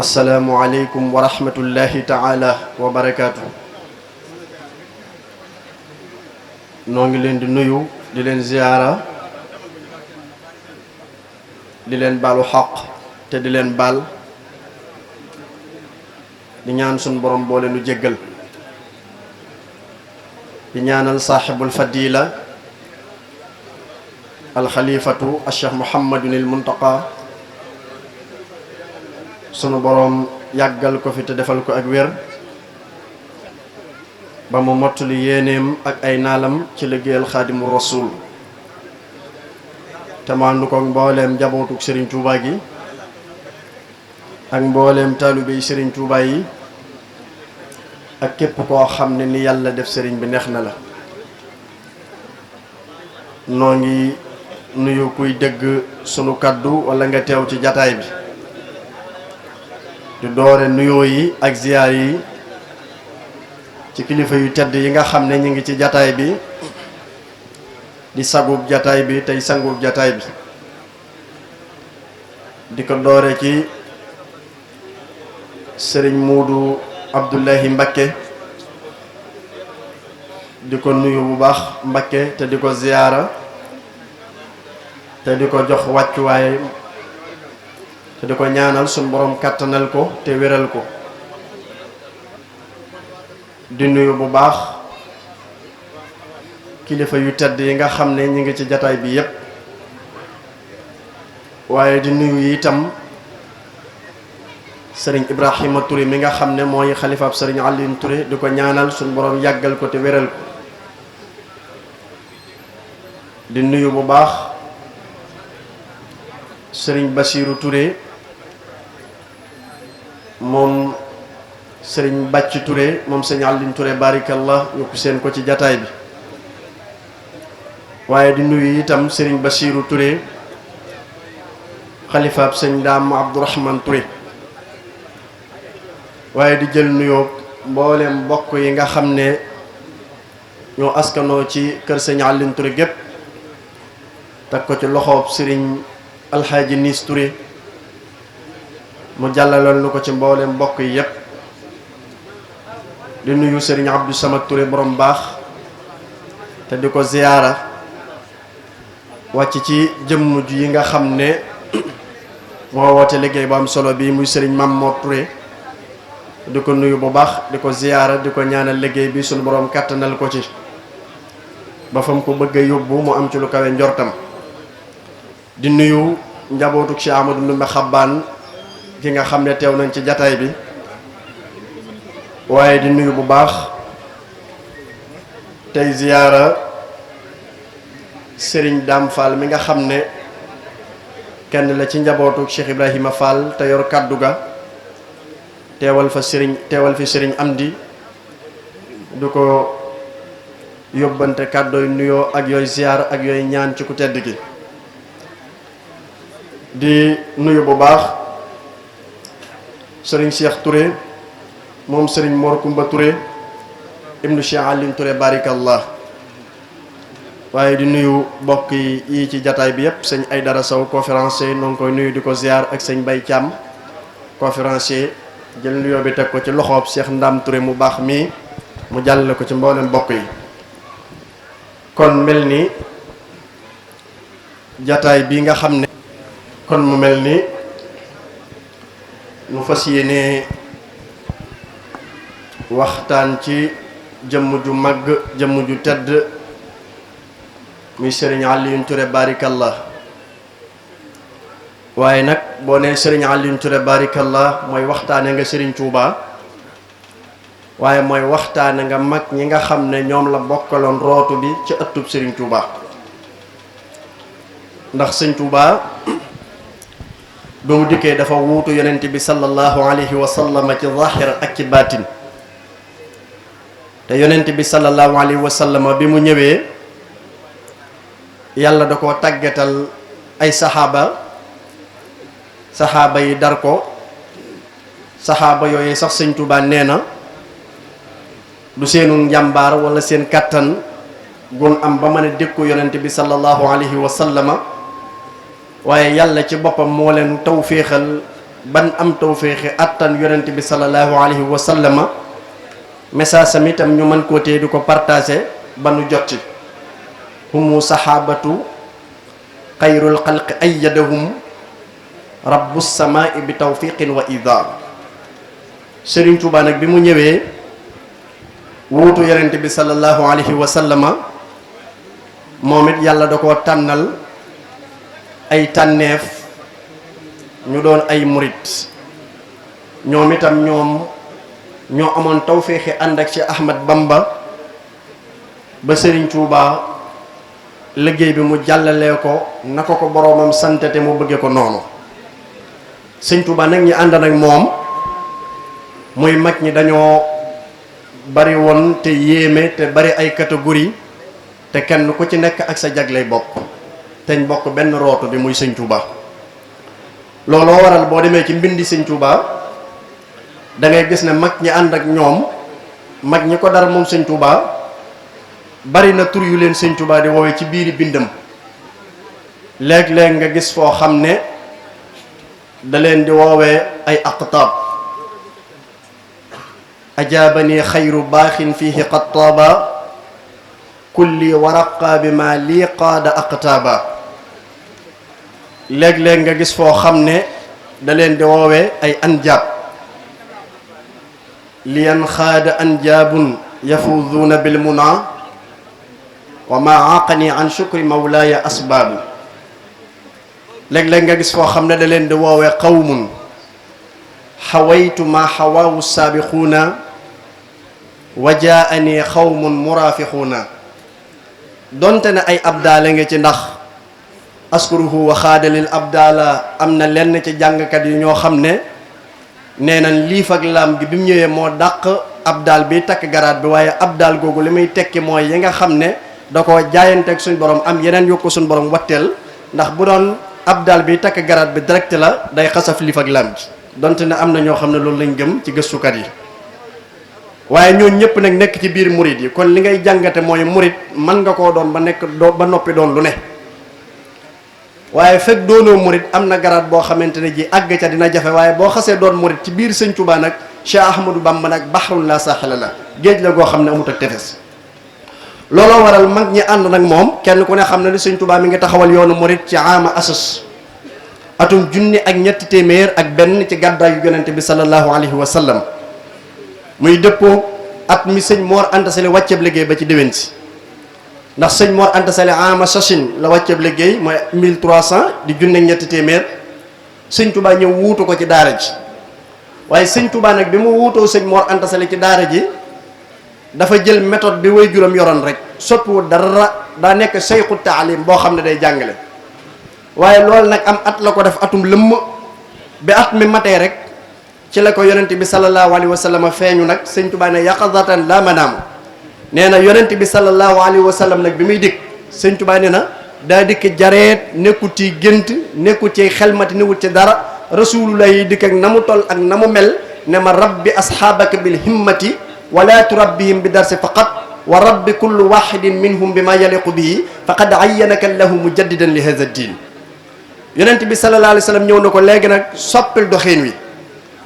asalaamualeykum wa rahmatullahi taala wa barakaatu. noo ngi leen di nuyu di leen ziyaara di leen baalu xaq te di leen baal di ñaan sun borom boole nu jéggal di ñaanal saaxibul fadila alxalifatu alcheikh muhammadunil muntaqa sunu borom yàggal ko fi te defal ko ak wér ba mu mottali yéeneem ak ay naalam ci liggéeyal xaadimu rasul te maandu ko mbooleem njabootuk Serigne Touba gi ak mbooleem taalibey Serigne Touba yi ak képp koo xam ne ni yàlla def Serigne bi neex na la. noo ngi nuyu kuy dégg sunu kaddu wala nga teew ci jataay bi di doore nuyoo yi ak ziyaar yi ci kilifa yu tedd yi nga xam ne ñu ngi ci jataay bi di sagub jataay bi tey sangub jataay bi di ko doore ci sëriñ Muudu Abdullahi Mbakke di ko nuyu bu baax Mbakke te di ko ziyaara te di ko jox wàccuwaay te di ko ñaanal suñ borom kàttanal ko te wéral ko di nuyu bu baax kilifa yu tedd yi nga xam ne ñi ngi ci jataay bi yépp waaye di nuyu itam sëriñ Ibrahima Touré mi nga xam ne mooy xalifaab sëriñ Alioune Touré di ko ñaanal suñ borom yàggal ko te wéral ko di nuyu bu baax sëriñ Bassirou Touré moom sëriñ Bàcc Touré moom sëriñ Alioune Touré barikallah yokku seen ko ci jataay bi waaye di nuyu itam sëriñ Bassirou Touré xalifaab sëriñ Daam Abdourahmane Touré waaye di jël nuyoo mbooleem mbokk yi nga xam ne ñoo askanoo ci kër sëriñ Alioune Touré gépp teg ko ci loxoob sëriñ Alxaaji Niis Touré mu jàllaloon lu ko ci mbooleem mbokk yi yépp di nuyu sëriñ Abdou Samad Touré borom baax te di ko ziyaara wàcc ci jëmm ju yi nga xam ne moo woote liggéey bu am solo bi muy sëriñ Mamour Touré di ko nuyu bu baax di ko ziyaara di ko ñaanal liggéey bi suñu borom kàttanal ko ci ba fa mu ko bëgg a yóbbu mu am ci lu kawe njortam di nuyu njabootuk Cheikh Amadou Ndoumbé Xabbaan ki nga xam ne teew nañ ci jataay bi waaye di nuyu bu baax tey ziyaara Serigne Dame Fall mi nga xam ne kenn la ci njabootuk Cheikh Ibrahima Fall te yor kàddu ga teewal fi Serigne Amdi du ko yóbbante kàddooy nuyoo ak yooyu ziyaar ak yooyu ñaan ci ku tedd gi di nuyu bu baax Serigne Cheikh Touré moom Serigne Mor Kumba Touré ibnu Cheikh Alioune Touré barikallah waaye di nuyu mbokk yi ci jataay bi yépp sëñ Aydara Sow conférencier noo ngi koy nuyu di ko ziar ak sëñ Bay Thiam conférencier jël nuyoo bi teg ko ci loxoob Cheikh Ndam Touré mu baax mii mu jàllale ko ci mboolem mbokk yi kon mel ni jataay bi nga xam ne kon mu mel ni nu fas yéene waxtaan ci jëmm ju màgg jëmm ju tedd muy Serigne Alioune Touré barikallah waaye nag boo nee Serigne Alioune Touré barikallah mooy waxtaane nga Serigne Touba waaye mooy waxtaane nga mag ñi nga xam ne ñoom la bokkaloon rootu bi ci ëttub Serigne Touba ndax Serigne Touba ba mu dikkee dafa wuutu yonent bi sallallahu alayhi wa sallam ci zahir ak ci baatin te yonent bi sallallahu alayhi wa sallam bi mu ñëwee yàlla da koo tàggatal ay saxaaba yi dar ko saxaaba yooyu sax Sëñ Tuubaa nee na du seenu njàmbaar wala seen kàttan gun am ba mën a dékku yonent bi sallallahu alayhi wa sallama waaye yàlla ci boppam moo leen tawféexal ban am tawféexi attan yonent bi sallallahu alayhi wa sallama message sam itam ñu mën koo téye di ko partagé ba nu jotti humu sahabatu xayrul xalqi ayyadahum rabbu samaa'i bi tawfiqin wa idar. Sëriñ Tuubaa nag bi mu ñëwee wuutu yonent bi sallallahu alayhi wa sallama moom it yàlla da koo tànnal ay tànneef ñu doon ay murit ñoom itam ñoo amoon tawféexi ànd ak ci Ahmad Bamba ba Sëriñ Tuubaa liggéey bi mu jàllalee ko na ko boroomam sante te mu bëgge ko noonu. Sëriñ Tuubaa nag ñi ànd nag moom muy mag ñi dañoo bari woon te yéeme te bari ay catégorie te kenn ku ci nekk ak sa jagley bopp teñ bokk benn rootu bi muy Sëriñ Tuubaa. looloo waral boo demee ci mbindi Sëriñ Tuubaa da ngay gis ne mag ñi ànd ak ñoom mag ñi ko dar moom Sëriñ Tuubaa bari na tur yu leen Sëriñ Tuubaa di woowee ci biiri bindam. léeg-léeg nga gis foo xam ne da leen di woowee ay aqtaab ajaabani xayru baaxin fiihi qattaaba kulli waraqa bi ma lii qaada aqtaaba. léeg-léeg nga gis foo xam ne da leen di woowee ay anjaab liyan xaada anjaabun yafuuduuna bil munaa wa ma aaqani an shukri mawlaaya asbaabu. léeg-léeg nga gis foo xam ne da leen di woowee qawmun xawaytu ma xawaawu saabixuuna wa jaani xawmun muraafixuuna. donte ne ay abdaale nga ci ndax askuruhu wa xaadalil abdaala am na lenn ci jàngkat yi ñoo xam ne nee nañ liif ak laam gi bi mu ñëwee moo dàq abdaal bi takk garaat bi waaye abdaal googu li muy tekki mooy yi nga xam ne da ko jaayanteeg suñ borom am yeneen yu ko suñ borom watteel ndax bu doon abdaal bi takk garaat bi direct la day xasaf liif ak laam gi donte ne am na ñoo xam ne loolu lañ gëm ci gëstukat yi. waaye ñooñu ñëpp nag nekk ci biir murit yi kon li ngay jàngate mooy murit mën nga koo doon ba noppi doon lu ne. waaye fekk doonoo murit am na garaat boo xamante ne ji àgg ca dina jafe waaye boo xasee doon murit ci biir Sëriñ Tuubaa nag Cheikh Ahmadou Bamba nag bahrun la saaxila la géej la goo xam ne amut ak tefes. looloo waral mag ñi ànd nag moom kenn ku ne xam ne ni Sëriñ Tuubaa mi ngi taxawal yoonu murit ci ama asas atum junni ak ñetti téeméer ak benn ci gàddaayu yonente bi sallallahu alayhi wa sallam muy dëppoo at mi sëñ Mor Anta Sali wàcceeb liggéey ba ci déwén si. ndax sëñ Mor Anta Sali ama sachin la wàcceeb liggéey mooy 1300 di junne ñetti téeméer Sëñ Tuubaa ñëw wuutu ko ci daara ji waaye Sëñ Tuubaa nag bi mu wuutoo sëñ Mor Anta Sali ci daara ji dafa jël méthode bi way juróom yoroon rek soppiwu dara daa nekk sayxu taalim boo xam ne day jàngale. waaye loolu nag am at la ko def atum lëmm bi at mi matee rek ci la ko yonent bi sallallahu alayhi wa sallam feeñu nag Sëñ Tuubaa ne yaqazatan la manaamu. nee na yonent bi sallallahu alayhi wa sallam nag bi muy dikk Sëñ Tuubaa nee na daa dikk jareet nekkut ci gént nekkut ci xelmati newut ci dara rasulullah yi dikk ak na mu toll ak na mu mel ne ma rabbi asxaabaka bil himmati wala turabbihim bi darsi faqat wa rabbi kullu waxidin minhum bi ma yaliqu bihi faqad ayyanaka lahu mujaddidan li hadha ddin. yonent bi sallallahu alayhi wa sallam ñëw na ko léegi nag soppil doxin wi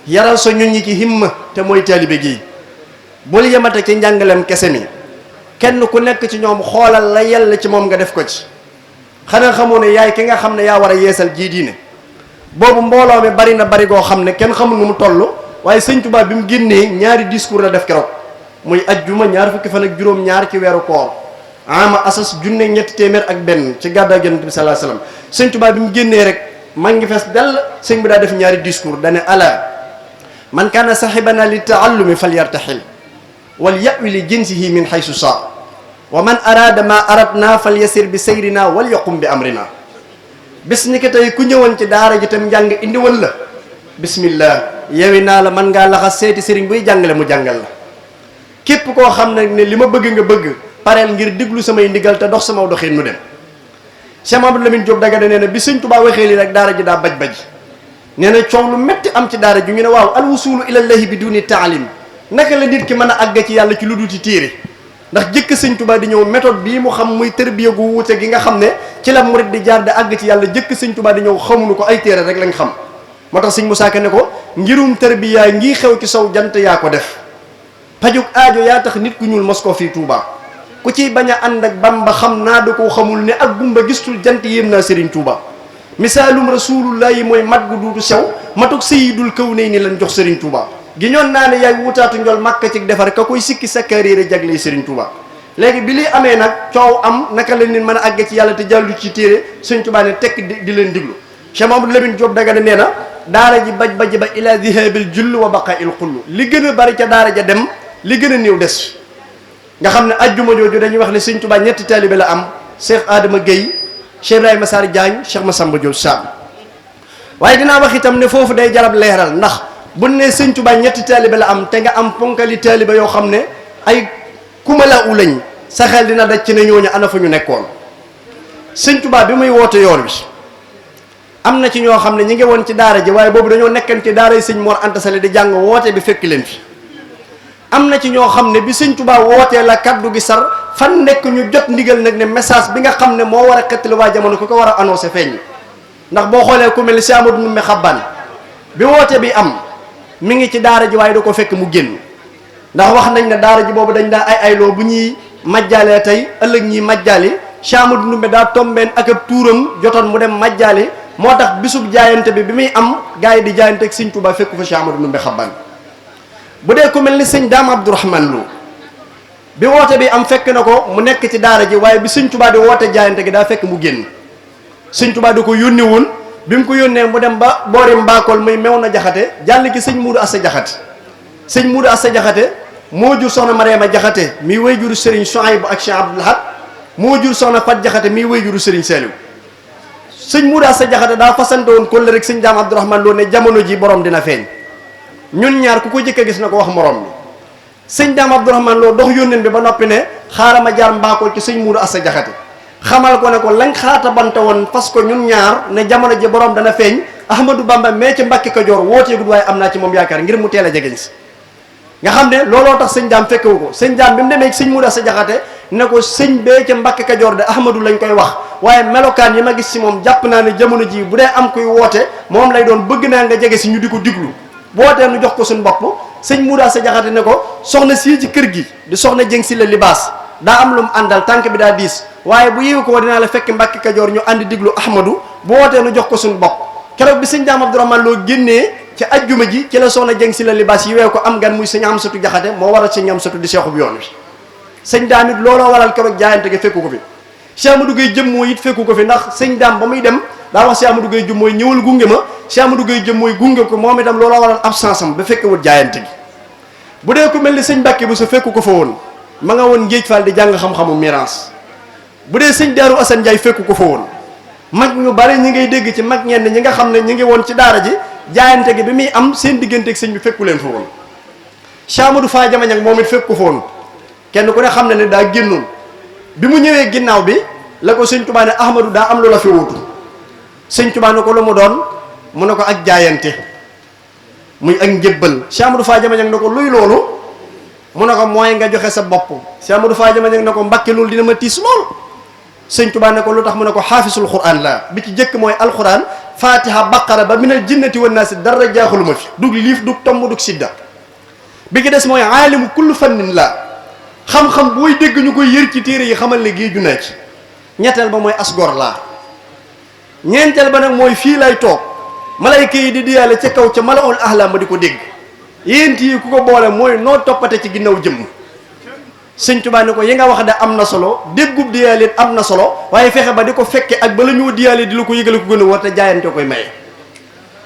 yaral sa ñun ñi ci himma te mooy taalibe gi bul yemate ci njàngaleem kese mi kenn ku nekk ci ñoom xoolal la yell ci moom nga def ko ci. xanaa xamoo ne yaay ki nga xam ne yaa war a yeesal jii diine boobu mbooloo mi bari na bari goo xam ne kenn xamul nu mu toll waaye Sëñ Tuubaa bi mu génnee ñaari discours la def keroog muy ajjuma ñaar fukki fan ak juróom-ñaar ci weeru koor ama asas junne ñetti téeméer ak benn ci gàddaay Yonent bi sallallahu alayhi wasallam. Sëñ Tuubaa bi mu génnee rek maa ngi fees dell sëñ bi daa def ñaari discours dane ala man kaana sahibana li taallumi falyartaxil wal yawi li jinsihi min haysu saa wa man araada ma aradna fal yasir bi sayrina wal yaqum bi amrina. bis ni ki tey ku ñëwoon ci daara ji tam njàng indi woon la bismillah yewi naa la man ngaa laxas seeti sëriñ buy jàngale mu jàngal la. képp koo xam ne li ma bëgg nga bëgg pareel ngir diglu samay ndigal te dox sama doxin nu dem. Cheikh Mamadou Lamine Diop Dagana nee na bi Sëñ Tuubaa waxee lii rek daara ji daa baj nee na coow lu metti am ci daara ji ñu ne waaw al wusulu ilallahi bi duni taalim naka la nit ki mën a àgg ci yàlla ci lu dul ci téere ndax jëkk sëñ Tuubaa di ñëw méthode bii mu xam muy tërbiya gu wuute gi nga xam ne ci la murit di jaar di àgg ci yàlla jëkk sëñ Tuubaa di ñëw xamuñu ko ay téere rek lañ xam moo tax sëñ Musaa Ka ne ko ngirum tërbiya ngi xew ci sow jant yaa ko def pajuk aajo yaa tax nit ku ñuul mos ko fii Tuubaa ku ciy bañ a ànd ak Bamba xam naa da koo xamul ne ak gumba gistul jant yéem naa Serigne Touba misaalum rasulullah yi mooy mat gu duutu sew matuk sayidul kaw nay ni lan jox Serigne Touba gi ñoon naa ne yaay wutaatu njol màkk ci defar ka koy sikki sa carrière jagle Serigne Touba léegi bi li amee nag coow am naka la nit mën a àgge ci yàlla te jàllu ci téere Serigne Touba ne tekk di leen diglu Cheikh Mamadou Lamine Diop Dagana nee na daara ji baj ba ila dihabil jull wa baqa il xull li gën a bari ca daara ja dem li gën a néew des nga xam ne ajjuma jooju dañuy wax ne sëñ Tuubaa ñetti taalibe la am Cheikh Adama Gueye Cheikh Ibrahima Sarr Diagne Cheikh Massamba Diop Sam waaye dinaa wax itam ne foofu day jarab leeral ndax bu ne sëñ Tuubaa ñetti taalibe la am te nga am ponkali taalibe yoo xam ne ay kumala u lañ sa xel dina daj ci ne ñooñu ana fa ñu nekkoon sëñ Tuubaa bi muy woote yoon wi am na ci ñoo xam ne ñi ngi woon ci daara ji waaye boobu dañoo nekkan ci daara yi sëñ Mor Anta Sali di jàng woote bi fekk leen fi am na ci ñoo xam ne bi sëñ Tuubaa wootee la kaddu gi sar fan nekk ñu jot ndigal nag ne message bi nga xam ne moo war a xettali waa jamono ku ko war a annoncé feeñ ndax boo xoolee ku mel ni si Amadou Ndoumbé Xabbaan bi woote bi am mi ngi ci daara ji waaye da ko fekk mu génn ndax wax nañ ne daara ji boobu dañ daa ay ayloo bu ñuy majjaalee tey ëllëg ñiy majjaali si Amadou Ndoumbé daa tombeen ak ab tuuram jotoon mu dem majjaali moo tax bisub jaayante bi muy am gars yi di jaayante ak sëñ Tuubaa fekku fa si Amadou Ndoumbé Xabbaan bu dee ku mel ni sëñ Daam Abdourahman Lo bi woote bi am fekk na ko mu nekk ci daara ji waaye bi sëñ Tuubaa di woote jaayante gi daa fekk mu génn sëñ Tuubaa di ko yónni woon bi mu ko yónnee mu dem ba boori Mbaakool muy mew na jaxate jàll ki sëñ Muudu Assa Jaxate sëñ Muudu Assa Jaxate moo jur soxna Mariama Jaxate mi way juru sëriñ Souhaïbou ak Cheikh Abdoul Ahad moo jur soxna Fat Jaxate mi way juru sëriñ Saliou sëñ Muudu Assa Jaxate daa fasante woon kóllëre rek sëñ Daam Abdourahman Lo ne jamono ji borom dina feeñ ñun ñaar ku ko jëkk a gis na ko wax morom bi sëñ Daam Abdourahman Lo dox yónneen bi ba noppi ne xaaral ma jaar Mbaakool ci sëñ Muudu Assa Jaxate xamal ko ne ko lañ xaata bante woon parce que ñun ñaar ne jamono ji borom dana feeñ Ahmadou Bamba mais ca Mbàkke Kajoor wooteegul waaye am naa ci moom yaakaar ngir mu teel a jegeñ si nga xam ne looloo tax sëñ Daam fekkewu ko sëñ Daam bi mu demee ci sëñ Muudu Assa Jaxate ne ko sëñ bee ca Mbàkke Kajoor de Ahmadou lañ koy wax waaye melokaan yi ma gis ci moom jàpp naa ne jamono ji bu dee am kuy woote moom lay doon bëgg naa nga jege si ñu di ko diglu bootee nu jox ko suñu bopp sëñ Muudu Assa Jaxate ne ko soxna sii ci kër gi di soxna Jëng si la libaas daa am lu mu àndal tànk bi daa diis waaye bu yeewu ko dinaa la fekk Mbàkke Kajoor ñu àndi diglu Ahmadou bu wootee nu jox ko suñu bopp keroog bi sëñ Daam Abdourahman Lo génnee ci ajjuma ji ci la soxna Jëng si la libaas yi wee ko am gan muy sëñ Amsatu Jaxate moo waral sëñ Amsatu di seexu bi yoon wi sëñ Daam it looloo waral keroog jaayante gi fekku ko fi Cheikh Amadou Gueye jëmmoo it fekku ko fi ndax sëñ Daam ba muy dem daa wax Cheikh Amadou Gueye jëmmooy ñëwal gunge ma Cheikh Amadou Gueye jëmmooy gunge ko moom itam looloo waral absence am ba fekkewut jaayante gi bu dee ku mel ni sëñ Mbàkke bu sa fekku ko fa woon ma nga woon Ngéej Fall di jàng xam-xamu miraas bu dee sëñ Daaru Asan Njaay fekku ko fa woon mag ñu bari ñi ngay dégg ci mag ñenn ñi nga xam ne ñi ngi woon ci daara ji jaayante gi bi muy am seen digganteeg sëñ bi fekku leen fa woon Cheikh Amadou Fa Jamañ ak moom it fekku ko fa woon kenn ku ne xam ne ne daa génnoon bi mu ñëwee ginnaaw bi la ko sëñ Tuubaa ne Ahmadou daa am lu la fi wuutu sëñ Tuubaa ne ko lu mu doon mu ne ko ak jaayante muy ak njëbbal Cheikh Amadou Fa Jamañ ne ko luy loolu mu ne ko mooy nga joxe sa bopp Cheikh Amadou Fa Jamañ ne ko Mbàkke loolu dina ma tiis lool sëñ Tuubaa ne ko lu tax mu ne ko xaafisul Qur'an la bi ci jëkk mooy alquran fatiha baqara ba minal jinnati wan naasi dara jaaxulu ma fi dug liif dug tomb dug sidda bi ki des mooy aalimu kullu fannin la xam-xam booy dégg ñu koy yër ci téere yi xamal ne géeju naa ci ñetteel ba mooy asgor laa ñeenteel ba nag mooy fii lay toog malayka yi di diyaale ca kaw ca malaul ahla ma di ko dégg yéent yi ku ko boole mooy noo toppate ci ginnaaw jëmm sëñ Tuubaa ne ko yi nga wax de am na solo déggub diyaale am na solo waaye fexe ba di ko fekke ak ba la ñoo diyaale di la ko yëgale ko gën a war te jaayante koy maye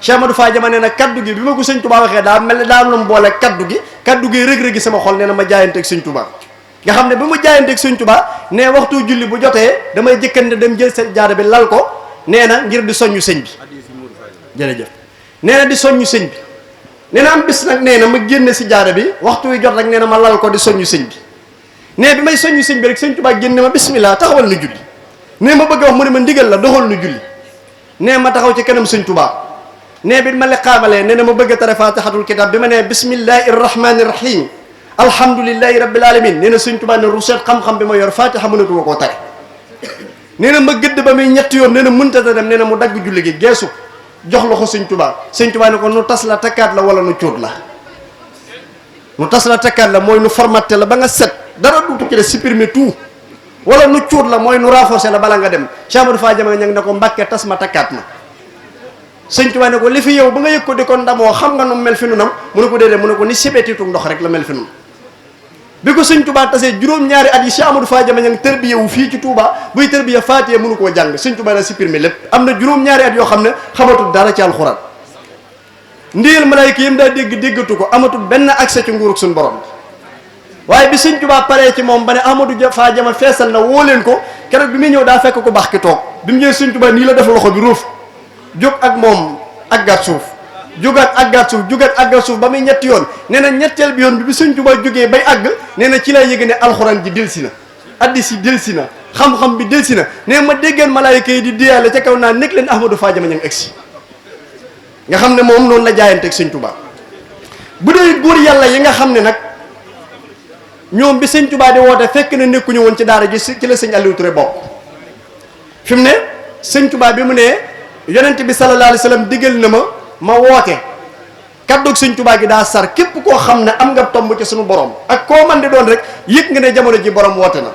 Cheikh Amadou Fa Jama nee na kaddu gi bi ma ko sëñ Tuubaa waxee daa mel ne daa lu mu boole kaddu gi rëg-rëgi sama xol nee na ma jaayante ak sëñ Tuubaa nga xam ne bi mu jaayanteeg sëñ Tuubaa ne waxtu julli bu jotee damay jëkkante dem jël sa jaada bi lal ko nee na ngir di soññu sëñ bi jërëjëf nee na di soññu sëñ bi nee na am bis nag nee na ma génne si jaada bi waxtu wi jot rek nee na ma lal ko di soññu sëñ bi nee bi may soññu sëñ bi rek sëñ Tuubaa génne ma bismillah taxawal nu julli nee ma bëgg a wax mu ne ma ndigal la doxal nu julli nee ma taxaw ci kanam sëñ Tuubaa nee bi ma le xaamalee nee na ma bëgg a tare faatixatul kitaab bi ma nee bismillahi rahmani rahim alhamdulillahi rabbil alamin nee na sëñ Tuubaa ne ruseet xam-xam bi ma yor fatiha mënatuma koo tare nee na ma gëdd ba muy ñetti yoon nee na mënta dem nee na mu dagg julli gi geesu jox loxo sëñ Tuubaa ne ko nu tas la takkaat la wala nu cuut la nu tas la takkaat la mooy nu formaté la ba nga set dara duutu ci de supprimer tout wala nu cuut la mooy nu renforcer la bala nga dem Cheikh Amadou Fa Jama ñang ne ko Mbàkke tas ma takkaat ma sëñ Tuubaa ne ko li fi yow ba nga yëg ko di ko ndamoo xam nga nu mel fi nu nam mu ne ko déedéet mu ne ko ni sebetitu ndox rek la mel fi nun bi ko sëñ Tuubaa tasee juróom-ñaari at yi Cheikh Amadou Fa Jama ñang tërbiya wu fii ci Touba buy tërbiya Faatiha mënu koo jàng sëñ Tuubaa la supprimer lépp am na juróom-ñaari at yoo xam ne xamatul dara ci alxuraan ndiyeel malaayika yëm daa déggatu ko amatul benn accès ci nguurug suñu borom waaye bi sëñ Tuubaa paree ci moom ba ne Amadou Fa Jama feesal na woo leen ko keroog bi muy ñëw daa fekk ko baax ki toog bi mu ñëwee sëñ Tuubaa nii la def loxo bi ruuf jóg ak moom aggaat suuf jógaat aggaat suuf ba muy ñetti yoon nee na ñetteel bi yoon bi sëñ Tuubaa jógee bay àgg nee na ci lay yëg ne alxuraan ji delsi na addis yi delsi na xam-xam bi delsi na nee ma déggeen malaayika yi di diyaale ca kaw naa nekk leen Ahmadou Fa Jama ña ngi egsi nga xam ne moom noonu la jaayanteeg sëñ Tuubaa bu dee góor yàlla yi nga xam ne nag ñoom bi sëñ Tuubaa di woote fekk na nekkuñu woon ci daara ji ci la sëñ Aliou Touré bokk fi mu ne sëñ Tuubaa bi mu ne yonent bi sallallahu alayhi wa sallam digal na ma woote kaddoog sëñ Tuubaa gi daa sar képp koo xam ne am nga tomb ci suñu borom ak koo man di doon rek yëg nga ne jamono ji borom woote na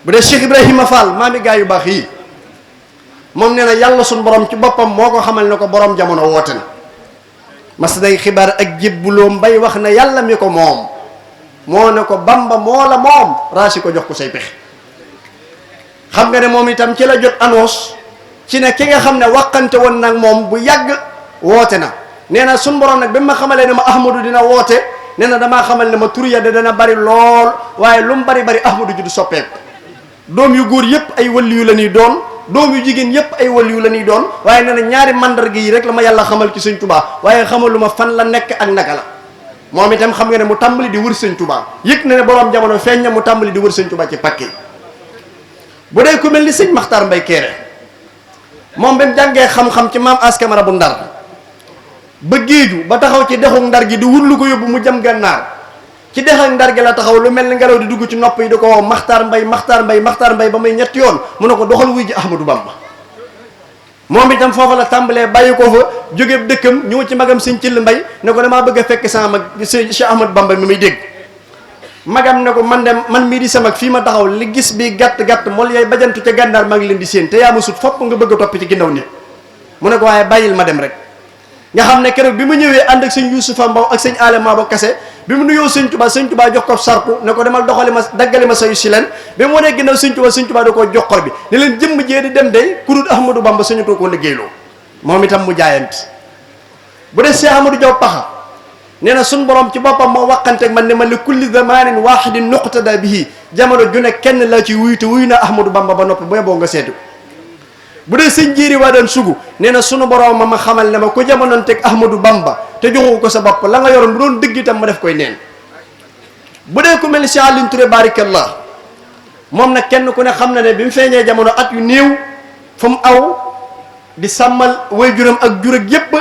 bu dee Cheikh Ibrahima Fall maami gaa yu baax yi moom nee na yàlla suñu borom ci boppam moo ko xamal ne ko borom jamono woote na mas day xibaar ak jébbuloom bay wax ne yàlla mi ko moom moo ne ko Bamba moo la moom raasi ko jox ko say pexe xam nga ne moom itam ci la jot annonce ci ne ki nga xam ne waxante woon nag moom bu yàgg woote na nee na suñu borom nag bi ma xamalee ne ma Ahmadou dina woote nee na damaa xamal ne ma tur ya de dana bari lool waaye lu mu bari Ahmadou ji du soppeeku doom yu góor yëpp ay waliyu la ñuy doon doom yu jigéen yëpp ay waliyu la ñuy doon waaye nee na ñaari mandarga yi rek la ma yàlla xamal ci sëñ Tuubaa waaye xamalu ma fan la nekk ak naka la moom itam xam nga ne mu tàmbali di wër sëñ Tuubaa yëg na ne borom jamono feeñ na mu tàmbali di wër sëñ Tuubaa ci pàkk yi bu dee ku mel ni sëñ Maxtaar Mbay Kéré moom ba mu jàngee xam-xam ci maam As Camara bu Ndar ba géeju ba taxaw ci dexu Ndar gi di wut lu ko yóbbu mu jëm gànnaar ci dex ak Ndar gi la taxaw lu mel ni ngelaw di dugg ci nopp yi di ko woo Maxtaar Mbay ba muy ñetti yoon mu ne ko doxal wuy ji Ahmadou Bamba moom itam foofa la tàmbalee bàyyi ko fa jóge dëkkam ñëw ci magam sëñ Cill Mbay ne ko damaa bëgg a fekk sama mag Cheikh Ahmadou Bamba mi muy dégg magam ne ko man mii di sama fii ma taxaw li gis bi gàtt mool yaay bajantu ca gànnaar maa ngi leen di séen te yaa ma sut fopp nga bëgg a topp ci ginnaaw nit mu ne ko waaye bàyyil ma dem rek nga xam ne keroog bi mu ñëwee ànd ak sëñ Youssoufa Mbaw ak sëñ Alema ba kase bi mu nuyoo sëñ Tuubaa jox ko sarku ne ko demal doxali ma daggali ma sayu si leen bi mu wanee ginnaaw sëñ Tuubaa da koo jox xor bi ne leen jëmm jee di dem day ku dul Ahmadou Bamba sañu too koo liggéeyloo moom itam mu jaayant bu dee Cheikh Amadou Diaw Paxa nee na suñ borom ci boppam moo waxanteeg man ne ma li kulli zamanin wahidin nuqtada bihi jamono ju ne kenn la ci wuyu te wuyu na Ahmadou Bamba ba noppi boo nga seetu bu dee sëñ Jéeri waa daan sugu nee na sunu borom ma xamal ne ma ko jamonoon teg Ahmadou Bamba te joxu ko sa bopp la nga yoroon bu doon dëgg itam ma def koy neen bu dee ku mel ni Cheikh Alioune Touré barikallah moom nag kenn ku ne xam na ne bi mu feeñee jamono at yu néew fa mu aw di sàmmal waajuram ak jur ak yépp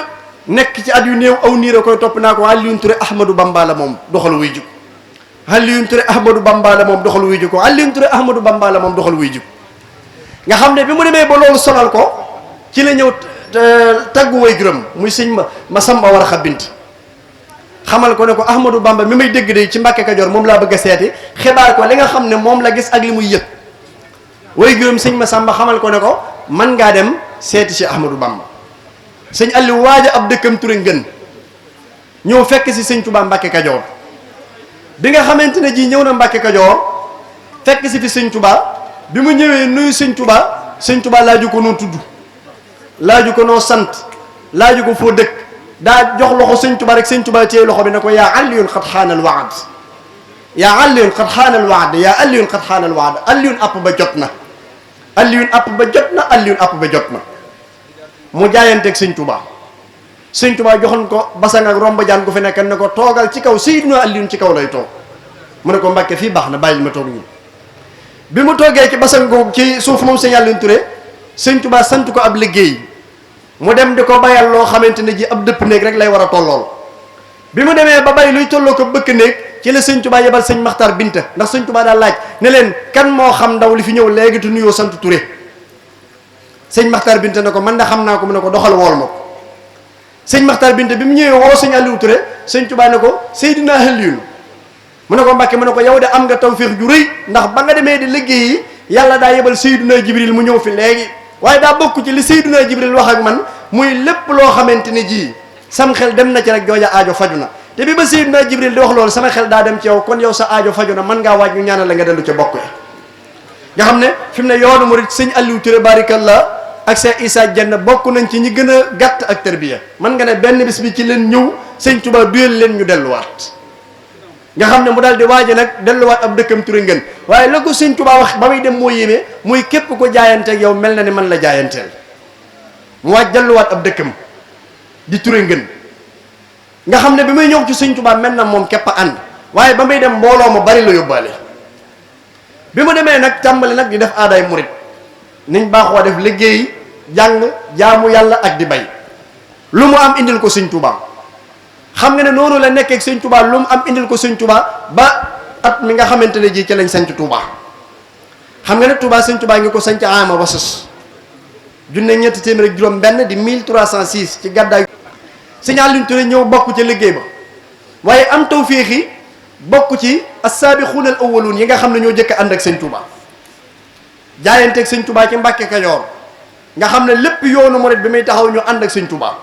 nekk ci at yu néew aw niir a koy topp naa ko Alioune Touré Ahmadou Bamba la moom doxal wuy jug Alioune Touré Ahmadou Bamba la moom doxal wuy jug ko Alioune Touré Ahmadou Bamba la moom doxal wuy jug nga xam ne bi mu demee ba loolu sonal ko ci la ñëw taggu waajuram muy sëñ ma samba war a xabint xamal ko ne ko Ahmadou Bamba mi may dégg de ci Mbàkke Kajoor moom laa bëgg a seeti xibaar ko li nga xam ne moom la gis ak li muy yëg waajuram sëñ ma samba xamal ko ne ko man ngaa dem seeti si Ahmadou Bamba sëñ Aliou waaja ab dëkkam Touré ngën ñëw fekk si sëñ Touba Mbàkke Kajoor bi nga xamante ne ji ñëw na Mbàkke Kajoor fekk si fi sëñ Touba bi mu ñëwee nuyu sëñ Touba laaju ko noo tudd laaju ko noo sant laaju ko foo dëkk daa jox loxo sëñ Touba rek sëñ Touba téye loxo bi ne ko yaa Aliyun xat xaanal waad yaa Aliyun xat xaanal waad yaa Aliyun xat xaanal waad Aliyun app ba jot na Aliyun app ba jot na Aliyun app ba jot na mu jaayanteeg sëñ Touba joxoon ko basang ak romba jaan gu fi nekk ne ko toogal ci kaw Seydina Aliyun ci kaw lay toog mu ne ko Mbàkke fii baax na bàyyil ma toog nii bi mu toogee ci basang googu ci suuf moom sëñ Alioune Touré sëñ Touba sant ko ab liggéey mu dem di ko bayal loo xamante ne ji ab dëpp néeg rek lay war a tollool bi mu demee ba bay luy tolloo ko bëkk néeg ci la sëñ Touba yebal sëñ Maxtaar Binta ndax sëñ Touba daal laaj ne leen kan moo xam ndaw li fi ñëw léegi te nuyoo sant Touré sëñ Maxtaar Binta ne ko man de xam naa ko mu ne ko doxal wool ma ko sëñ Maxtaar Binta bi mu ñëwee woo sëñ Aliou Touré sëñ Touba ne ko Seydina Alioune mu ne ko Mbàkke mu ne ko yow de am nga tawféex ju rëy ndax ba nga demee di liggéeyi yàlla daa yebal Seydina Jibril mu ñëw fi léegi waaye daa bokk ci li Seydina Jibril wax ak man muy lépp loo xamante ne ji sam xel dem na ci rek jooja aajo faju na te bi ba Seydina Jibril di wax loolu sama xel daa dem ci yow kon yow sa aajo faju na mën ngaa waaj ñu ñaanal la nga dellu ca bokk yi nga xam ne fi mu ne yoonu murid sëñ Aliou Touré barikallah ak Cheikh Issa Dieng bokk nañ ci ñi gën a gàtt ak tarbiya man nga ne benn bis bi ci leen ñëw sëñ Touba duyal leen ñu delluwaat nga xam ne mu daal di waaje nag delluwaat ab dëkkam Touré ngeen waaye la ko sëñ Touba wax ba muy dem moo yéeme muy képp ko jaayanteeg yow mel na ni man la jaayanteel mu waaj delluwaat ab dëkkam di Touré ngeen nga xam ne bi muy ñëw ci sëñ Touba mel na moom képp a ànd waaye ba muy dem mbooloo ma bari la yóbbaale bi mu demee nag tàmbali nag di def aadaay murit niñ baaxoo def liggéey jàng jaamu yàlla ak di bay lu mu am indil ko sëñ Touba xam nga ne noonu la nekkee ak sëñ Touba lu mu am indil ko sëñ Touba ba at mi nga xamante ne ji ci lañ sanc Touba xam nga ne Touba sëñ Touba ngi ko sanc ama wasas junne ñetti téeméer ak juróom benn di 1306 ci gàddaay sëñ Aliou Touré ñëw bokk ca liggéey ba waaye am tawféex yi bokk ci as-saabixuuna al-awwaluun yi nga xam ne ñoo jëkk ànd ak sëñ Touba jaayanteeg sëñ Touba ci Mbàkke Kajoor nga xam ne lépp yoonu murit bi muy taxaw ñu ànd ak sëñ Touba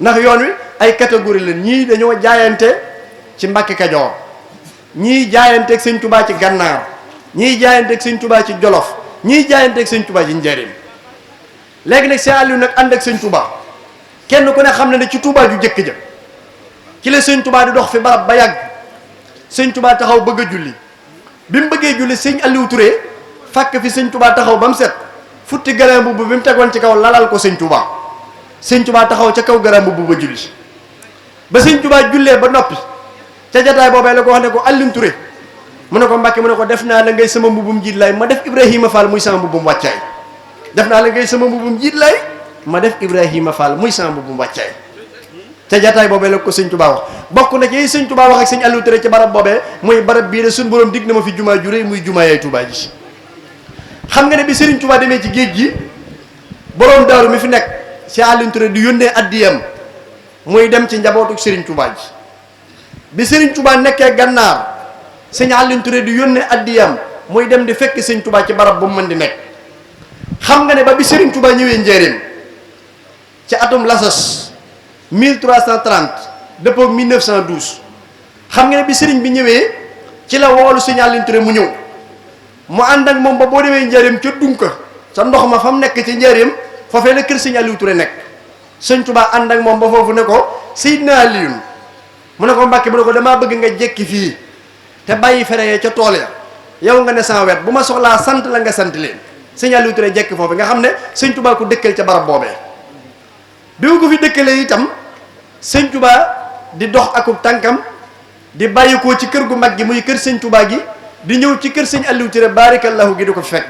ndax yoon wi ay catégorie la ñii dañoo jaayante ci Mbàkke Kajoor ñii jaayanteeg sëñ Touba ci Gànnaar ñii jaayanteeg sëñ Touba ci Jolof ñii jaayanteeg sëñ Touba ci Njaaréem léegi nag sëñ Aliou nag ànd ak sëñ Touba kenn ku ne xam ne ci Touba ju jëkk ja ci la sëñ Touba di dox fi barab ba yàgg sëñ Touba taxaw bëgg a julli bi mu bëggee julli sëñ Aliou Touré fàkk fi sëñ Touba taxaw ba mu set futti garaam mbubb bi mu tegoon ci kaw lalal ko sëñ Touba sëñ Touba taxaw ca kaw garaam mbubb ba julli ba sëñ Touba jullee ba noppi ca jataay boobee la ko wax ne ko Aliou Touré mu ne ko Mbàkke mu ne ko def naa la ngay sama mbubbum jiit laay ma def Ibrahima Fall muy sama mbubbum wàccaay def naa la ngay sama mbubbum jiit laay ma def Ibrahima Fall muy sama mbubbum wàccaay ca jataay boobee la ko sëñ Touba wax bokk na ci sëñ Touba wax ak sëñ Aliou Touré ci barab boobee muy barab bii de suñu borom dig na ma fi jumaa ju réy muy jumaa yaay Touba ji xam nga ne bi Serigne Touba demee ci géej gi borom daaru mi fi nekk si Aliou Touré di yónnee addiyam muy dem ci njabootu Serigne Touba ji bi Serigne Touba nekkee Gànnaar sëñ Aliou Touré di yónnee addiyam muy dem di fekk sëñ Touba ci barab bu mu mën di nekk xam nga ne ba bi Serigne Touba ñëwee Njaaréem ci atum lasas 1330 dëppoo 1912 xam nga ne bi Serigne bi ñëwee ci la woolu sëñ Aliou Touré mu ñëw mu ànd ak moom ba boo demee Njaaréem ca Dunka sa ndox ma fa mu nekk ci Njaaréem foofee la kër sëñ Aliou Touré nekk sëñ Touba ànd ak moom ba foofu ne ko Seydina Aliou mu ne ko Mbàkke mu ne ko damaa bëgg nga jekki fii te bàyyi fereyee ca tool ya yow nga ne sama wet bu ma soxlaa sant la nga sant leen sëñ Aliou Touré jekki foofu nga xam ne sëñ Touba ko dëkkal ca barab boobee bi mu ko fi dëkkalee itam sëñ Touba di dox akub tànkam di bàyyi ko ci kër gu mag gi muy kër sëñ Touba gi di ñëw ci kër sëñ Aliou Touré barakallahu gi di ko fekk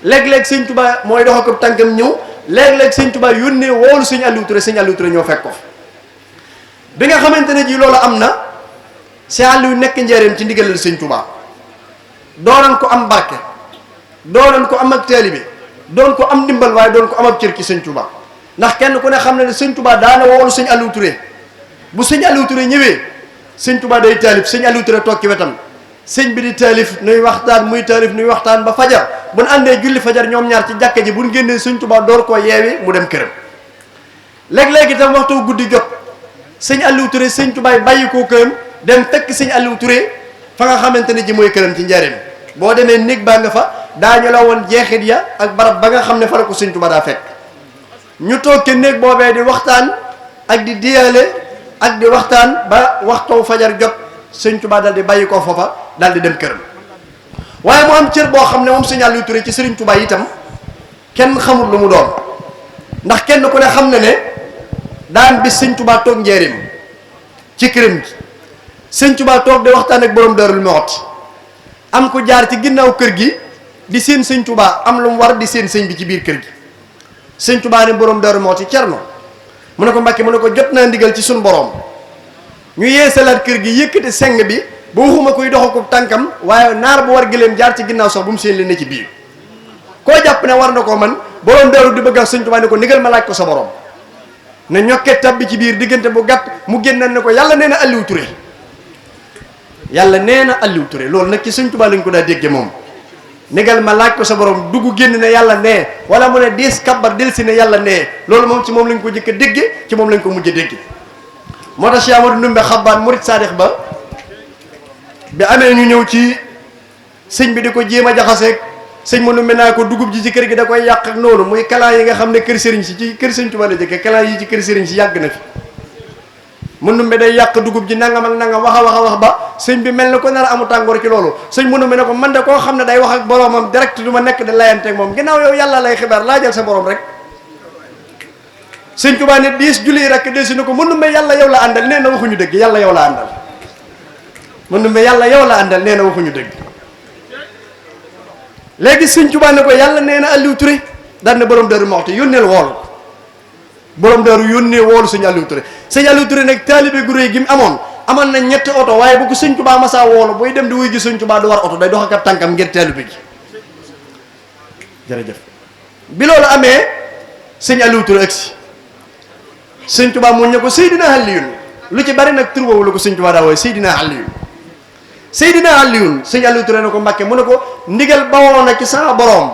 léeg-léeg sëñ Touba mooy dox akub tànkam ñëw léeg-léeg sëñ Touba yónnee woolu sëñ Aliou Touré ñoo fekk ko bi nga xamante ne ji loolu am na sëñ Aliou nekk Njaaréem ci ndigalal sëñ Touba doonan ko am barke doonan ko am ak taalibe doon ko am ndimbal waaye doon ko am ab cër ci sëñ Touba ndax kenn ku ne xam ne ne sëñ Touba daana woolu sëñ Aliou Touré bu sëñ Aliou Touré ñëwee sëñ Touba day taalif sëñ Aliou Touré toog ci wetam sëñ bi di taalif nuy waxtaan muy taalif nuy waxtaan ba fajar bu ñu àndee julli fajar ñoom ñaar ci jàkka ji bu ñu génnee sëñ Touba door koo yeewi mu dem këram léeg-léeg itam waxtu guddi jot sëñ Aliou Touré sëñ Touba bàyyi koo këram dem fekk sëñ Aliou Touré fa nga xamante ne ji mooy këram ci Njaaréem boo demee néeg baa nga fa daañu la woon jeexit ya ak barab ba nga xam ne fa la ko sëñ Touba daa fekk ñu toog ke néeg boobee di waxtaan ak di diyaale ak di waxtaan ba waxtoo fajar jot sëñ Touba dal di bàyyi koo foofa dal di dem këram waaye mu am cër boo xam ne moom sëñ Aliou Touré ci sëriñ Touba itam kenn xamul lu mu doon ndax kenn ku ne xam ne ne daan bis sëñ Touba toog Njaaréem ci këram gi sëñ Touba toog di waxtaan ak borom Daarul Muxti am ku jaar ci ginnaaw kër gi di seen sëñ Touba am lu mu war di seen sëñ bi ci biir kër gi sëñ Touba ne borom Daarul Muxti Cerno mu ne ko Mbàkke mu ne ko jot naa ndigal ci suñu borom ñu yeesalaat kër gi yëkkati seng bi ba waxuma kuy dox ko tànkam waaye naar bu war gëléem jaar ci ginnaaw sax bu mu seen li ne ci biir koo jàpp ne war na koo man borom Daaru di bëgg a Sëñ Tuubaa ne ko ndigal ma laaj ko sa borom ne ñokkee tab bi ci biir diggante bu gàtt mu génnan ne ko yàlla nee na Aliou Touré yàlla nee na Aliou Touré loolu nag ci Sëñ Tuubaa lañ ko daa dégge moom ndigal ma laaj ko sa borom dugg génn ne yàlla nee wala mu ne diis kabbar del si ne yàlla nee loolu moom ci moom lañ ko jëkk a dégge ci moom lañ ko mujj a dégge moo tax Cheikh Amadou Ndumbe Xabbaan murid saadix ba bi amee ñu ñëw ci sëñ bi di ko jéem a jaxaseeg sëñ ma Ndumbe naa ko dugub ji ci kër gi da koy yàq ak noonu muy kalaan yi nga xam ne kër sëriñ si ci kër Sëñ Tuubaa la jëkke kalaan yi ci kër sëriñ si yàgg na fi ma Ndumbe day yàq dugub ji nangam ak nangam wax a wax ba sëñ bi mel na ko nar a amu tàngoor ci loolu sëñ ma Ndumbe ne ko man de koo xam ne day wax ak boromam direct du ma nekk di layanteeg moom ginnaaw yow yàlla lay xibaar laajal sa borom rek Sëñ Tuubaa ne diis julli rek deesi na ko ma Ndumbe yàlla yow la àndal nee na waxuñu dëgg yàlla yow la àndal ma Ndumbe yàlla yow la àndal nee na waxuñu dëgg léegi Sëñ Tuubaa ne ko yàlla nee na Aliou Touré daan na borom Daaru Muxti yónneel woolu borom Daaru yónnee woolu sëñ Aliou Touré sëñ Aliou Touré nag taalibe gu réy gi mu amoon na ñetti oto waaye bu ko Sëñ Tuubaa masaa woolu buy dem di wuy ji Sëñ Tuubaa du war oto day dox ak ab tànkam ngir taalibe gi jërëjëf bi loolu amee sëñ Aliou Touré agsi Sëñ Tuubaa mu ne ko Seydina Aliyun lu ci bari nag tur boobu la ko Sëñ Tuubaa daa wooye Seydina Aliyun Seydina Aliyun sëñ Aliou Touré ne ko Mbàkke mu ne ko ndigal bawoo na ci sama borom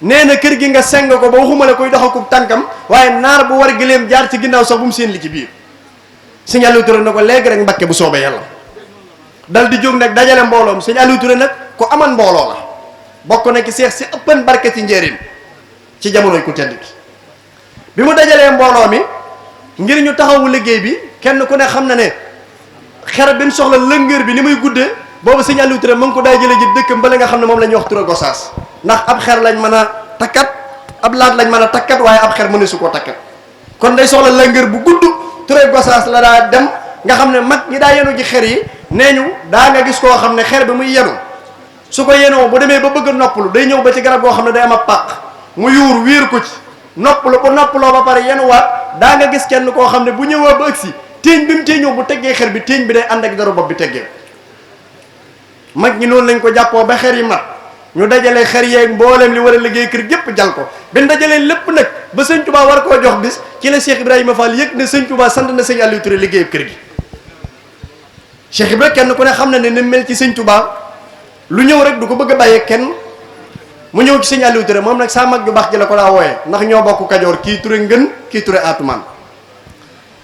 nee na kër gi nga seng ko ba waxuma la koy doxakub tànkam waaye naar bu war gëléem jaar ci ginnaaw sax bu mu seen li ci biir sëñ Aliou Touré ne ko léegi rek Mbàkke bu soobee yàlla dal di jóg nag dajale mbooloom sëñ Aliou Touré nag ko aman mbooloo la bokk na ci seex si ëppan barke ci njëriñ ci jamonoy ku tedd bi mu dajalee mbooloo mi ngir ñu taxawu liggéey bi kenn ku ne xam na ne xer bi ñu soxla lëngër bi ni muy guddee boobu sëñ Aliou Touré ma ngi ko daa jële ji dëkk mbale nga xam ne moom la ñuy wax Touré Gosaas ndax ab xer lañ mën a takkat ab laat lañ mën a takkat waaye ab xer mëne su koo takkat kon day soxla lëngër bu gudd Touré Gosaas la daa dem nga xam ne mag ñi daa yenu ji xer yi nee ñu daa nga gis koo xam ne xer bi muy yenu su ko yenoo bu demee ba bëgg a noppalu day ñëw ba ci garab goo xam ne day am ab pàq mu yuur wéer ko ci noppalu bu noppaloo ba pare yenuwaat daa nga gis kenn koo xam ne bu ñëwee ba ëgsi téeñ bi mu tee ñëw bu teggee xer bi téeñ bi day ànd ak dara bopp bi teggee mag ñi noonu lañ ko jàppoo ba xer yi mat ñu dajale xer yeeg mboolem li war a liggéey kër gépp jal ko bin dajalee lépp nag ba Sëñ Tuubaa war koo jox bis ci la Cheikh Ibrahima Fall yëg ne Sëñ Tuubaa sant na sëñ Aliou Touré liggéey kër gi Cheikh Ibrahima kenn ku ne xam na ne ni mel ci Sëñ Tuubaa lu ñëw rek du ko bëgg a bàyyee kenn mu ñëw ci sëñ Aliou Touré moom nag saa mag ju baax ji la ko daa wooyee ndax ñoo bokk Kajoor kii Touré ngën kii Touré atumaan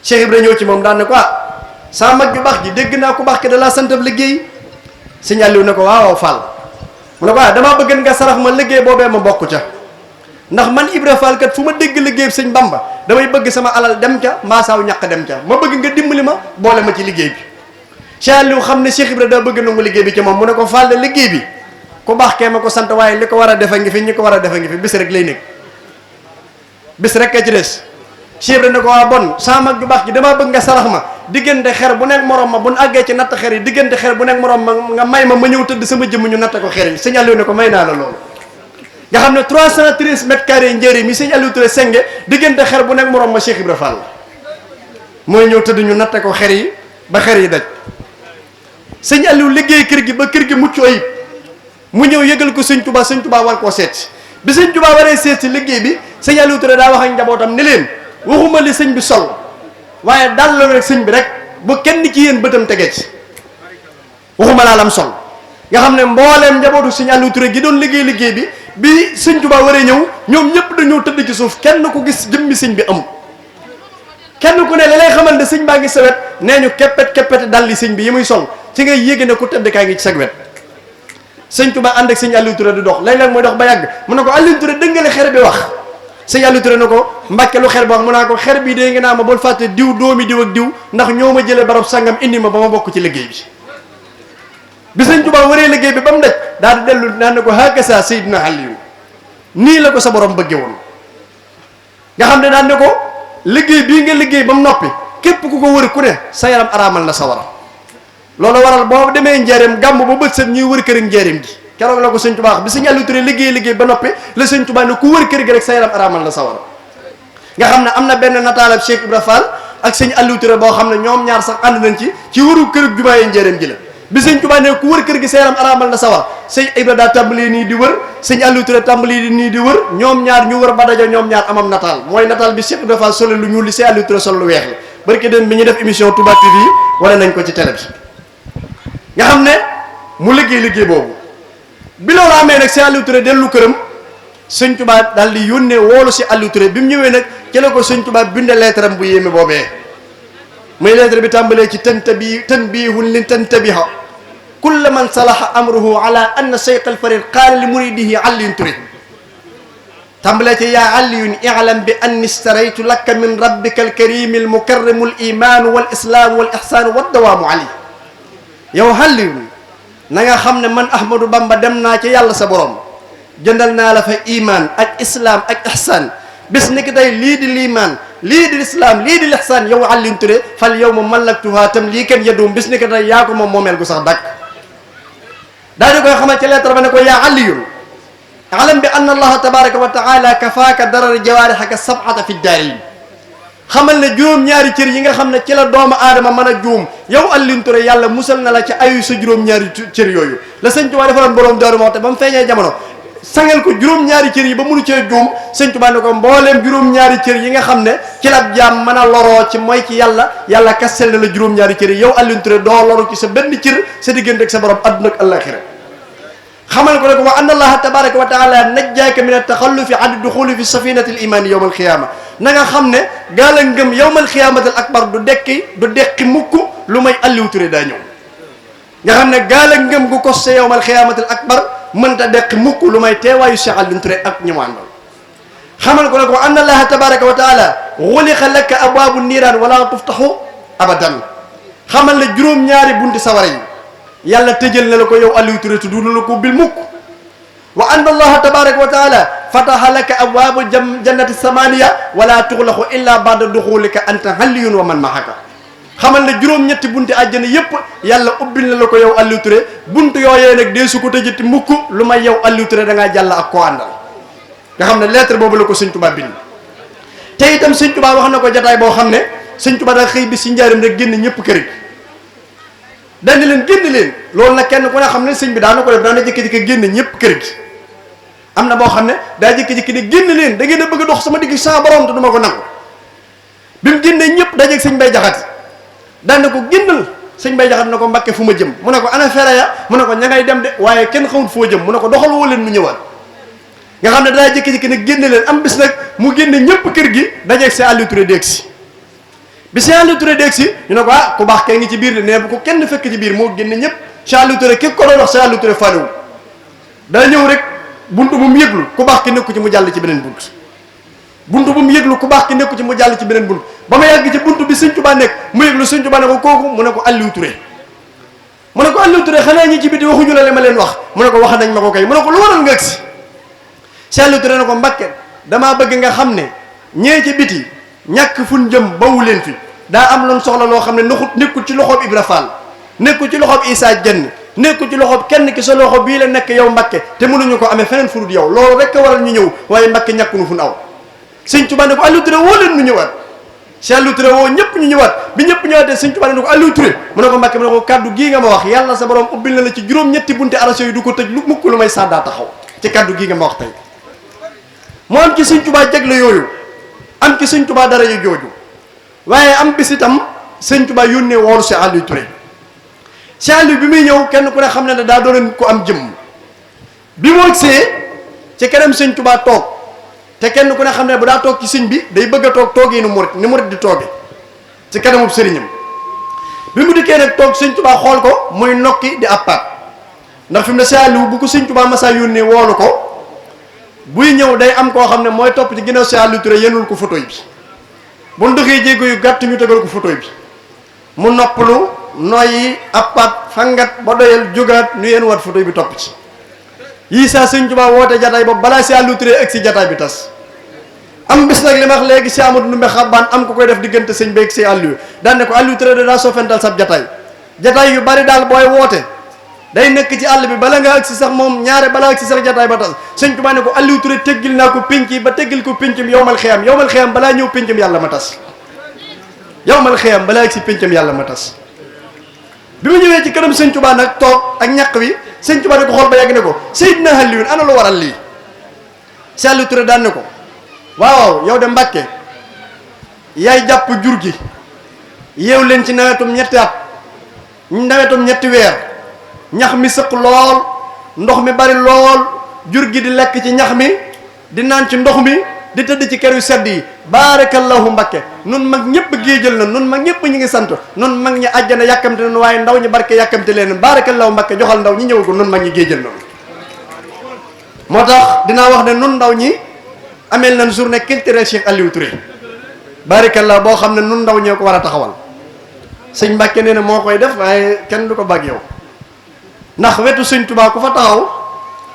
Cheikh Ibrahima ñëw ci moom daan ne ko saa mag ju baax ji dégg naa ku baax ki da laa santab liggéey sëñ Aliou ne ko waaw Fall mu ne ko damaa bëgg nga sarax ma liggéey boobee ma bokk ca ndax man Ibra Fall kat fu ma dégg liggéey sëñ Bamba damay bëgg sama alal dem ca mbaa saaw ñàkk dem ca ma bëgg nga dimbali ma boole ma ci liggéey bi Cheikh Aliou xam ne Cheikh Ibra daa bëgg nangu liggéey bi ci moom mu ne ko Fall de liggéey bi ku baax kee ma ko sant waaye li ko war a defe ngi fi ñi ko war a defe ngi fi bis rek lay nekk bis rek a ci des Cheikh Ibra ne ko waa bon sama mag ju baax ji damaa bëgg nga sarax ma diggante xer bu nekk morom ma bu nu àggee ci natt xer yi diggante xer bu nekk morom ma nga may ma ñëw tëdd sama jëmm ñu natt ko xer yi sëñ Aliou ne ko may naa la loolu nga xam ne 313 mètres carrés njëriñ mi sëñ Aliou Touré senge diggante xer bu nekk morom ma Cheikh Ibra Fall mooy ñëw tëdd ñu natt ko xer yi ba xer yi daj sëñ Aliou liggéey kër gi ba kër gi mucc ayib mu ñëw yëgal ko sëñ Touba war koo seet bi sëñ Touba waree seet si liggéey bi sëñ Aliou Touré daa wax ak njabootam ne leen waxuma li sëñ bi sol waaye dal la rek sëñ bi rek bu kenn ci yéen bëtam tege ci waxuma laa lam sol nga xam ne mbooleem njabootu sëñ Aliou Touré gi doon liggéey bi bi sëñ Touba waree ñëw ñoom ñëpp dañoo tëdd ci suuf kenn ku gis jëmmi sëñ bi amul kenn ku ne li lay xamal ne sëñ baa ngi sa wet nee ñu keppet dal li sëñ bi yi muy sol ci ngay yéege ne ku tëdd kaay ngi ci sa wet sëñ Touba ànd ak sëñ Aliou Touré di dox léeg-léeg mooy dox ba yàgg mu ne ko Aliou Touré dëngale xer bi wax sëñ Aliou Touré ne ko Mbàkke lu xer bi wax mu naa ko xer bii dee nga naa ma bul fàtte diw doomi diw ak diw ndax ñoo ma jëlee barab sangam indi ma ba ma bokk ci liggéey bi sëñ Touba waree liggéey bi ba mu daj daal di dellu naan ne ko hakasa Seydina Aliou nii la ko sa borom bëgge woon nga xam ne daan ne ko liggéey bii nga liggéey ba mu noppi képp ku ko wër ku ne sa yaram araamal na sa wara loolu waral boo demee njaareem gàmm ba bët set ñuy wër kër ak njaareem gi keroog la ko sëñ Touba bi sëñ Aliou Touré liggéey ba noppi la sëñ Touba ne ku wër kër gi rek sa yaram araamal na sa wara nga xam ne am na benn nataalab Cheikh Ibra Fall ak sëñ Aliou Touré boo xam ne ñoom ñaar sax ànd nañ ci wëru kër jumaa yi njëriñ ji la bi sëñ Tuubaa ne ku wër kër gi seeram araamal na sawar sëñ Ibra daa tàmbali nii di wër sëñ Aliou Touré tàmbali nii di wër ñoom ñaar ñu wër ba daja ñoom ñaar amam nataal mooy nataal bi Cheikh Ibra Fall solo lu ñuul li sëñ Aliou Touré sol lu weex li barki dem bi ñu def émission Touba TV wane nañ ko ci télé bi nga xam ne mu liggéey boobu bi loolu amee nag sëñ Aliou Touré dellu këram sëñ Tuubaa daal di yónnee woolu si Aliou Touré bi mu ñëwee nag ci la ko sëñ Tuubaa binde lettre am bu yéeme boobee muy lettre bi tàmbalee ci tanbihun li tantabiha kulla man salaha amruhu ala anna cheikh alfarid qaala li muridihi Aliou Touré tàmbalee ci yaa Aliyun i'lam bi anni staraytu laka min rabbika alkarimi almukarrimu aliman wal islam wal ihsan wa dawaamu ali yow Aliyun na nga xam ne man Ahmadou Bamba dem naa ci yàlla sa borom jëndal naa la fa iman ak islam ak ihsan bis ni ki tey lii di liimaan lii di lislaam lii di lihsaan yow Aliou Touré fal yow ma mallaktuha tam lii kenn yedduum bis ni ki tey yaa ko moom moomeel gu sax dakk daal di koy xamal ci lettre ba ne ko yaa Aliou alam bi anna allaha tabaraka wa taala kafaaka darar jawaarihaka sab'ata fi daarin xamal ne juróom-ñaari cër yi nga xam ne ci la doomu aadama mën a juum yow Aliou Touré yàlla musal na la ci ayu sa juróom-ñaari cër yooyu la sëñ Tuubaa defaroon borom Daaru Muxti ba mu feeñee jamono sangal ko juróom-ñaari cër yi ba mënu cee juum sëñ Tuubaa ne ko mbooleem juróom-ñaari cër yi nga xam ne ci la jaam mën a loroo ci mooy ci yàlla kastel na la juróom-ñaari cër yi yow Aliou Touré doo loru ci sa benn cër sa diggante ak sa borom adduna ak àllaaxira xamal ko ne ko wa anna allaha tabaraka wa taala najjaaka min at-taxallufi an duxuli fi safinati al imani yowma alxiyaama na nga xam ne gaala ngëm yowma alxiyaamati al akbar du deqi mukk lu may Aliou Touré daa ñëw nga xam ne gaala ngëm gu koste yowma alxiyaamati al akbar mënta deqi mukk lu may teewaayu Cheikh Aliou Touré ak ñi mu àndal xamal ko ne ko anna allaha tabaraka wa taala xuliqa laka abwaabu niiraan wala tuftaxu abadan xamal ne juróom-ñaari bunti sawara yi yàlla tëjal na la ko yow Aliou Touré te du la ko bil mukk wa anna allaha tabaraka wa taala fataha laka abwaabu jannati samaniya wala tuxlaqu illa ba'da duxulika anta Aliyun wa man mahaka xamal ne juróom-ñetti bunti àjjana yépp yàlla ubbil na la ko yow Aliou Touré buntu yooyee nag dee su ko tëjati mukk lu may yow Aliou Touré da ngaa jàll ak koo àndal nga xam ne lettre boobu la ko sëñ Tuubaa bind te itam sëñ Tuubaa wax na ko jataay boo xam ne sëñ Tuubaa daa xëy bi si njaarim rek génn ñëpp kër gi dañ leen génn leen loolu nag kenn ku ne xam ne sëñ bi daana ko def daana jékki-jékki génn ñëpp kër gi am na boo xam ne daa jékki-jékki ne génn leen da ngeen a bëgg a dox sama digg sa borom te du ma ko nangu bi mu génnee ñëpp dajeeg sëñ Bay Jaxate daan na ko génnal sëñ Bay Jaxate na ko Mbàkke fu ma jëm mu ne ko ana fere ya mu ne ko ña ngay dem de waaye kenn xamul foo jëm mu ne ko doxal woo leen mu ñëwaat nga xam ne daa jékki-jékki ne génn leen am bis nag mu génne ñëpp kër gi dajeeg si Aliou Touré dégg si bi Cheikh Aliou Touré dégg si ñu ne ko ah ku baax kay ngi ci biir de ne bu ko kenn fekk ci biir moo génne ñëpp Cheikh Aliou Touré ki ko doon wax Cheikh Aliou Touré fàllewu daa ñëw rek buntu bu mu yëglu ku baax ki nekku ci mu jàll ci beneen buntu bu mu yëglu ku baax ki nekku ci mu jàll ci beneen buntu ba ma yàgg ci buntu bi sëñ Tuubaa nekk mu yëglu sëñ Tuubaa ne ko kooku mu ne ko Aliou Touré mu ne ko Aliou Touré xanaa ñi ci biti waxuñu la li ma leen wax mu ne ko wax nañ ma ko kay mu ne ko lu waral nga agsi Cheikh Aliou Touré ne ko Mbàkke damaa bëgg nga xam ne ñee ci biti ñàkk fun jëm bawu leen fi daa am loon soxla loo xam ne nekkul ci loxoob Ibra Fall nekkul ci loxoob Issa Dieng nekkul ci loxoob kenn ki sa loxo bii la nekk yow Mbàkke te mënuñu ko amee feneen furut yow loolu rek a waral ñu ñëw waaye Mbàkke ñàkkunu fun aw sëñ Tuubaa ne ko Aliou Touré woo leen ñu ñëwaat Cheikh Aliou Touré woo ñëpp ñu ñëwaat bi ñëpp ñëwaatee sëñ Tuubaa ne ko Aliou Touré mu ne ko Mbàkke mu ne ko kaddu gii nga ma wax yàlla sa borom ubbil na la ci juróom-ñetti bunti arase yi du ko tëj lu mukk lu may saddaa taxaw ci kaddu gii nga ma wax tey moo am ci sëñ Tuubaa jagle yooyu am ci sëñ Tuubaa dara yu jooju waaye am bis itam sëñ Tuubaa yónnee woolu Cheikh Aliou Touré Cheikh Aliou bi muy ñëw kenn ku ne xam ne ne daa doon ko am jëmm bi mu agsee ci kanam sëñ Tuubaa toog te kenn ku ne xam ne bu daa toog ci sëñ bi day bëgg a toog toogee ni murit di tooge ci kanamub sëriñam bi mu dikkee nag toog sëñ Tuubaa xool ko muy nokki di appaat ndax fi mu ne Cheikh Aliou bu ko sëñ Tuubaa masaa yónnee woolu ko buy ñëw day am koo xam ne mooy topp ci ginnaaw Cheikh Aliou Touré yenul ko photo bi bu ndoxee jéego yu gàtt ñu tegal ko photo bi mu noppalu noyyi appaat fangat ba doyal jógaat ñu yéen wat photo bi topp ci yii saa sëñ Tuubaa woote jataay boobu balaa Cheikh Aliou Touré ak si jataay bi tas am bis nag li ma wax léegi Cheikh Amadou Ndoumbé Xabbaan am ko koy def diggante sëñ beeg Cheikh Aliou daan ne ko Aliou Touré daa sofental sab jataay yu bari daal booy woote day nekk ci àll bi bala nga agsi sax moom ñaare balaa agsi sax jataay ba tas sëñ Tuubaa ne ko Aliou Touré teggil naa ko pénc yi ba teggil ko péncam yowmal xiyam balaa ñëw péncam yàlla ma tas yow mal xiyam balaa si péncam yàlla ma tas. bi mu ñëwee ci kanam sëñ Tuubaa nag toog ak ñaq wi sëñ Tuubaa di ko xool ba yàgg ne ko Seydina Aliyun ana lu waral lii. Cheikh Aliou Touré daan ne ko waaw yow de Mbàkke yaay jàpp jur gi yeew leen ci nawetum ñetti at nawetum ñetti weer ñax mi sëq lool ndox mi bari lool jur gi di lekk ci ñax mi di naan ci ndox mi di tëdd ci kër yu sedd yi baarakallahu Mbàkke nun mag ñëpp géejal na nun mag ñëpp ñu ngi sant nun mag ñi àjjana yàkkamte nañu waaye ndaw ñi barke yàkkamte leen baarakallahu Mbàkke joxal ndaw ñi ñëwagul nun mag ñi géejal na moo tax dinaa wax ne nun ndaw ñi ameel nañ journée culturelle Cheikh Aliou Touré barakallah boo xam ne nun ndaw ñee ko war a taxawal sëñ Mbàkke nee na moo koy def waaye kenn du ko bàgg yow ndax wetu sëñ Tuubaa ku fa taxaw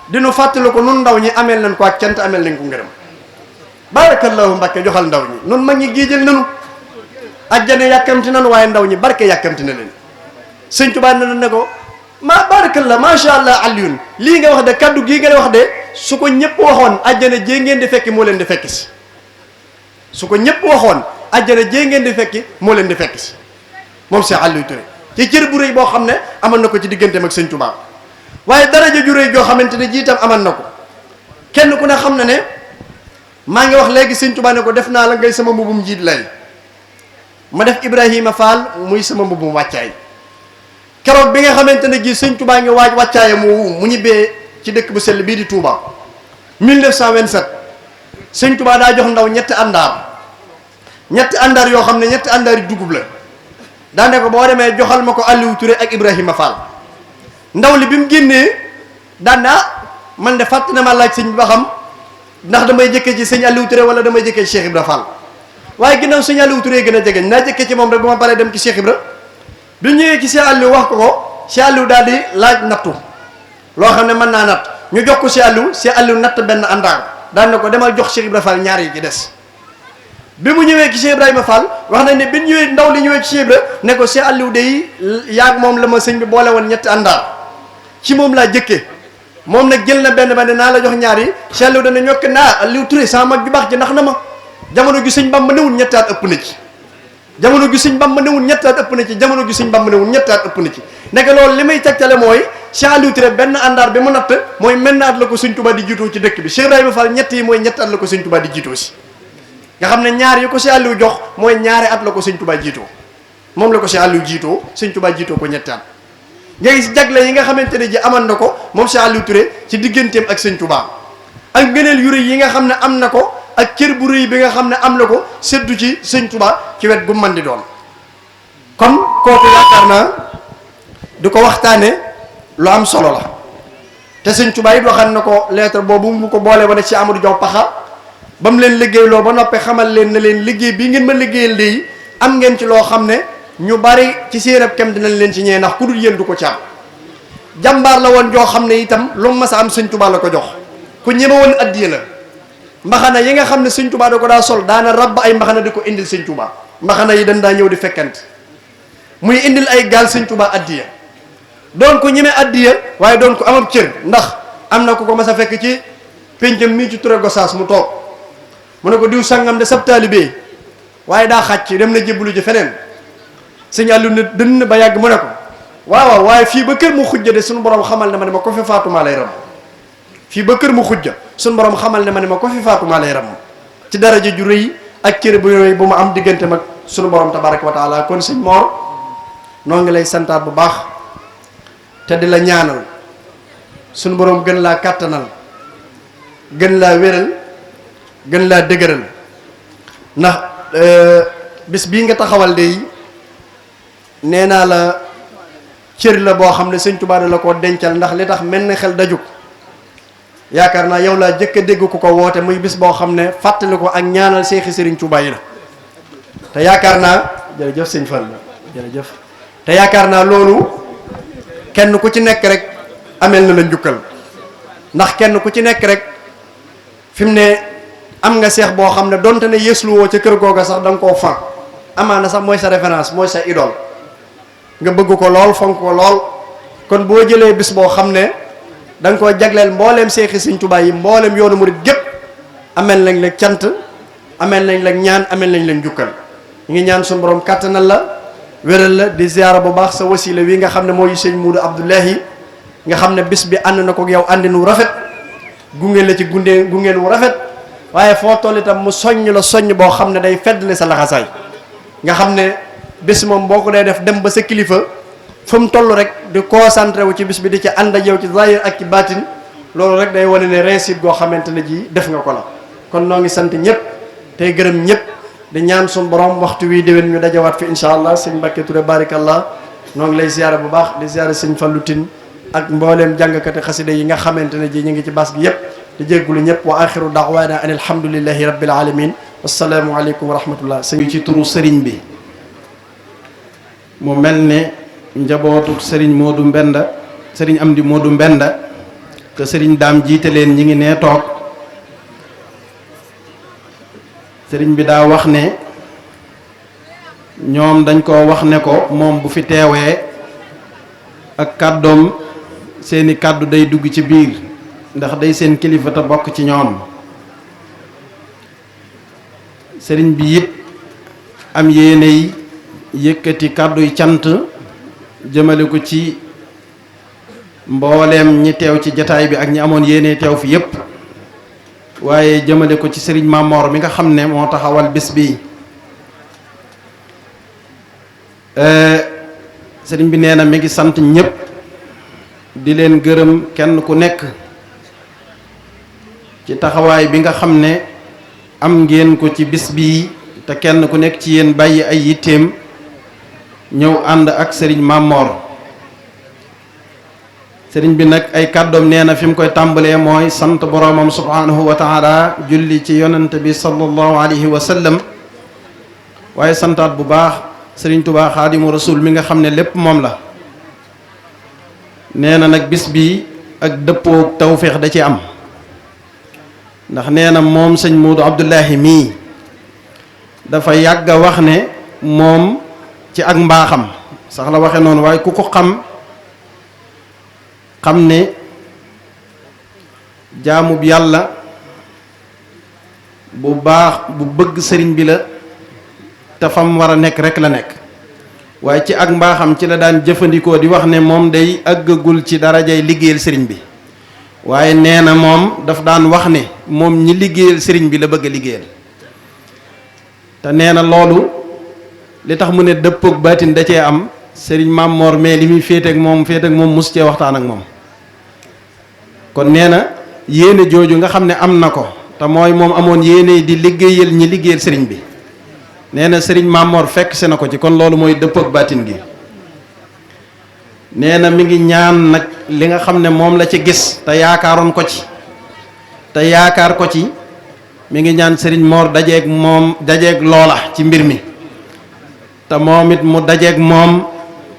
dinu fàttali ko nun ndaw ñi ameel nañ ko ak cant ameel nañ ko ngërëm barakallahu Mbàkke joxal ndaw ñi nun mag ñi géejal nanu ajjane yàkkamti nanu waaye ndaw ñi barke yàkkamti na leen sëñ Tuubaa ne ko ma barakallah macha allah Alioune lii nga wax de kaddu gii nga wax de su ko ñëpp waxoon àjjana jee ngeen di fekki moo leen di fekki si su ko ñëpp waxoon àjjana jee ngeen di fekki moo leen di fekki si moom Cheikh Aliou Touré ci cër bu rëy boo xam ne amal na ko ci digganteem ak sëñ Tuubaa waaye daraja ju rëy joo xamante ne jiitam amal na ko kenn ku ne xam na ne maa ngi wax léegi sëñ Tuubaa ne ko def naa la ngay sama mbubum njiit lay ma def Ibrahima Fall muy sama mbubum wàccaay keroog bi nga xamante ne ji sëñ Touba ngi waaj wàccaayam mu ñibbee ci dëkk bu sell bii di Touba 1927 sëñ Touba daa jox ndaw ñetti àndaar yoo xam ne ñetti àndaar yi dugub la daane ko boo demee joxal ma ko Aliou Touré ak Ibrahima Fall ndaw li bi mu génnee daan man de fàtt na ma laaj sëñ bi ba xam ndax damay jëkkee ci sëñ Aliou Touré wala damay jëkkee ci Cheikh Ibra Fall waaye ginnaaw sëñ Aliou Touré gën a jegeñ naa jëkkee ci moom rek bu ma paree dem ci Cheikh Ibra bi ñëwee ci Cheikh Aliou wax ko Cheikh Aliou daal di laaj nattu loo xam ne mën naa natt ñu jox ko Cheikh Aliou natt benn àndaar daan na ko demal jox Cheikh Ibrahima Fall ñaar yi ci des bi mu ñëwee ci Cheikh Ibrahima Fall wax nañ ne bi ñëwee ndaw li ñëwee ci Cheikh Ibra ne ko Cheikh Aliou day yaag moom la ma sëñ bi boole woon ñetti àndaar ci moom laa jëkkee moom nag jël na benn ba ne naa la jox ñaar yi Cheikh Aliou dana ñokk naa Aliou Touré sama mag ju baax ji ndax na ma jamono gi sëñ Bamba newul ñetti at ëpp na ci jamono gi sëñ Bamba newul ñetti at ëpp na ci jamono gi sëñ Bamba newul ñetti at ëpp na ci nekk loolu li may tegtale mooy Cheikh Aliou Touré benn àndaar bi mu natt mooy menn at la ko sëñ Touba di jiitoo ci dëkk bi Cheikh Ibrahima Fall ñett yi mooy ñetti at la ko sëñ Touba di jiitoo si nga xam ne ñaar yi ko Cheikh Aliou jox mooy ñaari at la ko sëñ Touba jiitoo moom la ko Cheikh Aliou jiitoo sëñ Touba jiitoo ko ñetti at nga gis jagle yi nga xamante ne ji amal na ko moom Cheikh Aliou Touré ci digganteem ak sëñ Touba ak ngëneel yu rëy yi nga xam ne am na ko ak cër bu rëy bi nga xam ne am na ko seddu ci sëñ Touba ci wet gu mën di doon kon kooku yaakaar naa di ko waxtaane lu am solo la te sëñ Touba it waxal na ko lettre boobu mu ko boole woon ci Amadou Diaw Paxa ba mu leen liggéeyloo ba noppee xamal leen ne leen liggéey bii ngeen ma liggéeyal de am ngeen ci loo xam ne ñu bari ci seen ab kem dinañ leen ci ñee ndax ku dul yéen du ko ci am jàmbaar la woon joo xam ne itam lu mas a am sëñ Touba la ko jox ku ñeme woon addiya la mbaxana yi nga xam ne sëñ Touba da ko daa sol daana rabb ay mbaxana di ko indil sëñ Touba mbaxana yi dañ daa ñëw di fekkante muy indil ay gaal sëñ Touba addiya doon ko ñeme addiya waaye doon ko amab cër ndax am na ku ko mas a fekk ci péncam mii ci Touré Gossas mu toog mu ne ko diw sangam de sab taalibe waaye daa xàcc dem na jébbalu ji feneen sëñ Aliou ne dënn ba yàgg mu ne ko waaw waaye fii ba kër mu xujja de suñu borom xamal ne ma ne ma ko fi faatumaa lay ram fii ba kër mu xujja suñu borom xamal ne ma ne ma ko fi faatumaa lay ram ci daraja ju rëy ak cër bu rëy bu ma am diggante mag suñu borom tabaraka wa taala kon sëñ Mor noo ngi lay santaat bu baax te di la ñaanal suñu borom gën laa kàttanal gën laa wéral gën laa dëgëral ndax bis bii nga taxawal de nee naa la cër la boo xam ne sëñ Tuubaa la koo dencal ndax li tax mel ne xel daju yaakaar naa yow laa jëkk a dégg ku ko woote muy bis boo xam ne fàttali ko ak ñaanal seexi sëriñ Tuubaa yi la te yaakaar naa jërëjëf sëñ Fall jërëjëf te yaakaar naa loolu kenn ku ci nekk rek amel na la njukkal ndax kenn ku ci nekk rek fi mu ne am nga seex boo xam ne donte ne yéesluwoo ca kër googa sax da nga koo fan amaana sax mooy sa référence mooy sa idole nga bëgg ko lool fonk ko lool kon boo jëlee bis boo xam ne da nga koo jagleel mbooleem seexi sëñ Tuubaa yi mbooleem yoonu murit gépp amel nañ la cant amel nañ la ñaan amel nañ la njukkal ñu ngi ñaan suñu borom kàttanal la wéral la di ziara bu baax sa wasila wi nga xam ne mooy sëñ Muudu Abdullahi nga xam ne bis bi ànd na ko yow àndin wu rafet gunge la ci gungeen wu rafet waaye foo toll itam mu soññ la soññ boo xam ne day feddle sa laxasaay nga xam ne bis moom boo ko dee def dem ba sa kilifa fu mu toll rek di concentré wu ci bis bi di ci ànd ak yow ci zahir ak ci baatin loolu rek day wane ne réussite goo xamante ne ji def nga ko la kon noo ngi sant ñëpp tey gërëm ñëpp di ñaan suñu borom waxtu wi déwén ñu dajawaat fi incha allah sëñ Mbacke Touré barakallah noo ngi lay ziara bu baax di ziara sëñ Fallou Tine ak mbooleem jàngkati xasida yi nga xamante ne ji ñu ngi ci bas gi yëpp di jéggulu ñëpp wa axiru da'wana an alhamdulillahi rabbil alamin wassalaamu aleykum wa rahmatullah sëñ ci turu sëriñ bi mu mel ne njabootu sëriñ Modou Mbenda sëriñ Amdi Modou Mbenda te sëriñ daam jiite leen ñi ngi nee toog sëriñ bi daa wax ne ñoom dañ ko wax ne ko moom bu fi teewee ak kàddoom seeni kàddu day dugg ci biir ndax day seen kilifa te bokk ci ñoom sëriñ bi it am yéeney yëkkati kàdduy cant jëmale ko ci mbooleem ñi teew ci jataay bi ak ñi amoon yéene teew fi yépp waaye jëmale ko ci sëriñ Mamor mi nga xam ne moo taxawal bés bi sëriñ bi nee na mi ngi sant ñépp di leen gërëm kenn ku nekk ci taxawaay bi nga xam ne am ngeen ko ci bis bii te kenn ku nekk ci yéen bàyyi ay yitteem ñëw ànd ak sëriñ Mamor sëriñ bi nag ay kàddoom nee na fi mu koy tàmbalee mooy sant boroomam subhanahu wa taala julli ci yonent bi sallallahu alayhi wa sallam waaye santaat bu baax sëriñ Tuubaa xaadimu rasul mi nga xam ne lépp moom la nee na nag bis bi ak dëppoo tawféex da ci am ndax nee na moom sëñ Moodu Abdullahi mii dafa yàgg a wax ne moom ci ak mbaaxam sax la waxe noonu waaye ku ko xam ne jaamub yàlla bu baax bu bëgg sëriñ bi la te fam war a nekk rek la nekk waaye ci ak mbaaxam ci la daan jëfandikoo di wax ne moom day àggagul ci darajay liggéeyal sëriñ bi waaye nee na moom daf daan wax ne moom ñi liggéeyal sëriñ bi la bëgg a liggéeyal te nee na loolu li tax mu ne dëppook baatin da cee am sëriñ Mamor mais li muy féete ak moom mus cee waxtaan ak moom kon nee na yéene jooju nga xam ne am na ko te mooy moom amoon yéene di liggéeyal ñi liggéeyal sëriñ bi nee na sëriñ Mamor fekk se na ko ci kon loolu mooy dëppook baatin gi nee na mi ngi ñaan nag li nga xam ne moom la ci gis te yaakaaroon ko ci te yaakaar ko ci mi ngi ñaan sëriñ Mor dajeeg loola ci mbir mi te moom it mu dajeeg moom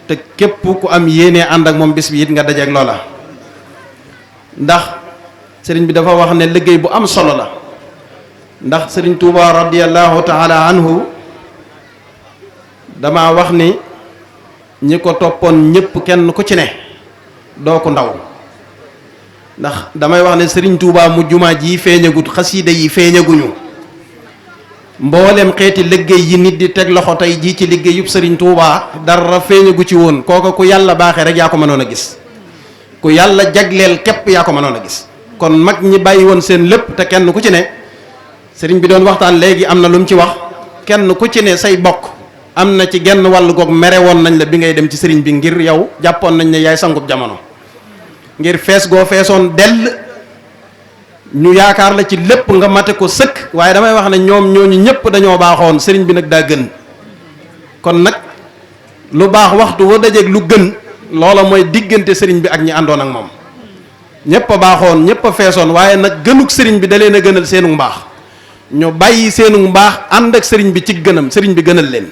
te képp ku am yéene ànd ak moom bis bi it nga dajeeg loola ndax sëriñ bi dafa wax ne liggéey bu am solo la ndax sëriñ Tuuba radiyallahu taala anhu dama wax ni ñi ko toppoon ñépp kenn ku ci ne doo ko ndaw ndax damay wax ne sëriñ Tuuba mu jumaa ji feeñagut xasiida yi feeñaguñu mboolem xeeti liggéey yi nit di teg loxo tey jii ci liggéeyub sëriñ Tuuba dara feeñagu ci woon kooka ku yàlla baaxee rek yaa ko mënoon a gis ku yàlla jagleel képp yaa ko mënoon a gis kon mag ñi bàyyi woon seen lépp te kenn ku ci ne sëriñ bi doon waxtaan léegi am na lu mu ci wax kenn ku ci ne say bokk am na ci genn wàllu goog mere woon nañ la bi ngay dem ci sëriñ bi ngir yow jàppoon nañ ne yaay sangub jamono ngir fees goo feesoon dell ñu yaakaar la ci lépp nga mate ko sëkk waaye damay wax ne ñoom ñooñu ñëpp dañoo baaxoon sëriñ bi nag daa gën kon nag lu baax waxtu wa dajeeg lu gën loola mooy diggante sëriñ bi ak ñi àndoon ak moom ñëpp a baaxoon ñëpp a feesoon waaye nag gënug sëriñ bi da leen a gënal seenu mbaax ñu bàyyi seenu mbaax ànd ak sëriñ bi ci gënam sëriñ bi gënal leen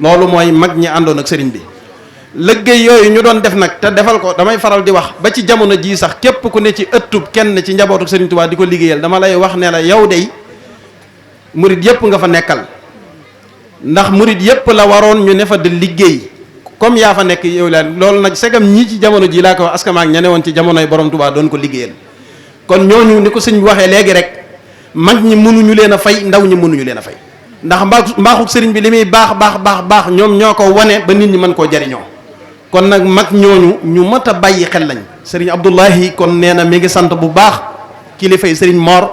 loolu mooy mag ñi àndoon ak sëriñ bi liggéey yooyu ñu doon def nag te defal ko damay faral di wax ba ci jamono jii sax képp ku ne ci ëttub kenn ci njabootu sëriñ Tuubaa di ko liggéeyal dama lay wax ne la yow dey murit yëpp nga fa nekkal ndax murit yëpp la waroon ñu ne fa di liggéey comme yaa fa nekk yow la loolu nag segam ñii ci jamono ji laa ko wax askamaak ña ne woon ci jamonoy borom Tuubaa doon ko liggéeyal kon ñooñu ni ko sëñ bi waxee léegi rek mag ñi mënuñu leen a fay ndaw ñi mënuñu leen a fay ndax mbaaxuk sëriñ bi li muy baax ñoom ñoo ko wane ba nit ñi mën koo jariñoo. kon nag mag ñooñu ñu mat a bàyyi xel lañ. sëriñ Abdoulahi kon nee na mi ngi sant bu baax kilifa yi sëriñ Mor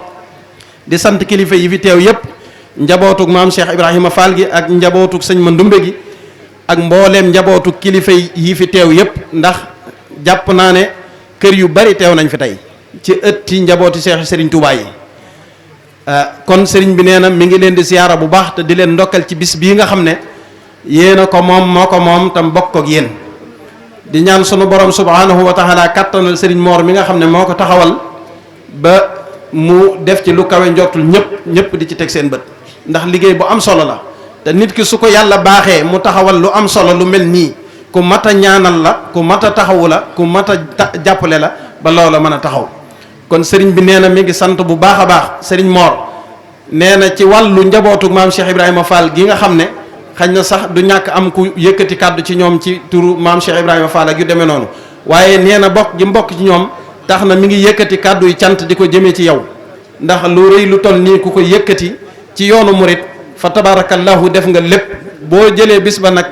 di sant kilifa yi fi teew yépp njabootug maam Cheikh Ibrahima Fall gi ak njabootug sëñ Mandumbe gi ak mbooleem njabootug kilifa yi fi teew yépp ndax jàpp naa ne kër yu bari teew nañ fi tey ci ëtti njabooti Cheikh Serigne Touba yi. kon sëriñ bi nee na mi ngi leen di siyaara bu baax te di leen ndokkal ci bis bii nga xam ne yéen a ko moom moo ko moom tam bokk ak yéen di ñaan sunu borom subhanahu wa taala kattanal sëriñ Mor mi nga xam ne moo ko taxawal ba mu def ci lu kawe njortul ñëpp di ci teg seen bët ndax liggéey bu am solo la te nit ki su ko yàlla baaxee mu taxawal lu am solo lu mel nii ku mat a ñaanal la ku mat a taxawu la ku mat a jàppale la ba loola mën a taxaw. kon sëriñ bi nee na mi ngi sant bu baax a baax sëriñ Mor nee na ci wàllu njabootu maam Cheikh Ibrahima Fall gi nga xam ne xañ na sax du ñàkk am ku yëkkati kàddu ci ñoom ci turu maam Cheikh Ibrahima Fall ak yu demee noonu waaye nee na bokk gi mbokk ci ñoom tax na mi ngi yëkkati kàddu yi cant di ko jëmee ci yow ndax lu rëy lu toll nii ku ko yëkkati ci yoonu murit fa tabarakallahu def nga lépp boo jëlee bis ba nag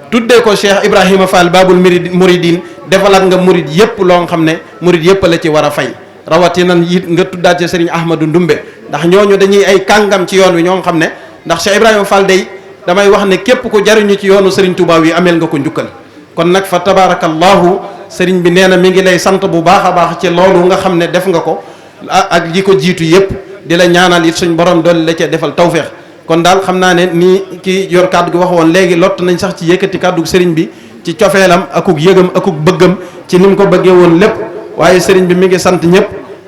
tuddee ko Cheikh Ibrahima Fall Babul Muridin defalaat nga murit yépp loo xam ne murit yépp la ci war a fay rawatina it nga tuddaat ci Serigne Ahmadou Ndumbe ndax ñooñu dañuy ay kàngam ci yoon wi ñoo xam ne ndax Cheikh Ibrahima Fall day damay wax ne képp ku jariñu ci yoonu Serigne Touba wi ameel nga ko njukkal kon nag fa tabarakallahu Serigne bi nee na mi ngi lay sant bu baax a baax ci loolu nga xam ne def nga ko ak yi ko jiitu yépp di la ñaanal it suñ borom doon la ca defal tawféex kon daal xam naa ne nii ki yor kàddu gi wax woon léegi lott nañ sax ci yëkkati kàddu Serigne bi ci cofeelam akuk yëgam akuk bëggam ci ni mu ko bëggee woon lépp waaye Serigne bi mi ngi sant ñëpp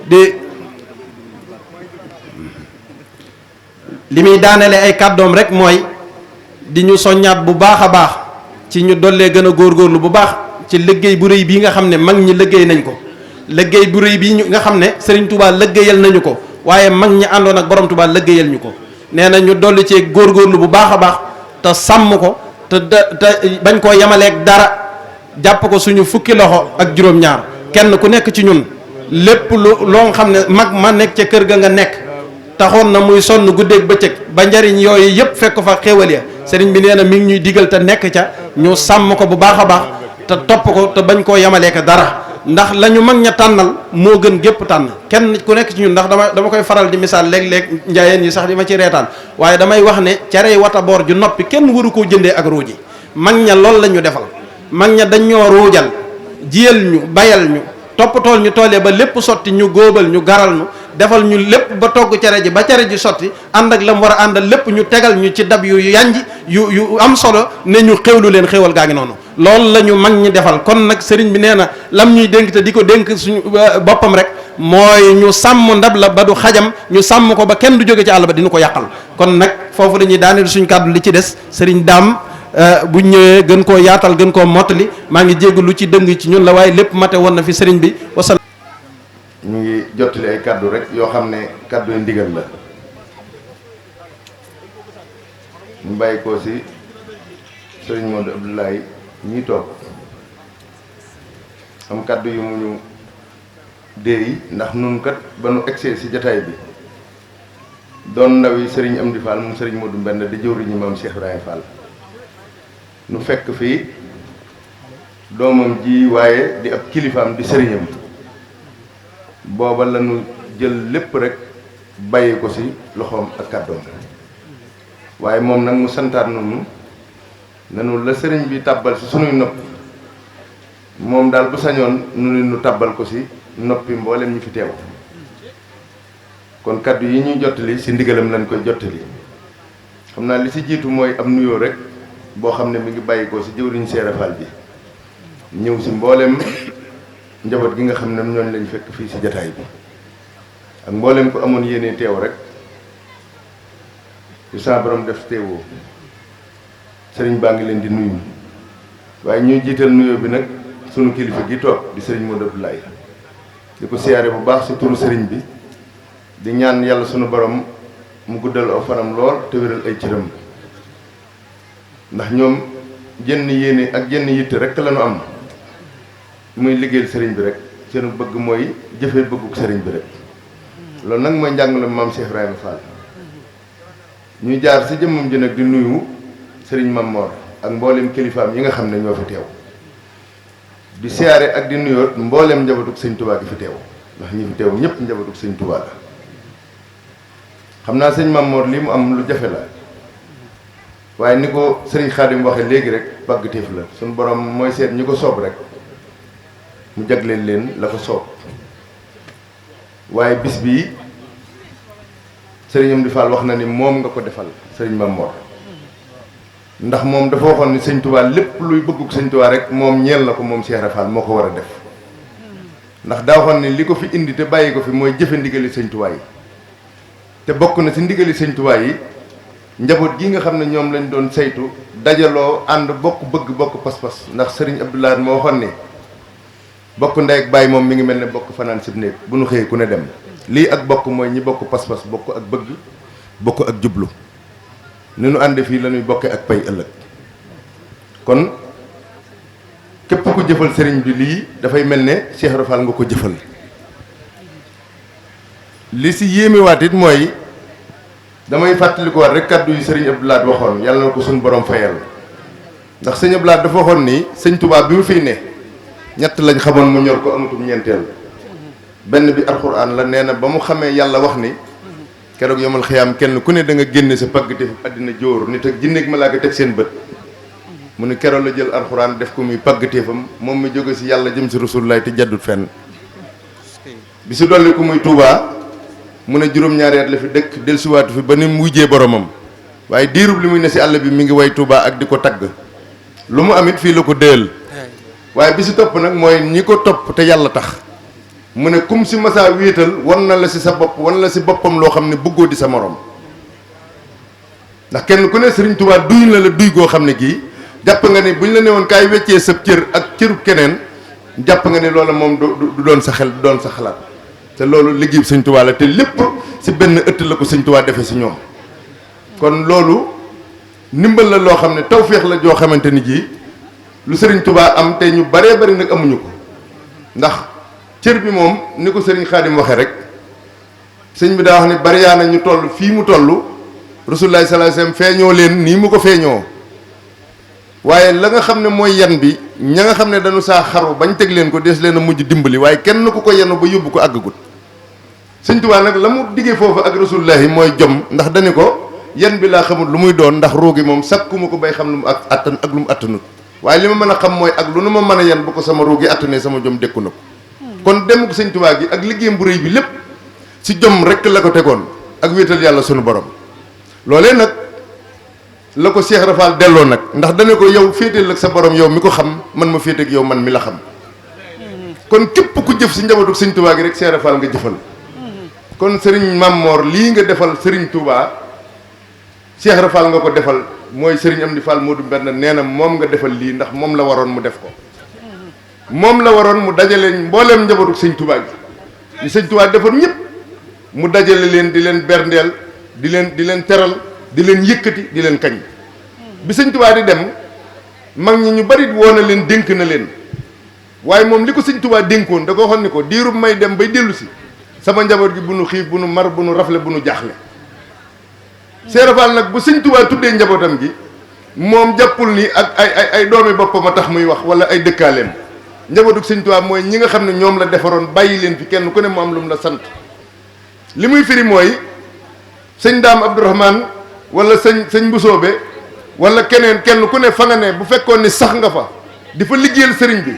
di li muy daanele ay kàddoom rek mooy di ñu soññaat bu baax a baax ci ñu dollee gën a góorgóorlu bu baax ci liggéey bu rëy bii nga xam ne mag ñi liggéey nañ ko liggéey bu rëy bii nga xam ne Serigne Touba liggéeyal nañu ko waaye mag ñi àndoon ak borom Touba liggéeyal ñu ko nee na ñu dolli ci góorgóorlu bu baax a baax te sàmm ko te bañ koo yemaleeg dara jàpp ko suñu fukki loxo ak juróom-ñaar kenn ku nekk ci ñun lépp loo xam ne mag ma nekk ca kër ga nga nekk taxoon na muy sonn guddeeg bëccëg ba njariñ yooyu yëpp fekk fa xéwal ya sëriñ bi nee na mi ngi ñuy digal te nekk ca ñu sàmm ko bu baax a baax te topp ko te bañ koo yemaleek dara ndax la ñu mag ña tànnal moo gën gépp tànn kenn ku nekk ci ñun ndax dama koy faral di misaal léeg-léeg njaayeen yi sax di ma ci reetaan waaye damay wax ne cerey wata boor ju noppi kenn waru koo jëndee ak ruuji mag ña loolu la ñu defal mag ña dañ ñoo ruujal jiyal ñu bayal ñu toppatool ñu toolee ba lépp sotti ñu góobal ñu garal ñu defal ñu lépp ba togg cere ji ba cere ji sotti ànd ak la mu war a àndal lépp ñu tegal ñu ci dab yu yanji yu am solo ne ñu xéwlu leen xéwal gaa ngi noonu loolu la ñu mag ñi defal kon nag sëriñ bi nee na lam ñuy dénk te di ko dénk suñu boppam rek mooy ñu sàmm ndab la ba du xajam ñu sàmm ko ba kenn du jóge ci àll ba dina ko yàqal kon nag foofu la ñuy daaneel suñu kàddu li ci des sëriñ daam bu ñëwee gën koo yaatal gën koo mottali maa ngi jégg lu ci dëng ci ñun la waaye lépp mate woon na fi sëriñ bi wasalaam. ñu ngi jottali ay kàddu rek yoo xam ne kàddu yu ndigal la ñu bàyyi ko si sëriñ Modou Abdoulaye ñii toog am kàddu yu mu ñu déey ndax nun kat ba nu egsee si jataay bi doon ndaw yi sëriñ Amdi Fall moom sëriñ Modou Mbend di jëwriñu maam Cheikh Ibrahima Fall nu fekk fii doomam ji waaye di ab kilifaam di sëriñam booba la nu jël lépp rek bàyyi ko ci loxoom ak kàddoom waaye moom nag mu santaat nunu nanu la sëriñ bi tàbbal ci sunuy nopp moom daal bu sañoon nu tàbbal ko ci noppi mboolem ñi fi teew kon kàddu yi ñuy jottali ci ndigalam lañ koy jottali xam naa li ci jiitu mooy am nuyoo rek boo xam ne mi ngi bàyyi ko ci jëwriñ Seera Fall bi ñëw ci mboolem njaboot gi nga xam ne ñooñu lañ fekk fii ci jataay bi ak mboolem ko amoon yéene teew rek yu sa borom def teewoo sëriñ baa ngi leen di nuyu waaye ñuy jiital nuyoo bi nag sunu kilifa gi toog di sëriñ Modou Abdoulaye di ko siyaare bu baax ci turu sëriñ bi di ñaan yàlla sunu borom mu guddal aw fanam lool te wéral ay cëram ndax ñoom jenn yéene ak jenn yitte rek la ñu am muy liggéeyal sëriñ bi rek seenu bëgg mooy jëfee bëgguk sëriñ bi rek loolu nag mooy njàngale maam Cheikh Ibrahima Fall ñuy jaar si jëmmam ji nag di nuyu sëriñ Mamor ak mboolem kilifaam yi nga xam ne ñoo fi teew di siyaare ak di nuyoot mboolem njabootug sëñ Touba gi fi teew ndax ñi fi teew ñëpp njabootug sëñ Touba la xam naa sëñ Mamor lii mu am lu jafe la waaye ni ko sëriñ Xaadim waxe léegi rek pàggatéef la suñu borom mooy seet ñi ko soob rek mu jagleel leen la ko soob waaye bis bii sëriñ Amdi Fall wax na ni moom nga ko defal sëriñ Mamor ndax moom dafa waxoon ni sëñ Touba lépp luy bëggug sëñ Touba rek moom ñeel na ko moom Cheikh Ibra Fall moo ko war a def ndax daa waxoon ni li ko fi indi te bàyyi ko fi mooy jëfe ndigali sëñ Touba yi te bokk na ci ndigali sëñ Touba yi njaboot gi nga xam ne ñoom lañ doon saytu dajaloo ànd bokk bëgg bokk pas-pas ndax sëriñ Abdoulaye moo waxoon ni bokk ndey ak baay moom mi ngi mel ne bokk fanaan sib néeg bu nu xëyee ku ne dem lii ak bokk mooy ñi bokk pas-pas bokk ak bëgg bokk ak jublu ni nu ànde fii la ñuy bokkee ak pay ëllëg kon képp ku jëfal sëriñ bi lii dafay mel ne Cheikh Ibra Fall nga ko jëfal li si yéemewaat it mooy damay fàttalikuwaat rek kàddu yi sëriñ Abdou Lahad waxoon yàlla na ko suñu borom fayal ndax sëñ Abdou Lahad dafa waxoon ni sëñ Touba bi mu fiy ne ñett lañ xamoon mu ñor ko amatum ñeenteel benn bi alxuraan la nee na ba mu xamee yàlla wax ni keroog yomal xiyaam kenn ku ne da nga génne sa pàggatéef àddina jóor nit ak jinne ak malaaka teg seen bët mu ne keroog la jël alxuraan def ko muy pàggatéefam moom mi jóge si yàlla jëm si Rasulullah te jaddut fenn bi si dolli ko muy Touba mu ne juróom-ñaari at la fi dëkk dellusiwaatu fi ba ni mu wujjee boromam waaye diirub li muy ne si àll bi mi ngi way Touba ak di ko tagg lu mu amit fii la ko déel waaye bi si topp nag mooy ñi ko topp te yàlla tax mu ne kum si masaa wéetal wan na la si sa bopp wan la si boppam loo xam ne bëggoo di sa morom ndax kenn ku ne Sëriñ Touba duy na la duy goo xam ne gii jàpp nga ne buñ la newoon kaay weccee sa cër ak cërub keneen jàpp nga ne loola moom du doon sa xel du doon sa xalaat te loolu liggéey Sëñ Touba la te lépp si benn ëtt la ko Sëñ Touba defee si ñoom kon loolu ndimbal la loo xam ne tawféex la joo xamante ni jii lu Sëriñ Touba am te ñu baree bari nag amuñu ko ndax cër bi moom ni ko Sëriñ Xaadim waxee rek sëñ bi daa wax ne bari yaa na ñu toll fii mu toll Rasulullah sallallahu alayhi wasallam feeñoo leen nii mu ko feeñoo waaye la nga xam ne mooy yan bi ña nga xam ne dañu saa xaru bañ teg leen ko des leen a mujj dimbali waaye kenn ku ko yenu ba yóbbu ko àggagut Sëñ Tuubaa nag la mu diggee foofu ak Rasulullahi mooy jom ndax dañu ko yan bi laa xamul lu muy doon ndax roogi moom sakkuma ko bay xam lu mu ak attan ak lu mu attanut waaye li ma mën a xam mooy ak lu nu ma mën a yan bu ko sama roogi attanee sama jom dékku na ko kon dem ko Sëñ Tuubaa gi ak liggéeyam bu rëy bi lépp si jom rek la ko tegoon ak wéetal yàlla sunu borom loolee nag la ko Cheikh Ibra Fall delloo nag ndax dana ko yow féeteel ak sa borom yow mi ko xam man ma féete ak yow man mi la xam kon képp ku jëf si njabootu Sëñ Tuubaa gi rek Cheikh Ibra Fall nga jëfal kon Serigne Mamor lii nga defal Serigne Touba Cheikh Ibra Fall nga ko defal mooy Serigne Amdi Fall Modou Mbenda nee na moom nga defal lii ndax moom la waroon mu def ko moom la waroon mu dajale mbooleem njabootu Sëñ Tuubaa gi ñu Sëñ Tuubaa defar ñëpp mu dajale leen di leen berndeel di leen teral di leen yëkkati di leen kañ bi Sëñ Tuubaa di dem mag ñi ñu bari woon na leen dénk na leen waaye moom li ko Sëñ Tuubaa dénkoon da ko waxoon ni ko diirub may dem bay dellu si sama njaboot gi bu nu xiif bu nu mar bu nu rafle bu nu jaaxle Cheikh Ibra Fall nag bu Sëñ Tuubaa tuddee njabootam gi moom jàppul ni ak ay doomi boppam a tax muy wax wala ay dëkkaaleem njabootu Sëñ Tuubaa mooy ñi nga xam ne ñoom la defaroon bàyyi leen fi kenn ku ne mu am lu mu la sant li muy firi mooy sëñ Daam Abdourahmane wala sëñ Mbusoobe wala keneen kenn ku ne fa nga ne bu fekkoon ni sax nga fa di fa liggéeyal sëriñ bi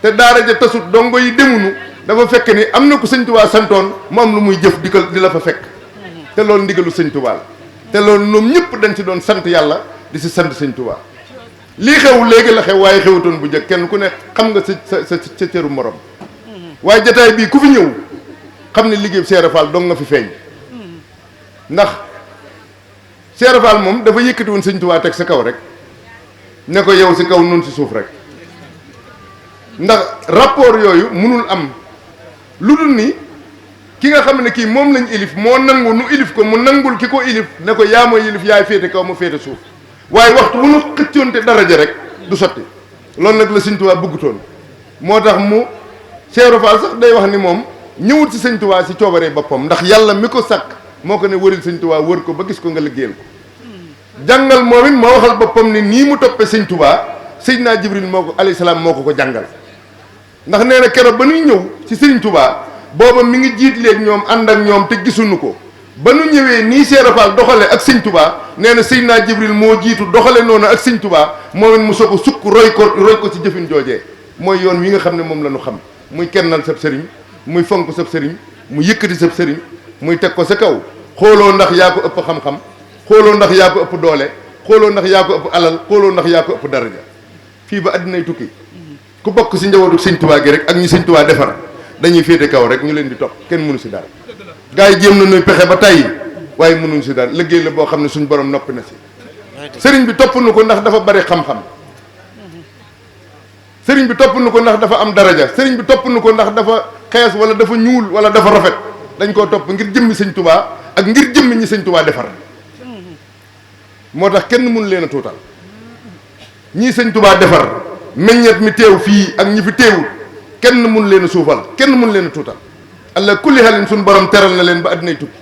te daara ja tasut dongo yi demunu dafa fekk ni am na ko Sëñ Tuubaa santoon mu am lu muy jëf di la fa fekk te loolu ndigalu Sëñ Tuubaa la te loolu ñoom ñëpp dañ ci doon sant yàlla di si sant Sëñ Tuubaa lii xew léegi la xew waaye xewutoon bu njëkk kenn ku ne xam nga sa cëru morom waaye jataay bii ku fi ñëw xam ne liggéey Cheikh Ibra Fall dong nga fi feeñ ndax Cheikh Ibra Fall moom dafa yëkkati woon Sëñ Tuubaa teg sa kaw rek ne ko yow si kaw nun si suuf rek ndax rapport yooyu mënul am lu dul ni ki nga xam ne kii moom lañ ilif moo nangu nu ilif ko mu nangul ki ko ilif ne ko yaa ma ilif yaay féete kaw ma féete suuf waaye waxtu bu nu xëccoonte daraja rek du sotti loolu nag la Sëñ Tuubaa bëggutoon moo tax mu Cheikh Ibra Fall sax day wax ni moom ñëwut si Sëñ Tuubaa si coobaree boppam ndax yàlla mi ko sàkk moo ko ne wëril Sëñ Tuubaa wër ko ba gis ko nga liggéeyal ko jàngal moom it moo waxal boppam ne nii mu toppee sëñ Touba Seydina Jibril moo ko alayhi salaam moo ko jàngal ndax nee na keroog ba ñuy ñëw ci sëriñ Touba booba mi ngi jiit léegi ñoom ànd ak ñoom te gisuñu ko ba nu ñëwee nii Cheikh Fall doxale ak sëñ Touba nee na Seydina Jibril moo jiitu doxale noonu ak sëñ Touba moom it mu soog a sukk roy ko ci jëfin joojee mooy yoon wi nga xam ne moom la ñu xam muy kennal sab sëriñ muy fonk sab sëriñ mu yëkkati sab sëriñ muy teg ko sa kaw xooloo ndax yaa ko ëpp xam-xam xooloo ndax yaa ko ëpp doole xooloo ndax yaa ko ëpp alal xooloo ndax yaa ko ëpp daraja fii ba àddinay tukki ku bokk si njabootu sëñ Touba gi rek ak ñi sëñ Touba defar dañuy féete kaw rek ñu leen di topp kenn mënu si dara gars yi jéem na nuy pexe ba tàyyi waaye mënuñ si dara liggéey la boo xam ne suñ borom noppi na si sëriñ bi topp nu ko ndax dafa bari xam-xam sëriñ bi topp nu ko ndax dafa am daraja sëriñ bi topp nu ko ndax dafa xees wala dafa ñuul wala dafa rafet dañ koo topp ngir jëmmi sëñ Touba ak ngir jëmmi ñi sëñ Touba defar moo tax kenn mënu leen a tuutal ñii sëñ Touba defar meññet mi teew fii ak ñi fi teewul kenn mënu leen a suufal kenn mënu leen a tuutal allah kulli halin suñ borom teral na leen ba àddinay tukki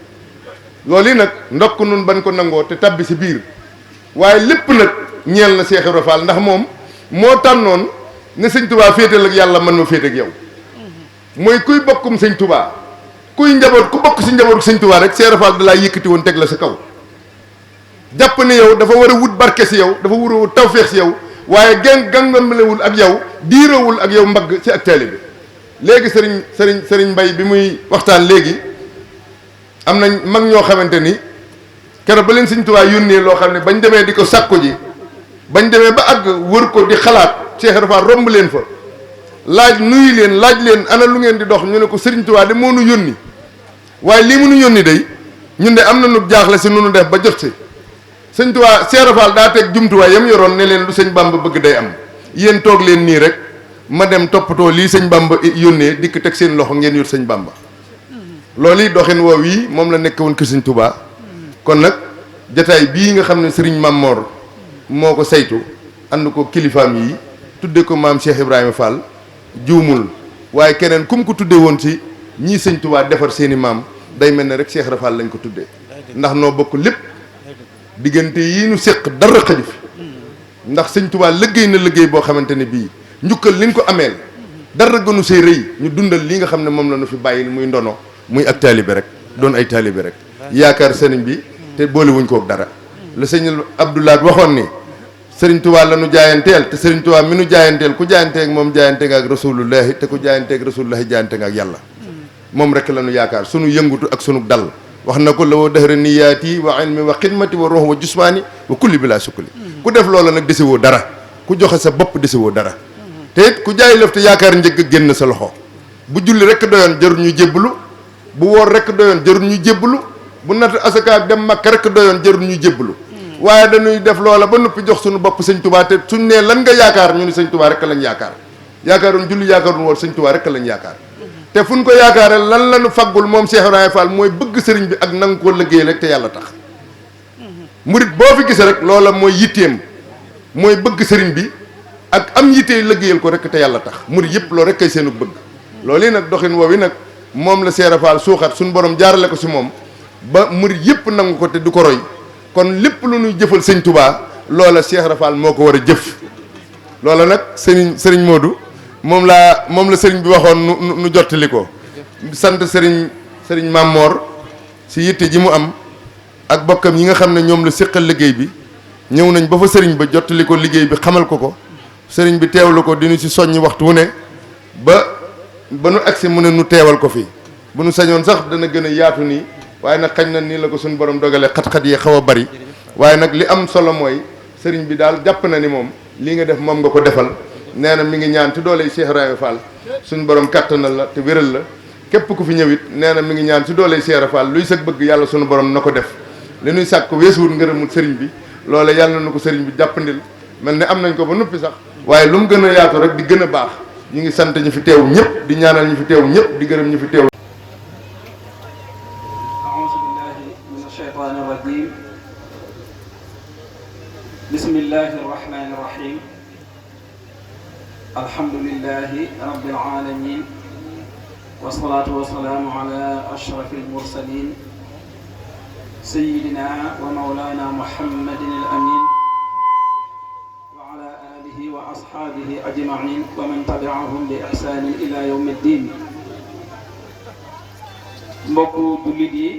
loolu yi nag ndokk nun bañ ko nangoo te tabbi si biir waaye lépp nag ñeel na Cheikh Ibra Fall ndax moom moo tànnoon ne sëñ Touba féetal ak yàlla man ma féete ak yow mooy kuy bokkum sëñ Touba kuy njaboot ku bokk si njabootu sëñ Touba rek Cheikh Ibra Fall da laa yëkkati woon teg la sa kaw jàpp ne yow dafa war a wut barke si yow dafa war a wut tawféex si yow waaye gàngamlewul ak yow diiroowul ak yow mbagg ci ak taalibe bi léegi sëriñ Mbay bi muy waxtaan léegi am nañ mag ñoo xamante ni keroog ba leen sëñ Touba yónnee loo xam ne bañ demee di ko sàkku ji bañ demee ba àgg wër ko di xalaat Cheikh Ibra Fall romb leen fa laaj nuyu leen laaj leen ana lu ngeen di dox ñu ne ko sëriñ Touba de moo nu yónni waaye lii mu nu yónni day ñun de am na nu jaaxle si nu nu def ba jot si sëñ Touba Cheikh Ibra Fall daa teg jumtuwaay yam yoroon ne leen lu sëñ Bamba bëgg day am yéen toog leen nii rek ma dem toppatoo lii sëñ Bamba yónnee dikk teg seen loxo ngeen yor sëñ Bamba loolu yi doxin woow yi moom la nekk woon kër sëñ Touba kon nag jataay bii nga xam ne sëriñ Mamor moo ko saytu ànd ko kilifaam yi tudde ko maam Cheikh Ibrahima Fall juumul waaye keneen kum ko tudde woon ci ñii sëñ Touba defar seeni maam day mel ne rek Cheikh Ibra Fall lañ ko tuddee ndax noo bokk lépp diggante yii nu séq dara xaju fi ndax sëñ Touba liggéey na liggéey boo xamante ne bii njukkal liñ ko ameel dara gënu say rëy ñu dundal li nga xam ne moom la nu fi bàyyil muy ndono muy ak taalibe rek doon ay taalibe rek yaakaar sëriñ bi te boolewuñ kook dara la sëñ Abdoulaye waxoon ni sëriñ Touba la nu jaayanteel te sëriñ Touba mi nu jaayanteel ku jaayanteeg moom jaayante nga ak rasulullahi te ku jaayanteeg rasulullahi jaayante nga ak yàlla moom rek la nu yaakaar sunu yëngutu ak sunu dal wax na ko la woo dëhëra niyaati wa ilmi wa xidmati wa ruux wa jusmaani wa kulli bi laa sukkali ku def loola nag desewoo dara ku joxe sa bopp desewoo dara te it ku jaay lëf te yaakaar njëgg génn sa loxo bu julli rek doyoon jarul ñu jébbalu bu woor rek doyoon jarul ñu jébbalu bu natt asaka ak dem makka rek doyoon jarul ñu jébbalu waaye dañuy def loola ba noppi jox suñu bopp sëñ Touba te suñ nee lan nga yaakaar ñu ni sëñ Touba rek lañ yaakaar yaakaaroon julli yaakaaroon woor sëñ Touba rek lañ yaakaar te fu ñu ko yaakaare lan la ñu faggul moom Cheikh Ibrahima Fall mooy bëgg sëriñ bi ak nanga ko liggéey rek te yàlla tax murit boo fi gisee rek loola mooy yitteem mooy bëgg sëriñ bi ak am yittee liggéeyal ko rek te yàlla tax murit yëpp loolu rek kay seenu bëgg loolu yi nag doxin woowu nag moom la Cheikh Ibrahima Fall suuxat suñu borom jaarale ko si moom ba murit yëpp nangu ko te du ko roy kon lépp lu ñuy jëfal sëñ Touba loola Cheikh Ibrahima Fall moo ko war a jëf loola nag sëriñ Modou moom la sëriñ bi waxoon nu jottali ko sant sëriñ Mamor si yitte ji mu am ak bokkam yi nga xam ne ñoom la séqal liggéey bi ñëw nañ ba fa sëriñ ba jottali ko liggéey bi xamal ko sëriñ bi teewlu ko dinu si soññ waxtu wu ne ba nu agsi mu ne nu teewal ko fi bu nu sañoon sax dana gën a yaatu nii waaye nag xañ na nii la ko suñu borom dogalee xat-xat yi xaw a bari waaye nag li am solo mooy sëriñ bi daal jàpp na ni moom lii nga def moom nga ko defal nee na mi ngi ñaan ci doole Cheikh Ibrahima Fall suñu borom kattanal la te wéral la képp ku fi ñëwit nee na mi ngi ñaan ci doole Cheikh Ibrahima Fall luy sag bëgg yàlla suñu borom na ko def li nuy sàkk weesuwut ngërëmul sëriñ bi loole yàlla na ko sëriñ bi jàppandil mel ne am nañ ko ba noppi sax waaye lu mu gën a yaatu rek di gën a baax ñu ngi sant ñu fi teew ñëpp di ñaanal ñu fi teew ñëpp di gërëm ñu fi teew. bismillahi rahmani rahim alhamdulillahi rabbil alamin wasalaatu wasalaamu ala ashrafil mursalin سيدنا ومولانا محمد الأمين وعلى آله وأصحابه أجمعين ومن تبعهم بإحسان إلى يوم الدين. mbokku jullit yi,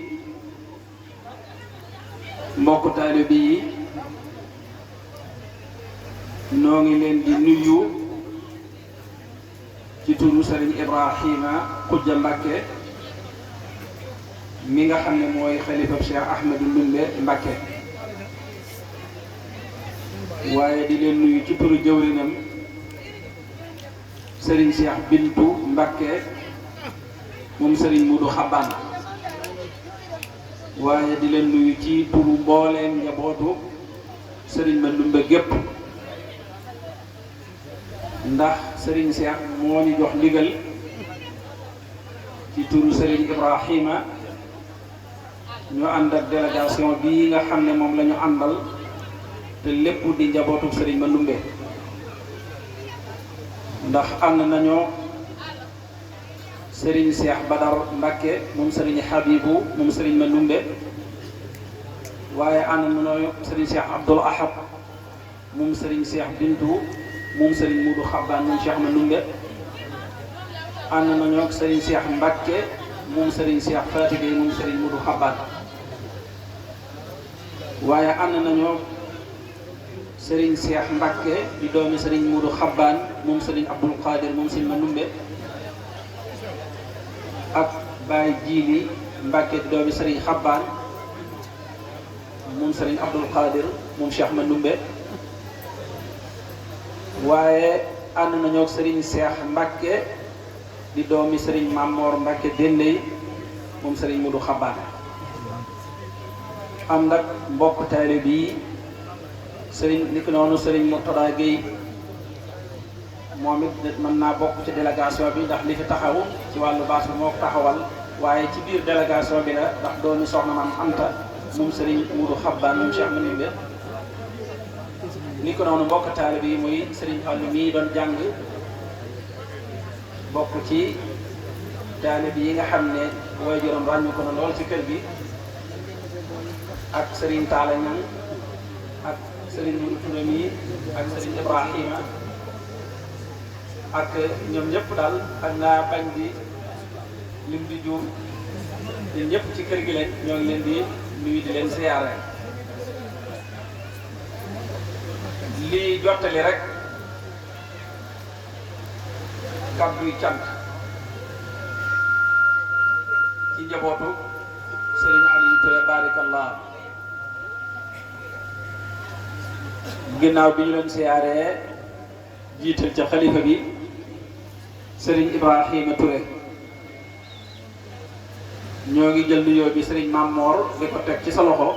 mbokku taalibe yi, noo ngi leen di nuyu ci turu Serigne Ibrahima Khoudia Mbacké mi nga xam ne mooy xalifa Cheikh Ahmadou Ndoumbé Mbacké, waaye di leen nuyu ci turu jëwrinam Serigne Cheikh Bintou Mbacké moom Serigne Modou Xaban, waaye di leen nuyu ci turu mbooleem njabootu Serigne Mandoumbe gépp, ndax Serigne Cheikh moo ñu jox ndigal ci turu Serigne Ibrahima ñu ànd ak délégation bii nga xam ne moom la ñu àndal te lépp di njabootu Serigne Mandoumbe, ndax ànd nañoo Serigne Cheikh Badar Mbacké moom Serigne Habibou moom Serigne Mandoumbe, waaye ànd nañoo Serigne Cheikh Abdoul Ahad moom Serigne Cheikh Bintou moom Serigne Modou Xaban moom Cheikh Mandoumbe, ànd nañoo Serigne Cheikh Mbacké moom Serigne Cheikh Fatigé moom Serigne Modou Xaban, waaye ànd nañoo Serigne Cheikh Mbacké di doomi Serigne Modou Xaban moom Serigne Abdoul Qadir moom Serigne Mandoumbe, ak Baye Djili Mbacké di doomi Serigne Xaban moom Serigne Abdoul Qadir moom Cheikh Mandoumbe, waaye ànd nañoo ak Serigne Cheikh Mbacké di doomi Serigne Mamor Mbacké Dendey moom Serigne Modou Xaban, ànd ak mbokk taalibe yi Serigne ni ko noonu Serigne Mourtada Gueye moom it mën naa bokk ci délégation bi ndax li fi taxaw ci wàllu baas bi moo ko taxawal, waaye ci biir délégation bi la ndax doomi soxna Maam Anta moom Serigne Modou Xaban moom Cheikh Mandoumbe, ni ko noonu mbokk taalibe yi muy Serigne Fallou mii doon jàng bokk ci taalibe yi nga xam ne waajuram ràññu ko na lool ci kër gi, ak Serigne Talla Niang ak Serigne Modou Touré mii ak Serigne Ibrahima ak ñoom ñëpp daal ak naa bañ di lim di juum ñun ñëpp ci kër gi lañ ñoo ngi leen di nuyu di leen siyaare. lii jottali rek kàdduy cant ci njabootu Serigne Aliou Touré barakallah, ginnaaw bi ñu leen siyaaree jiital ca xalifa bi Serigne Ibrahima Touré, ñoo ngi jël nuyoo bi Serigne Mamor di ko teg ci sa loxo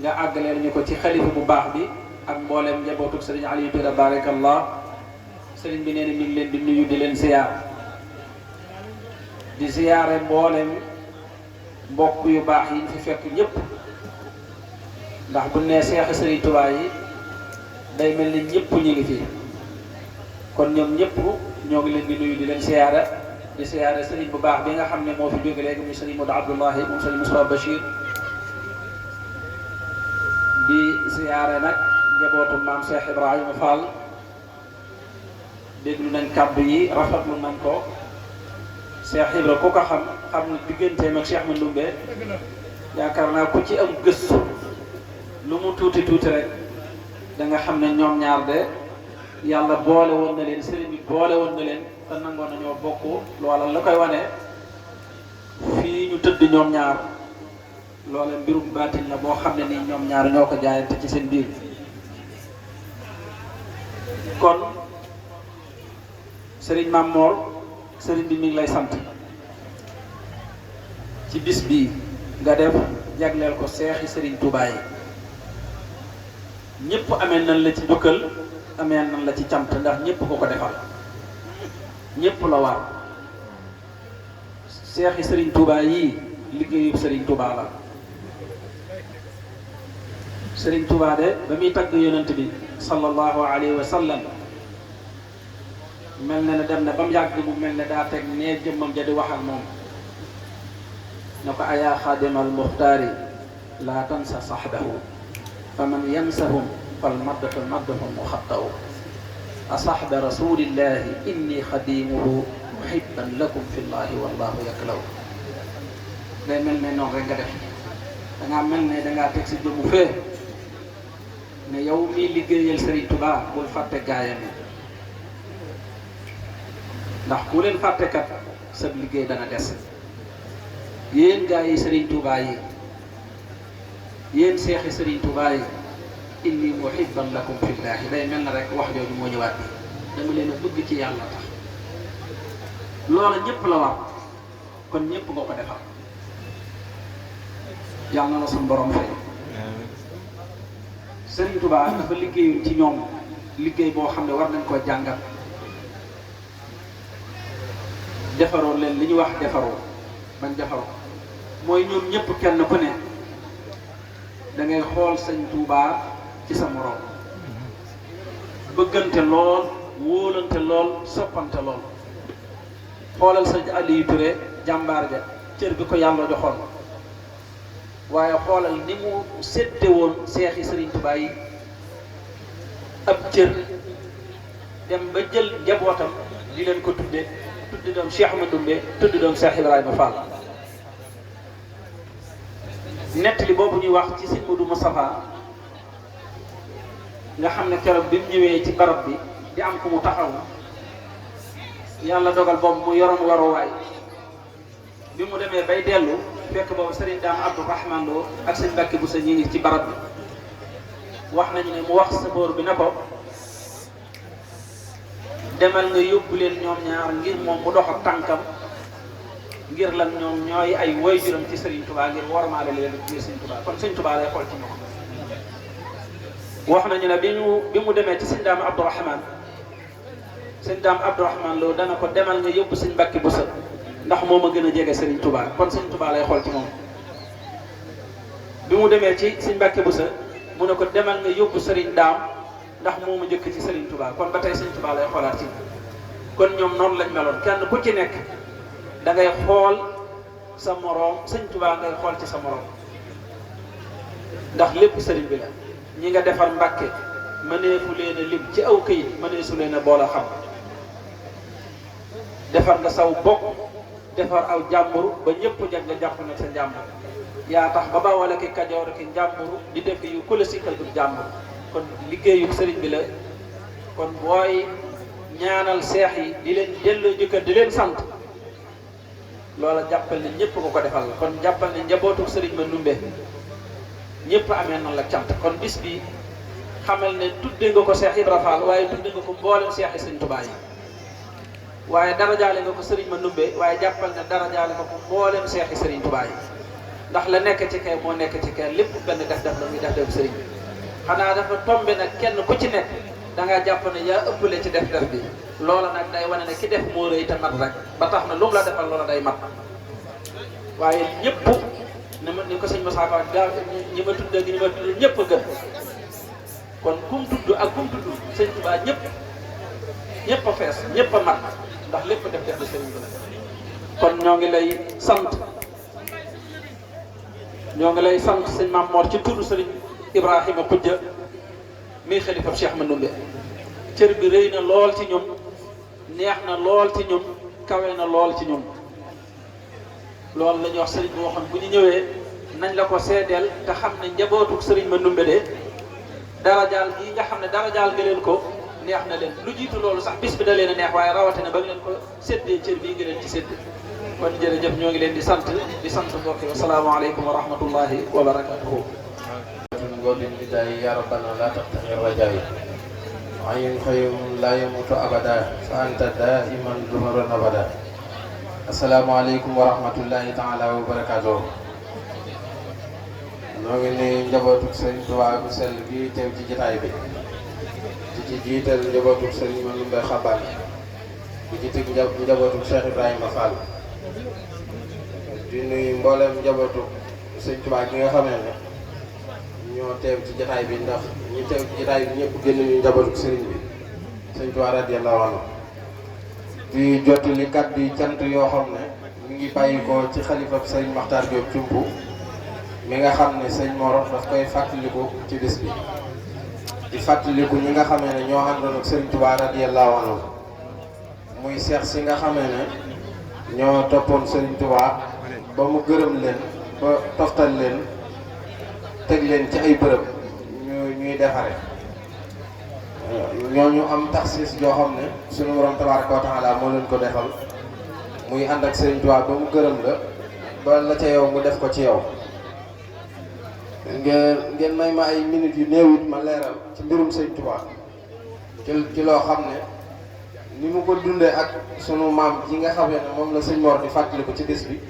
nga àggaleel ñu ko ci xalifa bu baax bi ak mboolem njabootu Serigne Aliou Touré barakallah. Serigne bi nee na mi ngi leen di nuyu di leen ziyaar, di ziyaare mboolem mbokk yu baax yi fi fekk ñëpp, ndax bu nee seexi Serigne Touba yi day mel ni ñëpp ñu ngi fi, kon ñoom ñëpp ñoo ngi leen di nuyu di leen ziyaare, di ziyaare Serigne bu baax bi nga xam ne moo fi jóge léegi muy Serigne Modou Abdoulahi moom Serigne Moussa Bachir, di ziyaare nag njabootu maam Cheikh Ibrahima Fall. déglu nañ kàddu yi rafetlu nañ ko, Cheikh Ibra ku ko xam ne digganteem ak Cheikh Mandoumbe yaakaar naa ku ci am gëstu lu mu tuuti tuuti rek da nga xam ne ñoom ñaar de yàlla boole woon na leen, sëriñ bi boole woon na leen te nangoon nañoo bokk. loola la koy wane fii ñu tëdd ñoom ñaar, loola mbirum baatin la boo xam ne nii ñoom ñaar ñoo ko jaayante ci seen biir. kon Serigne Mamor, Serigne bi mi ngi lay sant ci bis bii nga def jagleel ko seexi Serigne Touba yi. ñëpp amee nañ la ci njukkal, amee nañ la ci cant, ndax ñëpp ko defal, ñëpp la war. seexi Serigne Touba yii liggéeyu Serigne Touba la. Serigne Touba de ba muy tagg yonent bi sallallahu alayhi wa sallam mel na ne dem na ba mu yàgg mu mel ne daa teg nee jëmmam ja di wax ak moom ne ko ayaa xaadimal muxtaari laa tansa saxbahu fa man yansahum fal maddatu maddahum muxattaw asaxba rasulillahi inni xadimuhu muhibban lakum fi llahi wallahu yaklaw. day mel ne noonu rek nga def dangaa mel ne dangaa teg si jëmu fee ne yow mii liggéeyal Serigne Touba bul fàtte gaayam yi ndax ku leen fàtte kat sa liggéey dana des. yéen gaa yi Serigne Touba yi yéen seexi Serigne Touba yi inni muhibban lakum fillahi day mel na rek wax jooju moo ñëwaat bi dama leen a bëgg ci yàlla tax loola ñëpp la war kon ñëpp nga ko defal yàlla na la suñu borom fay. Serigne Touba dafa liggéeyul ci ñoom liggéey boo xam ne war nañ koo jàngat defaroo leen li ñuy wax defaroo bañ defaroo mooy ñoom ñëpp kenn ku ne da ngay xool Sëñ Touba ci sa moroom bëggante lool wóolante lool soppante lool. xoolal Sëñ Aliou Touré jàmbaar ja cër bi ko yàlla joxoon waaye xoolal ni mu sédde woon seexi Serigne Touba yi ab cër dem ba jël njabootam di leen ko tudde doom Cheikh Ahmadou Ndoumbé tudd doom Cheikh Ibrahima Fall. nettali boobu ñuy wax ci Sëñ Modou Moustapha nga xam ne keroog bi mu ñëwee ci barab bi di am ku mu taxaw yàlla dogal boobu mu yoroon waruwaay bi mu demee bay dellu fekk boobu Serigne Dame Abdourahmane Lo ak sëñ Mbàkke bu sa ñi ngi ci barab bi wax nañu ne mu wax sëfoor bi ne ko demal nga yóbbu leen ñoom ñaar ngir moom mu dox ak tànkam ngir lan ñoom ñooy ay waajuram ci Serigne Touba ngir wormaale leen ngir Serigne Touba kon Serigne Touba lay xool ci ñoom. wax nañu ne bi mu demee ci sëñ Dame Abdourahmane Lo dana ko demal nga yóbbu sëñ Mbàkke bu sa ndax moo ma gën a jege Serigne Touba kon Serigne Touba lay xool ci moom. bi mu demee ci sëñ Mbàkke bu sa mu ne ko demal nga yóbbu Serigne Dame ndax moo ma jëkk ci Serigne Touba kon ba tey Serigne Touba lay xoolaat ci kon ñoom noonu lañ meloon kenn ku ci nekk da ngay xool sa moroom Serigne Touba ngay xool ci sa moroom ndax lépp Serigne bi la. ñi nga defar Mbàkke mëneefu leen a lim ci aw këyit mëneesu leen a boole xam defar nga saw bokk defar aw jàmbur ba ñëpp jag nga jàpp nag sa jàmbur yaa tax ba ba wala ki kajoor ki jàmbur di def yu ku la sikkal du jàmbur kon liggéeyu sëriñ bi la kon booy ñaanal seex yi di leen delloo jëkkër di leen sant loola jàppal ne ñëpp ko defal kon jàppal ne njabootu sëriñ ma Ndoumbé ñëpp amee na la cant kon bis bi xamal ne tudde nga ko Cheikh Ibra Fall waaye tudde nga ko mboolem Cheikh yi Sëriñ Touba yi waaye darajaale nga ko Sëriñ ma Ndoumbé waaye jàppal ne darajaale nga ko mboolem Cheikh yi Sëriñ Touba yi ndax la nekk ci kay moo nekk ci kay lépp benn def la muy def sëriñ bi xanaa dafa tombe nag kenn ku ci nekk da ngaa jàpp ne yaa ëppale ci def bi loola nag day wane ne ki def moo rëy te mat rek ba tax na lu mu la defal loola day mat waaye ñëpp ni ko sëñ Moussa Ka gaa ñi ma tudd ak ñi ma tudd ñëpp a gën kon kum tudd ak kum tudd sëñ Touba ñëpp a fees ñëpp a mat ndax lépp def bi sëriñ bi la kon ñoo ngi lay sant sëñ Mame Mor ci turu sëriñ Ibrahima Khoudia mi xalifa Cheikh ma Ndoumbé cër bi rëy na lool ci ñun neex na lool ci ñun kawe na lool ci ñun loolu la ñuy wax sëriñ bi waxoon bu ñu ñëwee nañ la ko seedeel te xam ne njabootu sëriñ ma Ndoumbé de darajaal gi nga xam ne darajaal nga leen ko neex na leen lu jiitu loolu sax bis bi da leen a neex waaye rawatina ba nga leen ko séddee cër bii nga leen ci sédd kon jërëjëf ñoo ngi leen di sant mbokk yi asalaamaaleykum wa rahmatullahi wa barakatuhu golden bidaay ya rabbana la taqtaxir rajaay ayun xayum la yamutu abada fa anta daiman dumaron abada asalaamaaleykum wa rahmatullahi taala wa barakatuh noo ngi nuyu njabootu Sëriñ Tuubaa bu sell bi teew ci jotaay bi di ci jiital njabootu Sëriñ ma Ndoumbé Xabaan di ci teg njabootu Cheikh Ibrahima Fall di nuyu mboolem njabootu Sëriñ Tuubaa gi nga xamee ne ñoo teew ci jotaay bi ndax ñi teew ci jotaay bi ñëpp génn ñu njabootu sëriñ bi Sëriñ Tuubaa radiyallaahu anhu di jottali kàddu yi cant yoo xam ne mi ngi bàyyi ko ci xalifa sëriñ Maxtaar Diop Cumpu mi nga xam ne sëñ Mor daf koy fàttaliku ci bis bi di fàttaliku ñi nga xamee ne ñoo àndoon ak sëriñ Touba radiyallahu anhu muy seex si nga xamee ne ñoo toppoon sëriñ Touba ba mu gërëm leen ba toftal leen teg leen ci ay bërëb ñuy defare ñooñu am taxsis joo xam ne suñu borom tabaaraka wa taala moo leen ko defal muy ànd ak sëriñ Touba ba mu gërëm la ba la ca yow mu def ko ci yow. ngeen may ma ay minutes yu néew it ma leeral ci mbirum sëriñ Touba ci loo xam ne ni mu ko dundee ak sunu maam ji nga xam ne moom la sëñ Mor di fàttaliku ci bis bi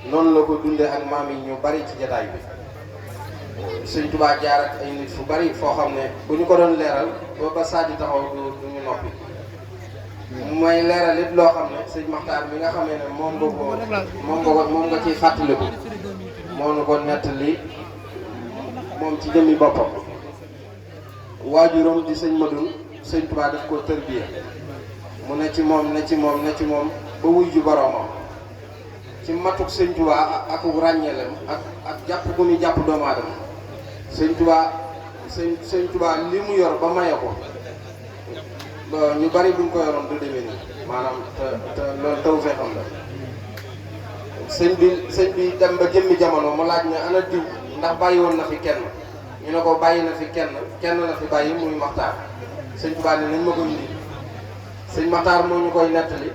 noonu la ko dundee ak maam yi ñu bari ci jataay bi. sëñ Touba jaar ak ay nit fu bari foo xam ne bu ñu ko doon leeral ba saa di taxaw du ñu noppi mooy leeral it loo xam ne sëñ Maxtaar mi nga xamee ne moom nga ciy fàttaliku moo nu ko nettali moom ci jëmmi boppam. waajuram di sëñ Madoun sëñ Touba daf ko tërbiya mu ne ci moom ba wuy ju boroomam ci matuk sëñ Touba ak ràññeelem ak jàpp gu muy jàpp doomu aadama sëñ Touba li mu yor ba maye ko ñu bari buñ ko yoroon du demee nii maanaam te loolu taw fee xam la sëñ bi dem ba jëmmi jamono mu laaj ne ana diw ndax bàyyi woon na fi kenn ñu ne ko bàyyi na fi kenn la fi bàyyi muy Maxtaar sëñ Touba ne nañ ma koy indi sëñ Maxtaar moo ñu koy nettali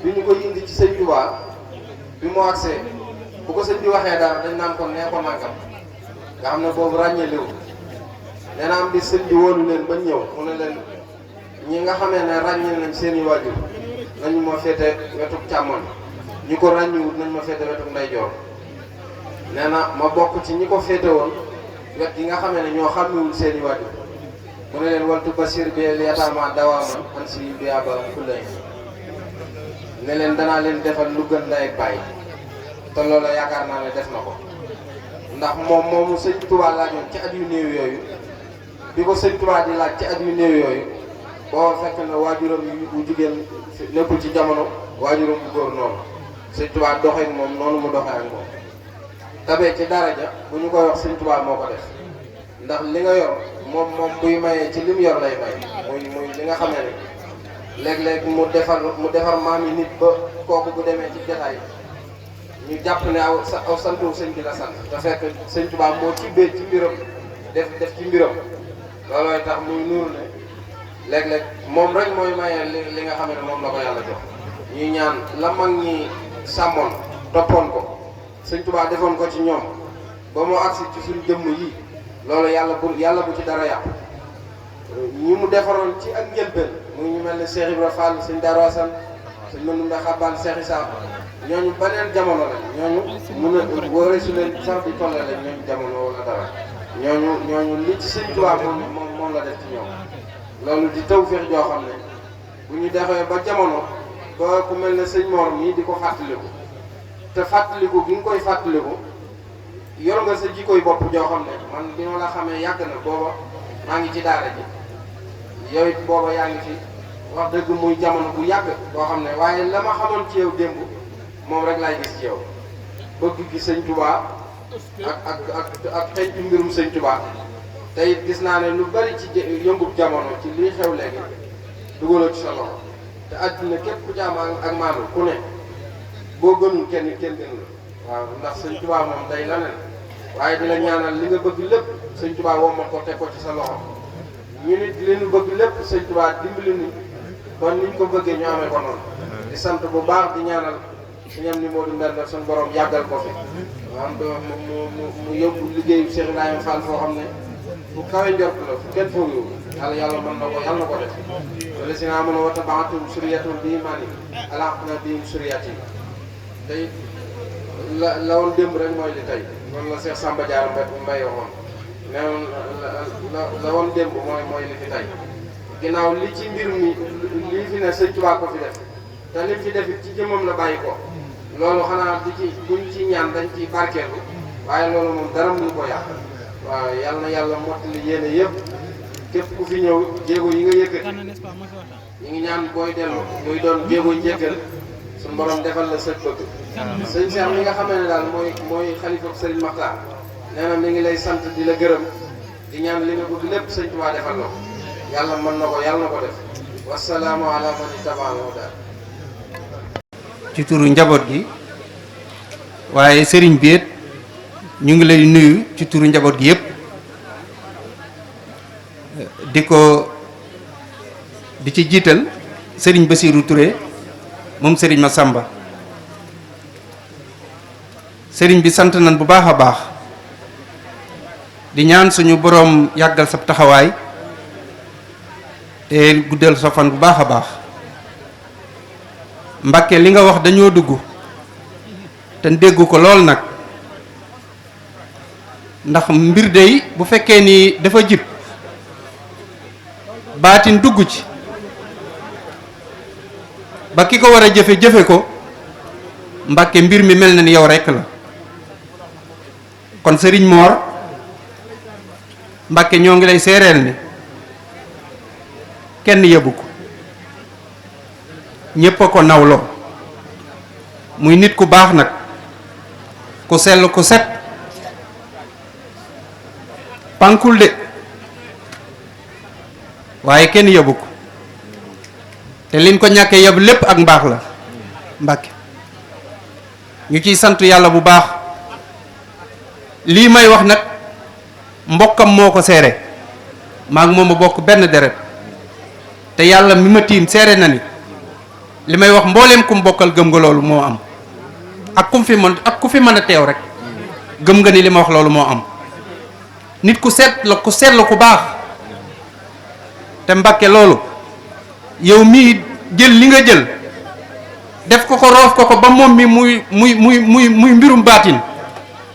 bi ñu koy indi ci sëñ Touba bi mu agsee bu ko sëñ bi waxee dara dañ naan ko nee ko nangam nga xam ne boobu ràññee léwu nee na am bi sëñ bi wóolu leen ba ñëw mu ne leen ñi nga xamee ne ràññee nañ seeni waajur nañu ma féete wetuk càmmoñ ñi ko ràññiwut nañ ma féete wetuk ndeyjoor nee na ma bokk ci ñi ko féete woon wet yi nga xamee ne ñoo xàmmiwul seeni waajur mu ne leen waltu basir bi yataama dawaaman an si bi aba fullay ne leen danaa leen defal lu gën ndey ak bàyyi te loola yaakaar naa ne def na ko ndax moomu sëñ Touba laajoon ci at yu néew yooyu bi ko sëñ Touba di laaj ci at yu néew yooyu boo fekk na waajuram bu jigéen nekkul ci jamono waajuram bu góor noonu sëñ Touba doxee ak moom noonu mu doxee ak moom tabee ci daraja bu ñu koy wax sëñ Touba moo ko def ndax li nga yor moom buy mayee ci lim yor lay may muy li nga xamee ne léeg-léeg mu defar maam yi nit ba kooku bu demee ci jotaay ñu jàpp ne aw santu sëñ bi la sant te fekk sëñ Touba moo tibbee ci mbiram def ci mbiram loolooy tax muy nuuru ne léeg-léeg moom rek mooy mayee li nga xam ne moom la ko yàlla jox ñuy ñaan la mag ñi sàmmoon toppoon ko sëñ Touba defoon ko ci ñoom ba mu agsi ci suñu jëmm yi loolu yàlla bu ci dara yàqu ñi mu defaroon ci ak njëlbeen muy ñu mel ne Cheikh Ibra Fall sëñ Darou Assane sëñ Manoumbe Xabaan Cheikh Issa ñooñu beneen jamono lañ ñooñu mun a wóoree su leen sax di tolle lañ ñooñu jamono wala dara ñooñu li ci sëñ Touba moom la def ci ñoom loolu di tawfeex joo xam ne bu ñu defee ba jamono ba ku mel ne sëñ Mor mii di ko fàttaliku te fàttaliku bi nga koy fàttaliku yor nga sa jikkoy bopp joo xam ne man bi ma la xamee yàgg na booba maa ngi ci daara ji yow it booba yaa ngi fi wax dëgg muy jamono bu yàgg boo xam ne waaye la ma xamoon ci yow démb moom rek laay gis ci yow bëgg gi sëñ Touba ak xëy ci mbirum sëñ Touba te it gis naa ne lu bari ci yëngub jamono ci lii xew léegi dugaloo ci sa loxo te àdduna képp ku jaam ak maanu ku ne boo gënul kenn gënu la waaw ndax sëñ Touba moom day laneen waaye di la ñaanal li nga bëgg lépp sëñ Touba wommat ko teg ko ci sa loxo ñu nit li ñu bëgg lépp sëñ Touba dimbali ni ba niñ ko bëggee ñu amee ko noonu di sant bu baax di ñaanal suñam ni Modou Mbène suñu borom yàggal ko fi am mu yóbbu liggéeyu Cheikh Ibrahima Fall foo xam ne fu kawe njort la fu kenn foogewul yàlla mën na ko def wala si naa mën a wata baatum suriyatul bi imaani alaq na bi suriyati tey la woon démb rek mooy li tey loolu la Cheikh Samba Diarra Mbaye waxoon neewoon la woon démb mooy li fi tey ginnaaw li ci mbir mi lii fi ne sëñ Touba ko fi def te lim fi def ci jëmmam la bàyyi ko loolu xanaa buñ ci ñaan dañ ci barkeelu waaye loolu moom dara mënu ko yàq waaw yal na yàlla mottali yéene yëpp képp ku fi ñëw jéego yi nga yëkkati ñu ngi ñaan booy dellu muy doon jéego njëkkal suñu borom defal la sa bëgg. sëñ Cheikh mi nga xamee ne daal mooy xalifa Serigne Makhtar nee na mi ngi lay sant di la gërëm di ñaan li nga bëgg lépp sëñ Tuubaa defal la ko yàlla mën na ko yàlla na ko def wasalaamu ala man ittaba al-huda. ci turu njaboot gi waaye sëriñ bi ñu ngi lay nuyu ci turu njaboot gi yëpp di ci jiital sëriñ Bassirou Touré moom sëriñ Massamba sëriñ bi sant nañ bu baax a baax di ñaan suñu boroom yàggal sa taxawaay te guddal sa fan bu baax a baax Mbàkke li nga wax dañoo dugg te dégg ko lool nag ndax mbir dey bu fekkee ni dafa jib baatin dugg ci ba ki ko war a jëfe ko Mbàkke mbir mi mel na ni yow rekk la kon sëriñ Mor Mbàkke ñoo ngi lay seereel ni kenn yëbu ko ñépp a ko nawloo muy nit ku baax nag ku sell ku set pànkul de waaye kenn yëbu ko te liñ ko ñàkkee yëb lépp ak mbaax la Mbàkke ñu ciy sant yàlla bu baax lii may wax nag mbokkam moo ko seere maag moom a bokk benn deret te yàlla mi ma tiim seere na ni li may wax mbooleem kum bokkal gëm nga loolu moo am ak ku fi mën a teew rek gëm nga ni li ma wax loolu moo am nit ku seet la ku baax te Mbàkke loolu yow mii jël li nga jël def ko roof ko ba moom mi muy mbirum baatin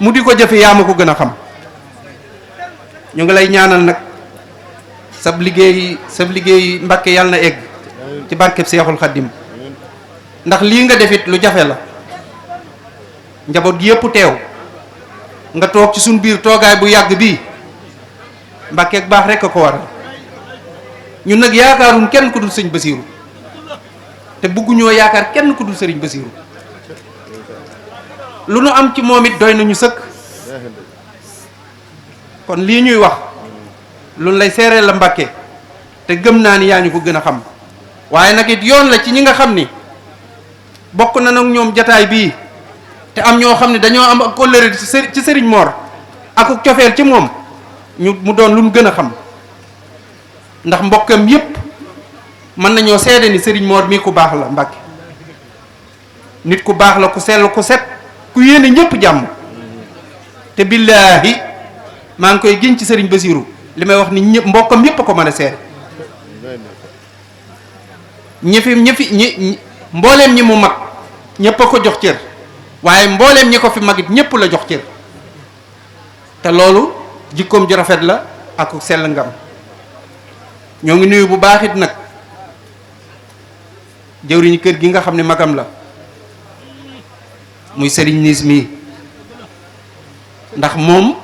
mu di ko jëfe yaa ma ko gën a xam ñu ngi lay ñaanal nag sab liggéey Mbàkke yàlla na egg ci barkeb Seexul Xaddim ndax lii nga defit lu jafe la njaboot gi yëpp teew nga toog ci suñ biir toogaay bu yàgg bii Mbàkke ak baax rekk a ko waral ñun nag yaakaaruñ kenn ku dul sëñ Basiiru te bëgguñoo yaakaar kenn ku dul sëriñ Basiiru lu nu am ci moom it doy nañu sëkk kon lii ñuy wax lu lay seereel la Mbàkke te gëm naa ni yaa ñu ko gën a xam waaye nag it yoon la ci ñi nga xam ni bokk na nag ñoom jataay bii te am ñoo xam ne dañoo am ak kóllëre ci sëriñ Mor ak cofeel ci moom mu doon lu mu gën a xam ndax mbokkam yépp mën nañoo seede ni sëriñ Mor mii ku baax la Mbàkke nit ku baax la ku sell ku set ku yéene ñëpp jàmm te billaahi maa ngi koy giñ ci sëriñ Basiiru li may wax ni ñëpp mbokkam yépp a ko mën a seede ñi mbooleem ñi mu mag ñëpp a ko jox cër waaye mbooleem ñi ko fi magit ñëpp la jox cër te loolu jikkoom ju rafet la ak sell ngam ñoo ngi nuyu bu baax it nag jëwriñu kër gi nga xam ne magam la muy sëriñ Niis mii ndax moom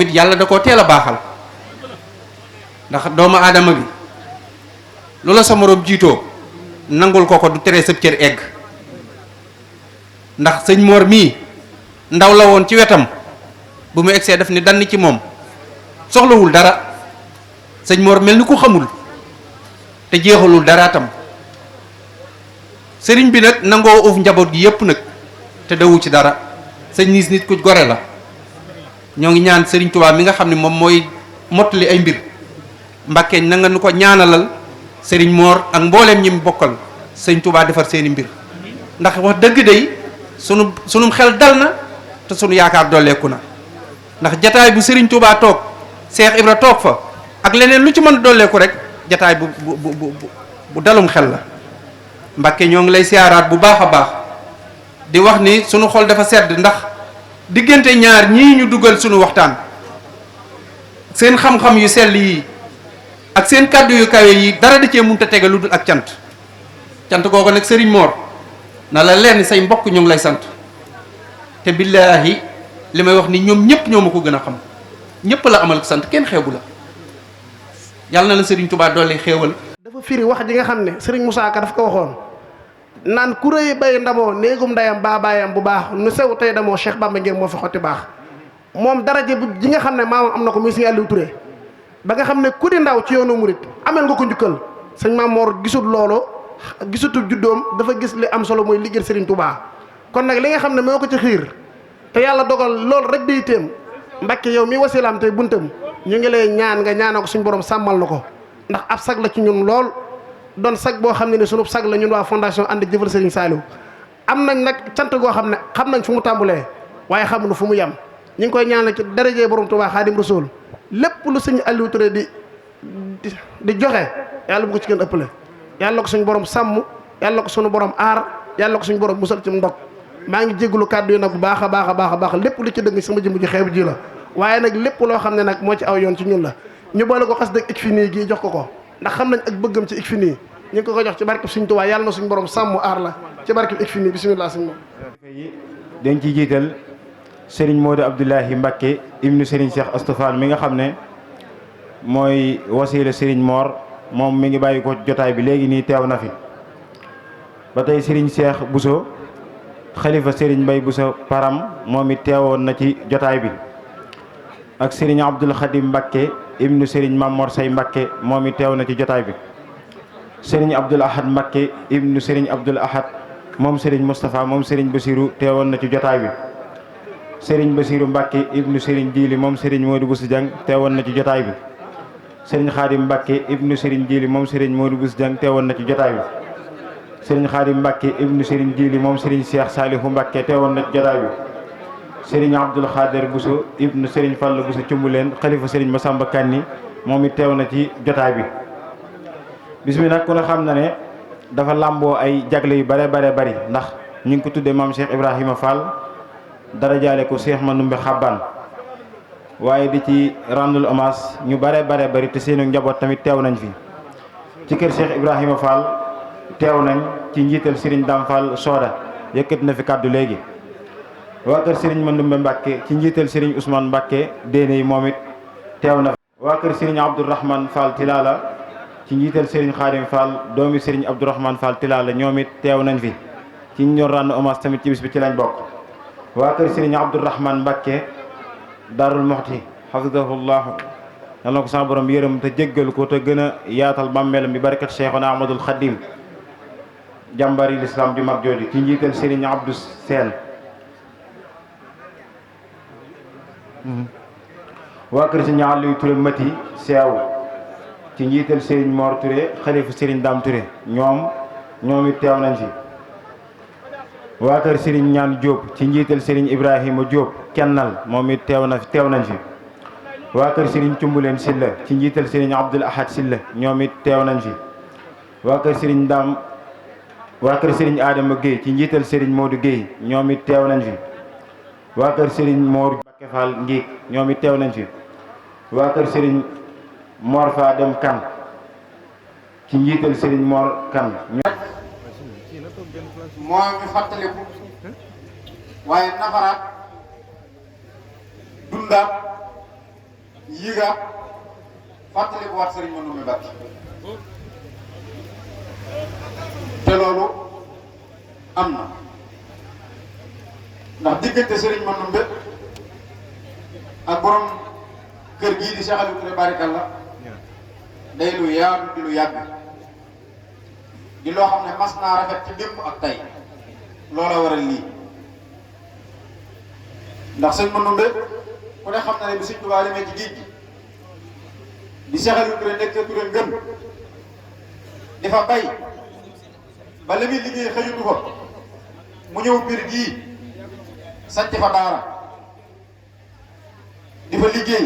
it yàlla da koo teel a baaxal ndax doomu aadama bi loola sa moroom jiitoo nangul ko du tere sëb cër egg ndax sëñ Mor mii ndaw la woon ci wetam bu mu egsee daf ni dann ci moom soxlawul dara sëñ Mor mel ni ku xamul te jeexalul dara tam sëriñ bi nag nangoo uuf njaboot gi yépp nag te dawu ci dara sëñ Niis nit ku gore la ñoo ngi ñaan sëriñ Tuubaa mi nga xam ne moom mooy mottali ay mbir Mbàkke na nga nu ko ñaanalal sëriñ Mor ak mbooleem ñi mu bokkal sëñ Tuubaa defar seeni mbir ndax wax dëgg day sunu xel dal na te sunu yaakaar dolleeku na ndax jataay bu sëriñ Tuubaa toog Seex Ibra toog fa ak leneen lu ci mën dolleeku rek jataay bu dalum xel la Mbàkke ñoo ngi lay siyaaraat bu baax a baax di wax ni sunu xol dafa sedd ndax diggante ñaar ñii ñu dugal sunu waxtaan seen xam-xam yu sell yi ak seen kàddu yu kawe yi dara da cee mënut a tege lu dul ak cant googu nag sëriñ Mor na la leer ni say mbokk ñu ngi lay sant te billaahi li may wax ni ñoom ñëpp ñoo ma ko gën a xam ñëpp la amal sant kenn xeebu la yàlla na la sëriñ Tuubaa doole xéewal. dafa firi wax ji nga xam ne sëriñ Moussa Ka daf ko waxoon naan ku rëy bay ndamoo néegum ndeyam baabaayam bu baax nu sew tey damoo Cheikh Bamba ngir moo fi xotti baax moom daraje bu ji nga xam ne maamam am na ko muy Sëñ Aliou Touré ba nga xam ne ku di ndaw ci yoonu murit amel nga ko njukkal sëñ Maam Mor gisul loolu gisutu juddoom dafa gis li am solo mooy liggéey Serigne Touba kon nag li nga xam ne moo ko ci xiir te yàlla dogal loolu rek day téem Mbàkke yow mi wasilaam tey buntam ñu ngi lay ñaan nga ñaanal ko suñu borom sàmmal na ko ndax ab sag la ci ñun lool doon sag boo xam ne ni sunu sag la ñun waa fondation ànd jëfal Serigne Saliou am nañ nag cant goo xam ne xam nañ fu mu tàmbulee waaye xamuñu fu mu yem ñu ngi koy ñaanal ci darajee borom Touba Xaadim Rasuul lépp lu Sëñ Aliou Touré di joxe yàlla bu ko ci gën ëppale yàlla ko suñu borom sàmm yàlla ko suñu borom aar yàlla ko suñu borom musal ci ndog maa ngi jégalu kàddu yi nag bu baax a baax a baax a baax lépp lu ci dëgg sama jëmm ji xeebu ji la waaye nag lépp loo xam ne nag moo ci aw yoon ci ñun la ñu boole ko xas dëgg Icfini gii jox ko ndax xam nañ ak bëggam ci Icfini ñu ngi ko jox ci barkeb Sëñ Tuubaa yàlla na suñu borom sàmm aar la ci barkeb Icfini bismillah sëñ moom dañ ciy jiital Serigne Modou Abdoulahi Mbacké ibnu Serigne Cheikh Astou Fall mi nga xam ne mooy wasiila Serigne Mor moom mi ngi bàyyi ko jotaay bi léegi nii teew na fi ba tey Serigne Cheikh Bousso xalifa Serigne Mbaye Bousso Param moom it teewoon na ci jotaay bi ak Serigne Abdoul Khadim Mbacké ibnu Serigne Mamor Say Mbacké moom it teew na ci jotaay bi Serigne Abdoul Ahad Mbacké ibnu Serigne Abdoul Ahad moom Serigne Moustapha moom Serigne Bassirou teewoon na ci jotaay bi Serigne Bassirou Mbacké ibnu Serigne Djili moom Serigne Modou Bousso Dieng teewoon na ci jotaay bi Serigne Khadim Mbacké ibnu Serigne Djili moom Serigne Modou Bousso Dieng teewoon na ci jotaay bi Serigne Khadim Mbacké ibnu Serigne Djili moom Serigne Cheikh Salihou Mbacké teewoon na ci jotaay bi Serigne Abdoul Khader Bousso ibnu Serigne Fallou Bousso Cumbuleen xalifa Serigne Massamba Kanni moom it teew na ci jotaay bi bis bi nag ku ne xam na ne dafa làmboo ay jagle yu bare bare bari ndax ñu ngi ko tuddee maam Cheikh Ibrahima Fall dara jaale ko Cheikh Mandoumbe Xabbaan waaye di ci rendul hommage ñu bare bare bari te seenu njaboot tamit teew nañ fi ci kër Cheikh Ibrahima Fall teew nañ ci njiital Serigne Dame Fall Soda yëkkat na fi kàddu léegi waa kër Serigne Mandoumbe Mbacké ci njiital Serigne Ousmane Mbacké déene yi moom it teew na fi waa kër Serigne Abdourahmane Fall Tilala ci njiital Serigne Khadim Fall doomi Serigne Abdourahmane Fall Tilala ñoom it teew nañ fi ci ñu ñor rend hommage tamit ci bis bi ci lañ bokk waa kër Serigne Abdourahmane Mbacké Darul Muxti hafidahullahu yal na ko sama borom yërëm te jéggal ko te gën a yaatal bàmmeelam bi barakat Cheikhuna Ahmadul Khadim jàmbari l'islam ju mag jooju ci njiital Serigne Abdou Sène waa kër Serigne Aliou Touré Mati Seew ci njiital Serigne Mor Touré xalifa Serigne Dame Touré ñoom it teew nañ fi waa kër Serigne Ñaan Diop ci njiital Serigne Ibrahima Diop kennal moom it teew nañ fi waa kër Serigne Cumbuleen Silla ci njiital Serigne Abdoul Ahad Silla ñoom it teew nañ fi waa kër Serigne Adama Guèye ci njiital Serigne Modou Guèye ñoom it teew nañ fi waa kër Serigne Mor Mbacké Fall Ngiig ñoom it teew nañ fi waa kër Serigne Mor Fa Dem Kan ci njiital Serigne Mor Kan moo ñu fàttaliku waaye nafaraat dundaat yigaat fàttaliku waat Serigne Mandoumbe Mbacké te loolu am na ndax diggante Serigne Mandoumbe ak borom kër gii di Cheikh Aliou Touré barikalla day lu yaatu di lu yàgg di loo xam ne mas naa rafet ci démb ak tey loola waral lii ndax sëñ Mandoumbe ku ne xam na ne bi sëñ Tuubaa demee ci géej gi di Cheikh Aliou Touré nekk Touré ngën di fa bay ba la muy liggéey xëyutu fa mu ñëw biir gii sanc fa daara di fa liggéey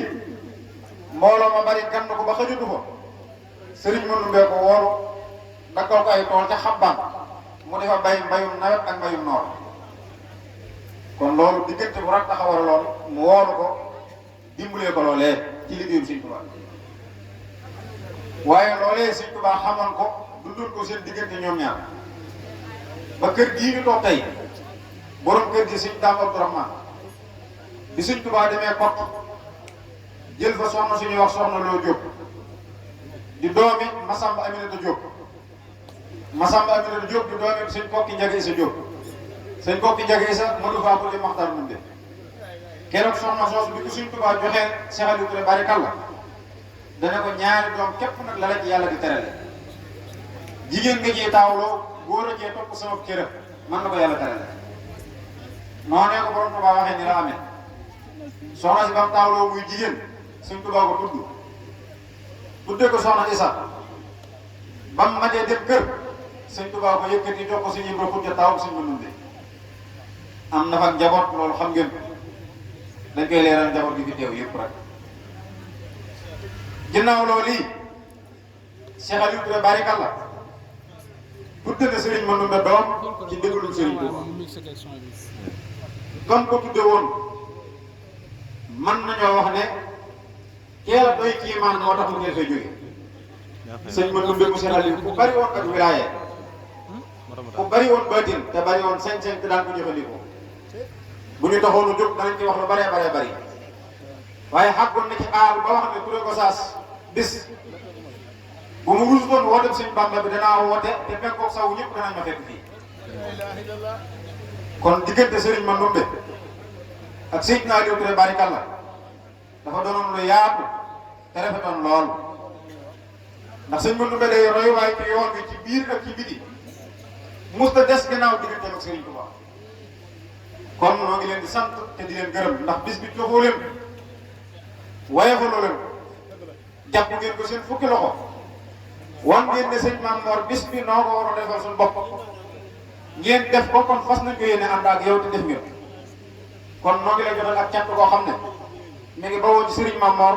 mbooloo ma bari gann ko ba xëyutu fa sëriñ Mandoumbe ko woolu dakkal ko ay tool ca Xabbaan mu di fa bay mbayum nawet ak mbayum noor kon loolu diggante bu rak taxawal lool mu woolu ko dimbalee ko loolee ci liggéeyum Sëñ Tuubaa waaye loolee Sëñ Tuubaa xamoon ko dundul ko seen diggante ñoom ñaar ba kër gii ñu toog tey borom kër gi Sëñ Daam Abdourahmane bi Sëñ Tuubaa demee Kott jël fa soxna suñuy wax soxna Loo Jóob di doomi Masamba Aminata Jóob Masamba Aminata Diop di doomi sëñ Kokki Njaga Isa Diop sëñ Kokki Njaga Isa mënu faa ko li Maxtar Munde keroog soxna soosu bi ko Sëñ Tuubaa joxee Cheikh Aliou Touré barikalla dana ko ñaari doom képp nag la la ci yàlla di terale jigéen nga cee taawloo góor a cee topp sama cërëb mën na ko yàlla terale noonee ko borom Tuubaa waxee ni la amee soxna si bam taawloo muy jigéen Sëñ Tuubaa ko tudde ko soxna Isa bam matee dem kër Sëñ Tuubaa ko yëkkati jox ko Sëñ Ibra Xujja taw Sëñ Mandumbe am na fa njaboot loolu xam ngeen dañ koy leeral njaboot gi fi teew yëpp rek ginnaaw loolu lii Cheikh Aliou Touré barikalla tudde na Sëriñ Mandumbe doom ci dégluñ Sëriñ Tuubaa comme ko tudde woon mën nañoo wax ne keel a doy kiimaan moo tax mu ngeen fay jóge sëñ Mandumbe mu Cheikh Aliou ku bari woon ak wilaaye ku bari woon baatin te bari woon sañ-sañ te daan ko jëfandikoo bu ñu taxoonu jóg danañ ci wax lu baree bari waaye xàggoon na ci aal ba wax ne Touré Gossas bis bu mu rusutoon woote sëñ Bamba bi danaa woote te penkook saw ñëpp danañ ma fekk fii kon diggante Sëriñ Mandumbe ak Sëñ Aliou Touré barikalla dafa doonoon lu yaatu te rafetoon lool ndax Sëñ Mandumbe day roy waay ci yoon bi ci biir ak ci biti musta des gannaaw digganteem ak Sëriñ Tuubaa kon noo ngi leen di sant te di leen gërëm ndax bis bi joxoo leen wayefaloo leen jàpp ngeen ko seen fukki loxo wan ngeen ne sëñ Maam Mor bis bi noo ko war a defal suñu bopp ngeen def ko kon fas nañ ko yéene ànd ak yow te def ngeen kon noo ngi lay jotal ak cant koo xam ne mi ngi bawoo ci Sëriñ Maam Mor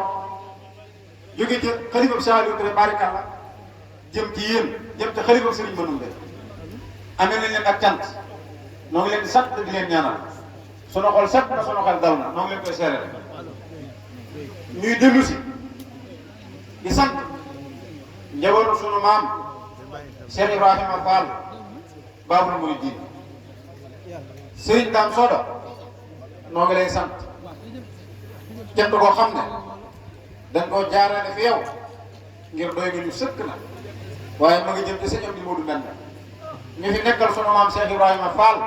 jóge ci xalifa Cheikh Aliou Touré barikalla jëm ci yéen jëm ci xalifa Sëriñ Mandumbe amee nañ leen ak cant noo ngi leen di sant di leen ñaanal sunu xol set na sunu xel dal na noo ngi leen koy seereel ñuy dellu si di sant njabootu sunu maam Cheikh Ibrahima Fall Baabul Muridiin Sëriñ Dame Soda noo ngi lay sant cant koo xam ne dañ koo jaarale fi yow ngir doy nga ñu sëkk na waaye ma ngi jëm ci sëñ Amdi Moodu Mbend ñu fi nekkal sunu maam Cheikh Ibrahima Fall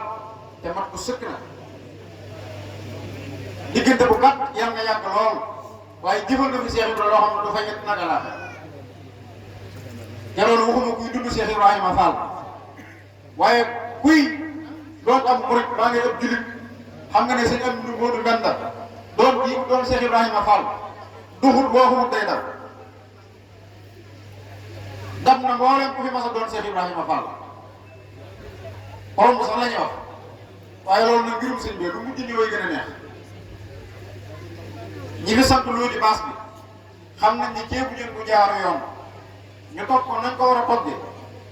te mat ko sëkk na diggante bu gàtt yàlla nga yàgg lool waaye jëfal nga fi Cheikh Ibrahima loo xam ne du fa ñett naka la te loolu waxuma kuy dund Cheikh Ibrahima Fall waaye kuy doon am murit maa ngi ëpp julit xam nga ne sëñ Amdi Moodu Mbend doon Cheikh Ibrahima Fall duxul boo xamul day daw dam na mboolem ku fi mas a doon Cheikh Ibrahima Fall xorom sax la ñuy wax waaye loolu nag mbirum sëñ bi lu mujj ni way gën a neex ñi fi sant loo di baas bi xam nañ ni ceebu jën bu jaaru yoon ñu togg ko nañ ko war a togge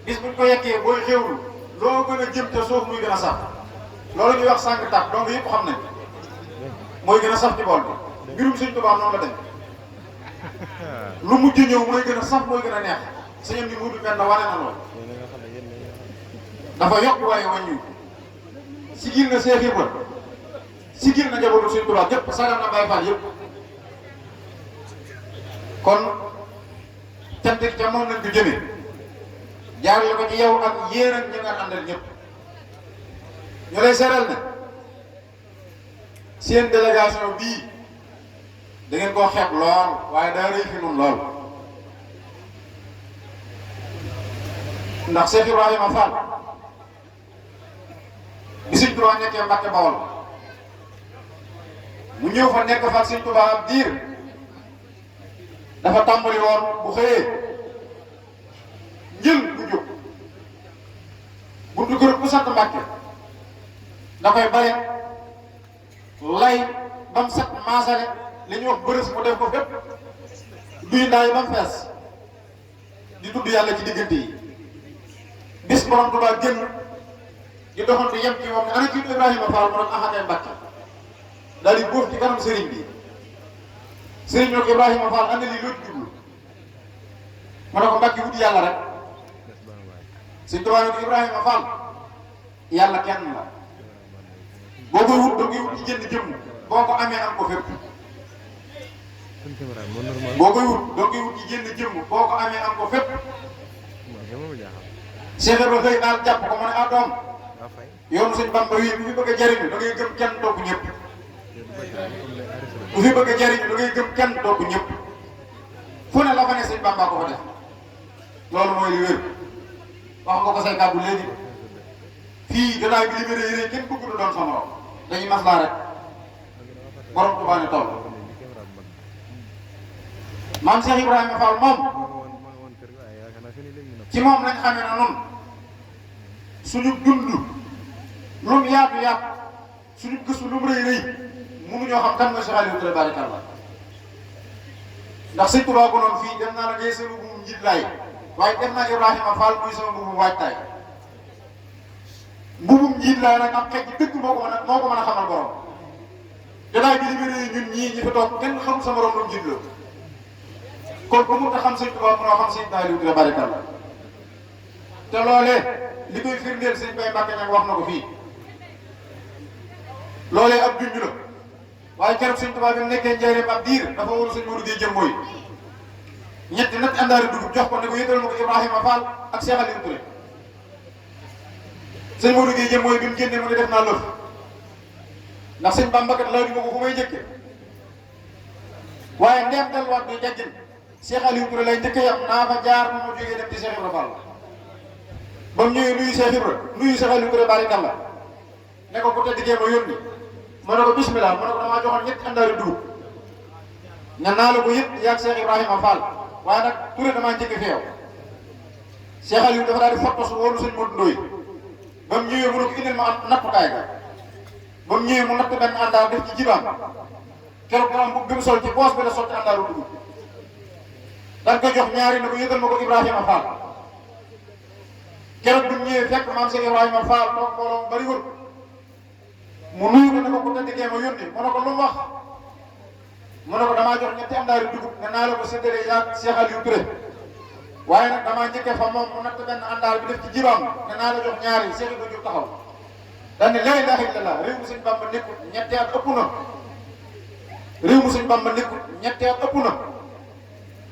bis buñ ko yekkee booy xewlu loo gën a jëm te suuf muy gën a saf loolu ñuy wax sànq tàpp donc yëpp xam nañ mooy gën a saf ci bool bi mbirum sëñ Tuubaa noonu la dem lu mujj ñëw mooy gën a saf mooy gën a neex sëñ Amdi Moodu Mbend wane na loolu dafa yokk waaye wàññiw sigil na Seex Ibra sigil na njabootu Sëñ Tuubaa yëpp sagal na Baay Faal yëpp kon cant ca moom lañ ko jëmee jaarale ko ci yow ak yéen ak ñi nga àndal ñëpp ñu lay seeral ne seen délégation bii da ngeen koo xeeb lool waaye daa rëy fi nun lool ndax Cheikh Ibrahima Fall bi Sëñ Tuubaa nekkee Mbàkke Bawol mu ñëw fa nekk fa ak Sëñ Tuubaa ab diir dafa tàmbali woon bu xëyee njël bu jóg buntu kër bu sant Mbàkke da koy bale lay ba mu set maasale li ñuy wax bërës mu def ko fépp duy ndaay ba mu fees di tudd yàlla ci diggante yi bis borom Tuubaa génn di doxantu yem ci moom ne ana ci Ibrahima Fall mu doon axatee Mbàkke daal di bóof ci kanam sëriñ bi sëriñ bi ne ko Ibrahima Fall andi lii loo ci jublu mu ne ko Mbàkke wut yàlla rek Sëriñ Tuubaa ne ko Ibrahima Fall yàlla kenn la boo koy wut da ngay wut ci jënd jëmm boo ko amee am ko fépp boo koy wut da ngay wut ci jënd jëmm boo ko amee am ko fépp Cheikh Ibra xëy daal jàpp ko mu ne ah doom yoonu sëñ Bamba wi bu fi bëgg a jariñu da ngay gëm kenn topp ñëpp bu fi bëgg a jariñu da ngay gëm kenn topp ñëpp fu ne la fa ne sëñ Bamba ko fa def loolu mooy li wér wax nga ko say kàddu léegi fii jotaay bi li mu rëy kenn bëgg du doon sa morom dañuy maslaa rek borom Tuubaa ne toll maam Cheikh Ibrahima Fall moom ci moom lañ xamee na noonu suñu dund lu mu yaatu yaatu suñu gëstu lu mu rëy rëy mënuñoo xam kan mooy Cheikh Aliou Touré barikàlla ndax sëñ Tuubaa ko noonu fii dem naa la ngay sëlu bu mu njiit laay waaye dem naa Ibrahima Fall muy sama mbubu waajtaay mbubum njiit laay nag am xeej dëgg moo ko mën a xamal borom jotaay bi li mu rëy ñun ñii ñi fi toog kenn xamul sa morom lu mu njiit la kon bu mu ta xam sëñ Tuubaa mënoo xam sëñ Aliou Touré barikàlla te loolee li koy firndeel sëñ Baye Mbacke ñag wax na ko fii loolee ab junj la waaye keroog sëñ Tuubaa bi mu nekkee njëriñ ab diir dafa wóoru sëñ Modou Gueye jëm mooy ñetti nag àndaari dugub jox ko ne ko yëgal ma ko Ibrahima Fall ak Cheikh Aliou Touré sëñ Modou Gueye jëm mooy bi mu génnee mu ne def naa lëf ndax sëñ Bamba kat laaju ma ko fu may jëkke waaye ndeem delluwaat bi jàggin Cheikh Aliou Touré lay njëkk yam naa fa jaar bu ma jógee dem ci Cheikh Ibra Fall ba mu ñëwee nuyu Cheikh Ibra nuyu Cheikh Aliou Touré barikàlla ne ko ku tedd gee ma yónni ma ne ko bismillah ma ne ko damaa joxoon ñetti àndaari dugub ne naa la ko yëpp yaag Cheikh Ibrahima Fall waaye nag Touré damaa njëkk fi yow Cheikh Aliou dafa daal di fottos wóolu sëñ Modou Ndoye ba mu ñëwee mu ne ko indil ma nattukaay ga ba mu ñëwee mu natt benn àndaar def ci jibaam keroog borom bi mu sol ci poos bi la sotti àndaaru dugub dañ ko jox ñaari ne ko yëgal ma ko Ibrahima Fall keroog bi mu ñëwee fekk maam Cheikh Ibrahima Fall toog mbooloo mu bari wër mu nuyu ko ne ko ku tedd gee ma yónni mu ne ko lu mu wax mu ne ko damaa jox ñetti àndaari dugub ne naa la ko séddale yaag Cheikh Aliou Touré waaye nag damaa njëkkee fa moom mu natt benn àndaar bi def ci jibaam ne naa la jox ñaari Cheikh Ibrahima jóg taxaw dañ ne laa ilaaha illallaah réew mu sëñ Bamba nekkut ñetti at ëpp na réew mu sëñ Bamba nekkut ñetti at ëpp na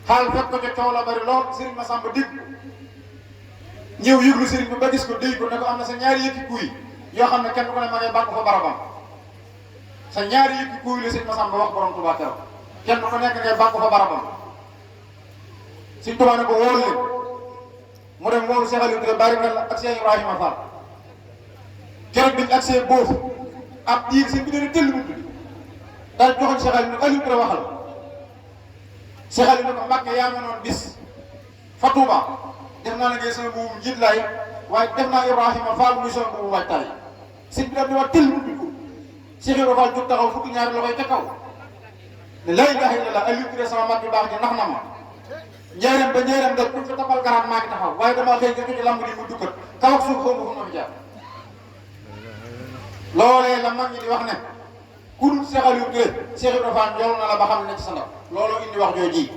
xaal fekk ko ca coow la bari lool Serigne Massamba dig ñëw yëglu Serigne bi ba gis ko déy ko ne ko am na sa ñaari yëkki kuy yoo xam ne kenn ku ne ma ngay bàkk fa barabam sa ñaari yëkki kuy la Serigne Massamba wax borom Touba keroog kenn ku nekk ngay bàkk fa barabam Serigne Touba ne ko wóor leen mu dem wóoru Cheikh Aliou Touré bari na la ak Cheikh Ibrahima Fall keroog biñu agsee boofu ab diir sëñ bi doon tëll bu tuddi daal joxoon Cheikh Aliou Touré waxal Cheikh Aliou ne ko Mbàkke yaa ma noon bis fa Touba def naa la ngay sama buubu njiit laay waaye def naa Ibrahima Fall muy sama buubu waajtaay sëñ bi daal di wax tëll bu tuddi ko Cheikh Ibrahima Fall jóg taxaw fukki ñaari loxoy ca kaw ne laa ilaaha illallaah Aliou Touré sama mag bi baax ji nax na ma njëriñ ba njëriñ da kuñ fa tapal garab maa ngi taxaw waaye damaa xëy nga ci lamb di mu dukkat kaw ak suuf xaw ma fu ma fi jaar loolee la mag ñi di wax ne ku dul Cheikh Aliou Touré Cheikh Ibrahima Fall njool na la ba xam ne ci sa ndaw looloo indi wax jooji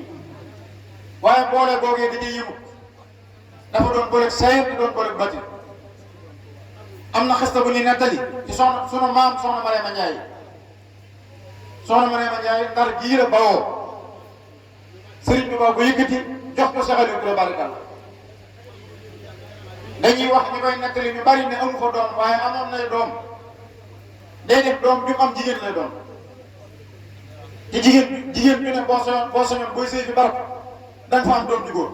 waaye boole googee di yëngu dafa doon bëleeg sayir di doon bëleeg bati am na xista bu ñuy nettali ci soxna sunu maam soxna Mariama Ndiaye soxna Mariama Ndiaye ndar jii la bawoo Serigne Touba bu yëkkati jox ko Cheikh Aliou Touré barikàlla dañuy wax ñi koy nettali ñu bari ne amu fa doom waaye amoon nay doom day def doom bi mu am jigéen lay doon te jigéen ñu ne boo soñoon booy sëy fi barab da nga fa am doom ju góor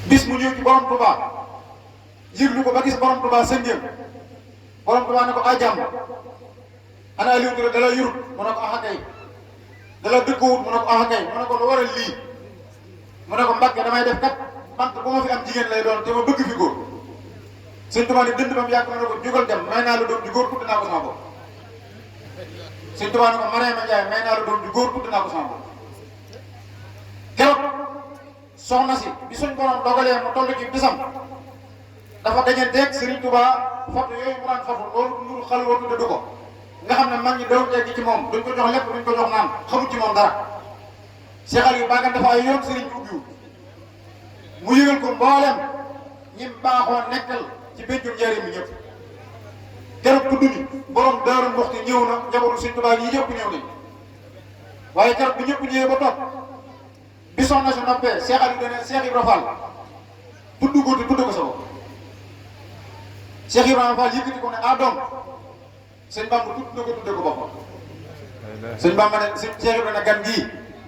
bis mu ñëw ci borom Touba yëglu ko ba gis borom Touba sëngéem borom Touba ne ko ajàmm ana Aliou Touré dala yurut mu ne ko axakay dala dëkkuwut mu ne ko axakay mu ne ko lu waral lii mu ne ko Mbàkke damay def kat bant bu ma fi am jigéen lay doon te ma bëgg fi góor sëñ Tuubaa ne dënd ba mu yàgg ma ne ko jugal dem may naa la doom ju góor tudd naa ko sama bopp sëñ Tuubaa ne ko Mariama Ndiaye may naa la doom ju góor tudd naa ko sama bopp keroog soxna si bi suñ borom dogalee mu toll ci bisam dafa dajanteeg Serigne Touba foto yooyu mu daan foto loolu nuru xalwatu te du ko nga xam ne mag ñi doon teggi ci moom duñ ko jox lépp duñ ko jox naan xamut ci moom dara Cheikh Aliou baagan dafa ay yoon Serigne bi ubbiwul mu yëgal ko mboolem ñi baaxoo nekkal ci béjjum njëriñ mi ñëpp keroog tudd ni borom Daaru Muxti ñëw na njabootu Serigne Touba yi ñëpp ñëw nañ waaye keroog bi ñëpp ñëwee ba toog bi soxna si noppee Cheikh Aliou dane Cheikh Ibra Fall tudd ko te tudd ko sa bopp Cheikh Ibrahima Fall yëkkati ko ne ah doom sëñ Bamba tudd na ko tudde ko boppam sëñ Bamba ne Cheikh Ibrahima ne gan gii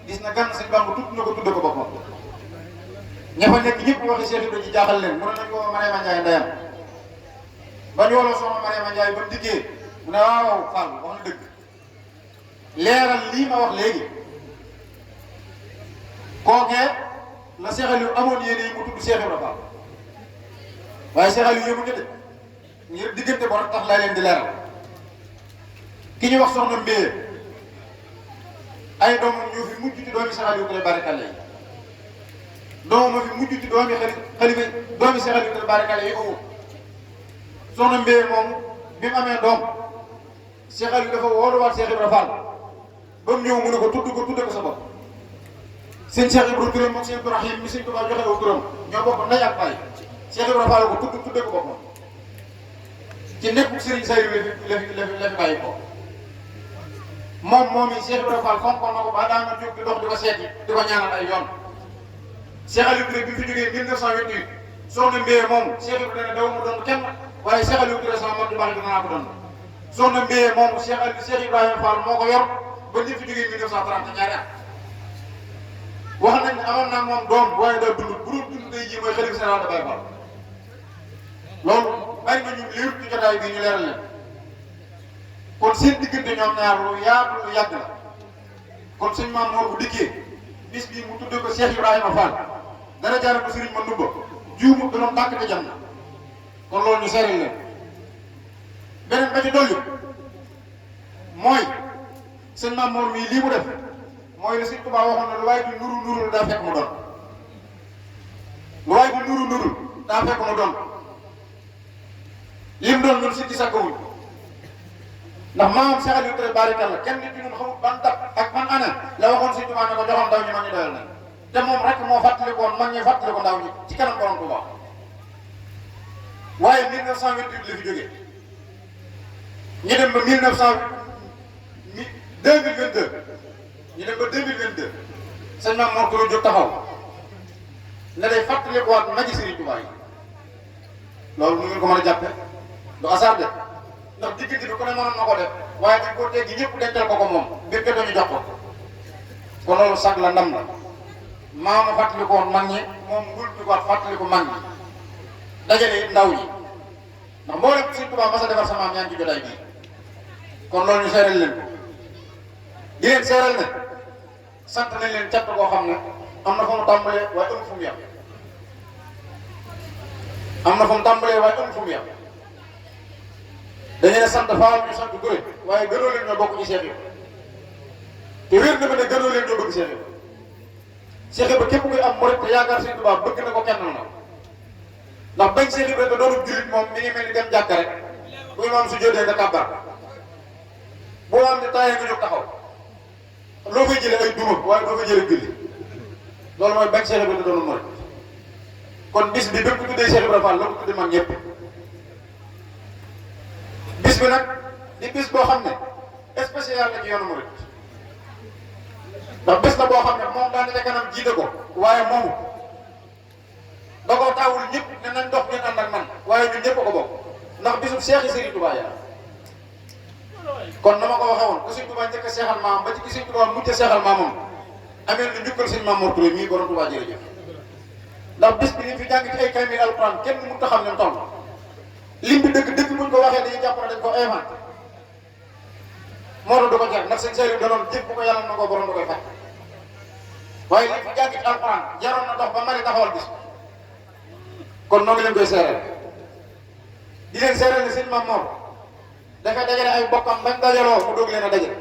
gis na gan sëñ Bamba tudd na ko tudde ko boppam ña fa nekk ñëpp waxi Cheikh Ibrahima ci jaaxal leen mënoon nañ ko Mariama Ndiaye ndeyam ba ñu wolo soxna Mariama Ndiaye ba dikkee mu ne waaw Fall wax na dëgg leeral lii ma wax léegi kookee la Cheikh Aliou amoon yéene yi mu tudd Cheikh Ibrahima Fall waaye Cheikh Aliou yëmu ci de ngir diggante boo tax laa leen di leeral ki ñu wax soxna Mbéye ay doomam ñoo fi mujj ci doomi Cheikh Aliou Touré barikale yi doomam fi mujj ci doomi xalifa doomi Cheikh Aliou Touré barikale yi amu soxna Mbéye moomu bi mu amee doom Cheikh Aliou dafa wooluwaat Cheikh Ibrahima Fall ba mu ñëw mu ne ko tudde ko sa bopp sëñ Cheikh Ibrahima Touré moom sëñ Ibrahim mi sëñ Tuubaa joxe wu turam ñoo bokk ndey ak baay Cheikh Ibrahima Fall ko tudde ko boppam ci nekk Serigne Saliou la fi bàyyi ko moom yi Cheikh Ibrahima Fall fonkoon na ko ba daa nga jóg di dox di ko seeti di ko ñaanal ay yoon Cheikh Aliou Touré bi fi jógee 1928 soxna Mbéye moom Cheikh Ibrahima ne daw mu doon kenn waaye Cheikh Aliou Touré sama mag ju baax dina naa ko doon soxna Mbéye moom Cheikh Ibrahima Fall moo ko yor ba ñu fi jógee 1930 ñaari at wax nañ ne amoon naa moom doom waaye daa dund bu dul dund day ji mooy xalifa général de Baye Fall loolu bari na ñu liir ci jotaay bi ñu leeral leen kon seen diggante ñoom ñaar lu yaatu lu yàgg la kon suñ maam moo bu dikkee bis bii mu tuddee ko Cheikh Ibrahima Fall dara jaare ko Serigne Manouba juumu danoon tàkk te jam na kon loolu ñu seeral leen beneen ba ci dolli mooy sëñ maam moom mii lii mu def mooy la Sëñ Tuubaa waxoon na lu waaye di nuru daa fekk mu doon lu waaye di nuru daa fekk mu doon lim doon ñun si ci sàkkawuñ ndax maam Cheikh Aliou Touré barikalla kenn nit ñi ñun xamul ban dab ak ban année la waxoon Sëñ Tuubaa ne ko joxoon ndaw ñi mag ñi doyal nañ te moom rek moo fàttali ko woon mag ñi fàttali ko ndaw ñi ci kanam borom Tuubaa waaye 1928 la fi jógee ñu dem ba 2022 ñu dem ba 2022 sëñ Maam Mor Touré jóg taxaw ne day fàttali ko waat magi Serigne Touba yi loolu nu ngeen ko mën a jàppe du hasard de ndax diggante bi ku ne mënoon na ko def waaye dañ ko teggi ñëpp dencal ko moom mbir ke dañu jox ko kon loolu sag la ndam la maama fàttali ko woon mag ñi moom ngul bi ko fàttali ko mag ñi dajale it ndaw ñi ndax mboolem Serigne Touba mas a defar sa maam yaa ngi ci jotaay bii kon loolu ñu seeral leen ko di leen seeral ne sant nañ leen cant koo xam ne am na fa mu tàmbalee waaye amul fu mu yem am na fa mu tàmbalee waaye amul fu mu yem dañu ne sant Faal ñu sant Touré waaye gënoo leen ñoo bokk ci Cheikh yi te wér na ma ne gënoo leen ñoo bëgg Cheikh yi Cheikh yi ba képp kuy am murit te yaakaar Sëñ Tuubaa bëgg na ko kenn na ndax bañ Cheikh yi te doonu jullit moom mi ngi mel ni dem jàkk rek bu imaam su jóotee nga kàbbar boo am ne taayee nga jóg taxaw loo fay jëlee ay duma waaye doo fay jëlee julli loolu mooy bañ Cheikh Ibrahima doonu murit kon bis bi bépp tuddee Cheikh Ibrahima Fall la ko tuddee mag ñëpp bis bi nag di bis boo xam ne spécial la ci yoonu murit ndax bis la boo xam ne moom daan na ca kanam jiite ko waaye moomu da koo taawul ñëpp ne nañ dox ngeen ànd ak man waaye ñun ñëpp ko bokk ndax bisu Cheikh Serigne Touba yaa kon na ma ko waxee woon ku Sëñ Tuubaa njëkk a seexal maam ba ci ki Sëñ Tuubaa mujj a seexal maamam amee na njukkal sëñ Maam Mor Touré mii borom Tuubaa jërëjëf ndax bis bi ni fi jàng ci ay kaamil alxuraan kenn mënut a xam ne mu toll lim bi dëgg buñ ko waxee dañuy jàpp ne dañ ko inventé moo tax du ko jar ndax sëñ Saliou danoon jëf bu ko yàlla na ko borom da koy fàtt waaye li fi jàng ci alxuraan jaroon na dox ba mari taxawal bis kon noo ngi leen koy seeral di leen seeral ne sëñ Maam Mor dafay dajale ay bokkam bañ dajaloo mu doog leen a dajale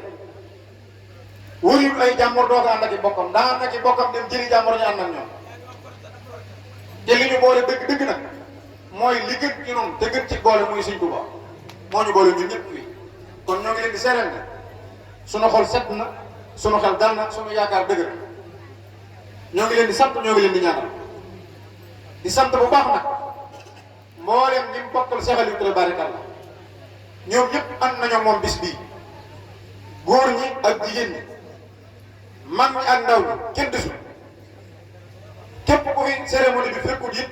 wëriwul ay jàmbur doog a ànd ak i bokkam daa ànd ak i bokkam dem jëli jàmbur ñu ànd ak ñoom te li ñu boole dëgg nag mooy li gën ci noonu te gën ci boole muy Sëñ Tuubaa moo ñu boole ñun ñëpp fii kon ñoo ngi leen di seeral ne sunu xol set na sunu xel dal na sunu yaakaar dëgg ñoo ngi leen di sant ñoo ngi leen di ñaanal di sant bu baax nag mbooleem ñi mu bokkal Cheikh Aliou Touré barikalla ñoom ñëpp ànd nañoo moom bis bii góor ñi ak jigéen ñi mag ñi ak ndaw ñi kenn desul képp ku fi cérémonie bi fekkut it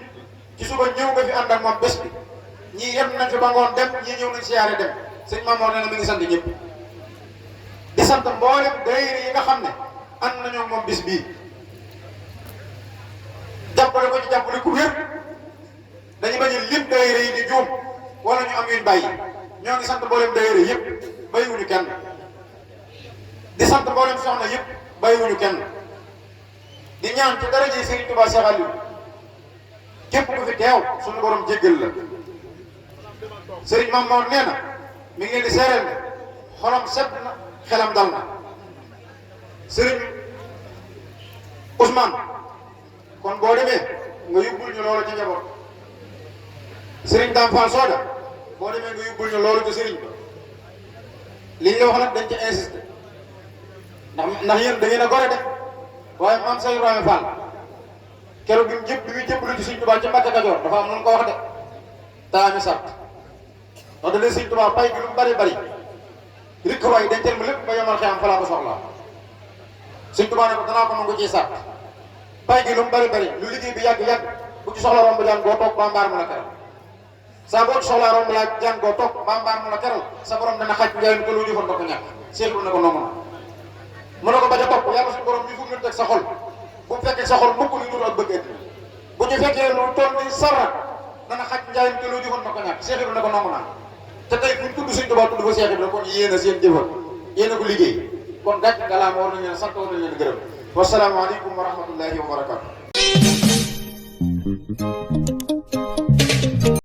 ci suba ñëw nga fi ànd ak moom bés bi ñii yem nañ fi ba ngoon dem ñii ñëw nañ siyaare dem sëñ Mamoor nee na mi ngi sant ñëpp di sant mboolem daayira yi nga xam ne ànd nañoo moom bis bii jàppale ko ci jàppale ku wér dañu bañ a lim daayira yi di juum wala ñu am yuñ bàyyi ñoo ngi sant mboolem daayira yëpp bàyyiwuñu kenn di sant mboolem soxna yëpp bàyyiwuñu kenn di ñaan ci daraja Serigne Touba Cheikh Aliou képp ku fi teew suñu borom jéggal la Serigne Mamour nee na mi ngi leen di seereel ne xolam set na xelam dal na Serigne Ousmane kon boo demee nga yóbbul ñu loolu ci njaboot Serigne Dame Fall Soda boo demee nga yóbbul ñu loolu ci Serigne liñ la wax nag dañ ci insister ndax yéen da ngeen a gore de waaye maam Cheikh Ibrahima Fall keroog bi muy jébbalu ci Serigne Touba ci Mbacke Kajoor dafa am lu ko wax de taami sart wax dëgg Serigne Touba pay bi lu mu bari bari rikk waay dencal ma lépp ba yomal xiyam fa laa ko soxlaa Serigne Touba ne ko danaa ko nangu ciy sart pay gi lu mu bari bari lu liggéey bi yàgg-yàgg bu ci soxla romb jaan goo toog ba mbaar mu la keral saa boo ci soxlaa romb laa jaan goo toog ba mbaar mu la keral sa borom dana xaj njëriñ ko lu jëfoon ba ko ñàkk seetlu na ko nangu na mu ne ko ba ca topp yàlla suñu borom bi fu mu teg sa xol bu mu fekkee sa xol mukk lu nuru ak bëgg bu ñu fekkee lu toll ni sarra dana xaj njëriñ ko lu jëfoon ba ko ñàkk seetlu na ko nangu na te tey fu ñu tudd Sëñ Tuubaa tudd fa Seex Ibra kon yéen a seen jëfal yéen a ko liggéey kon gàcc ngalaama war nañ leen sant war nañ leen gërëm wasalaamaaleykum wa rahmatullahi wa barakatu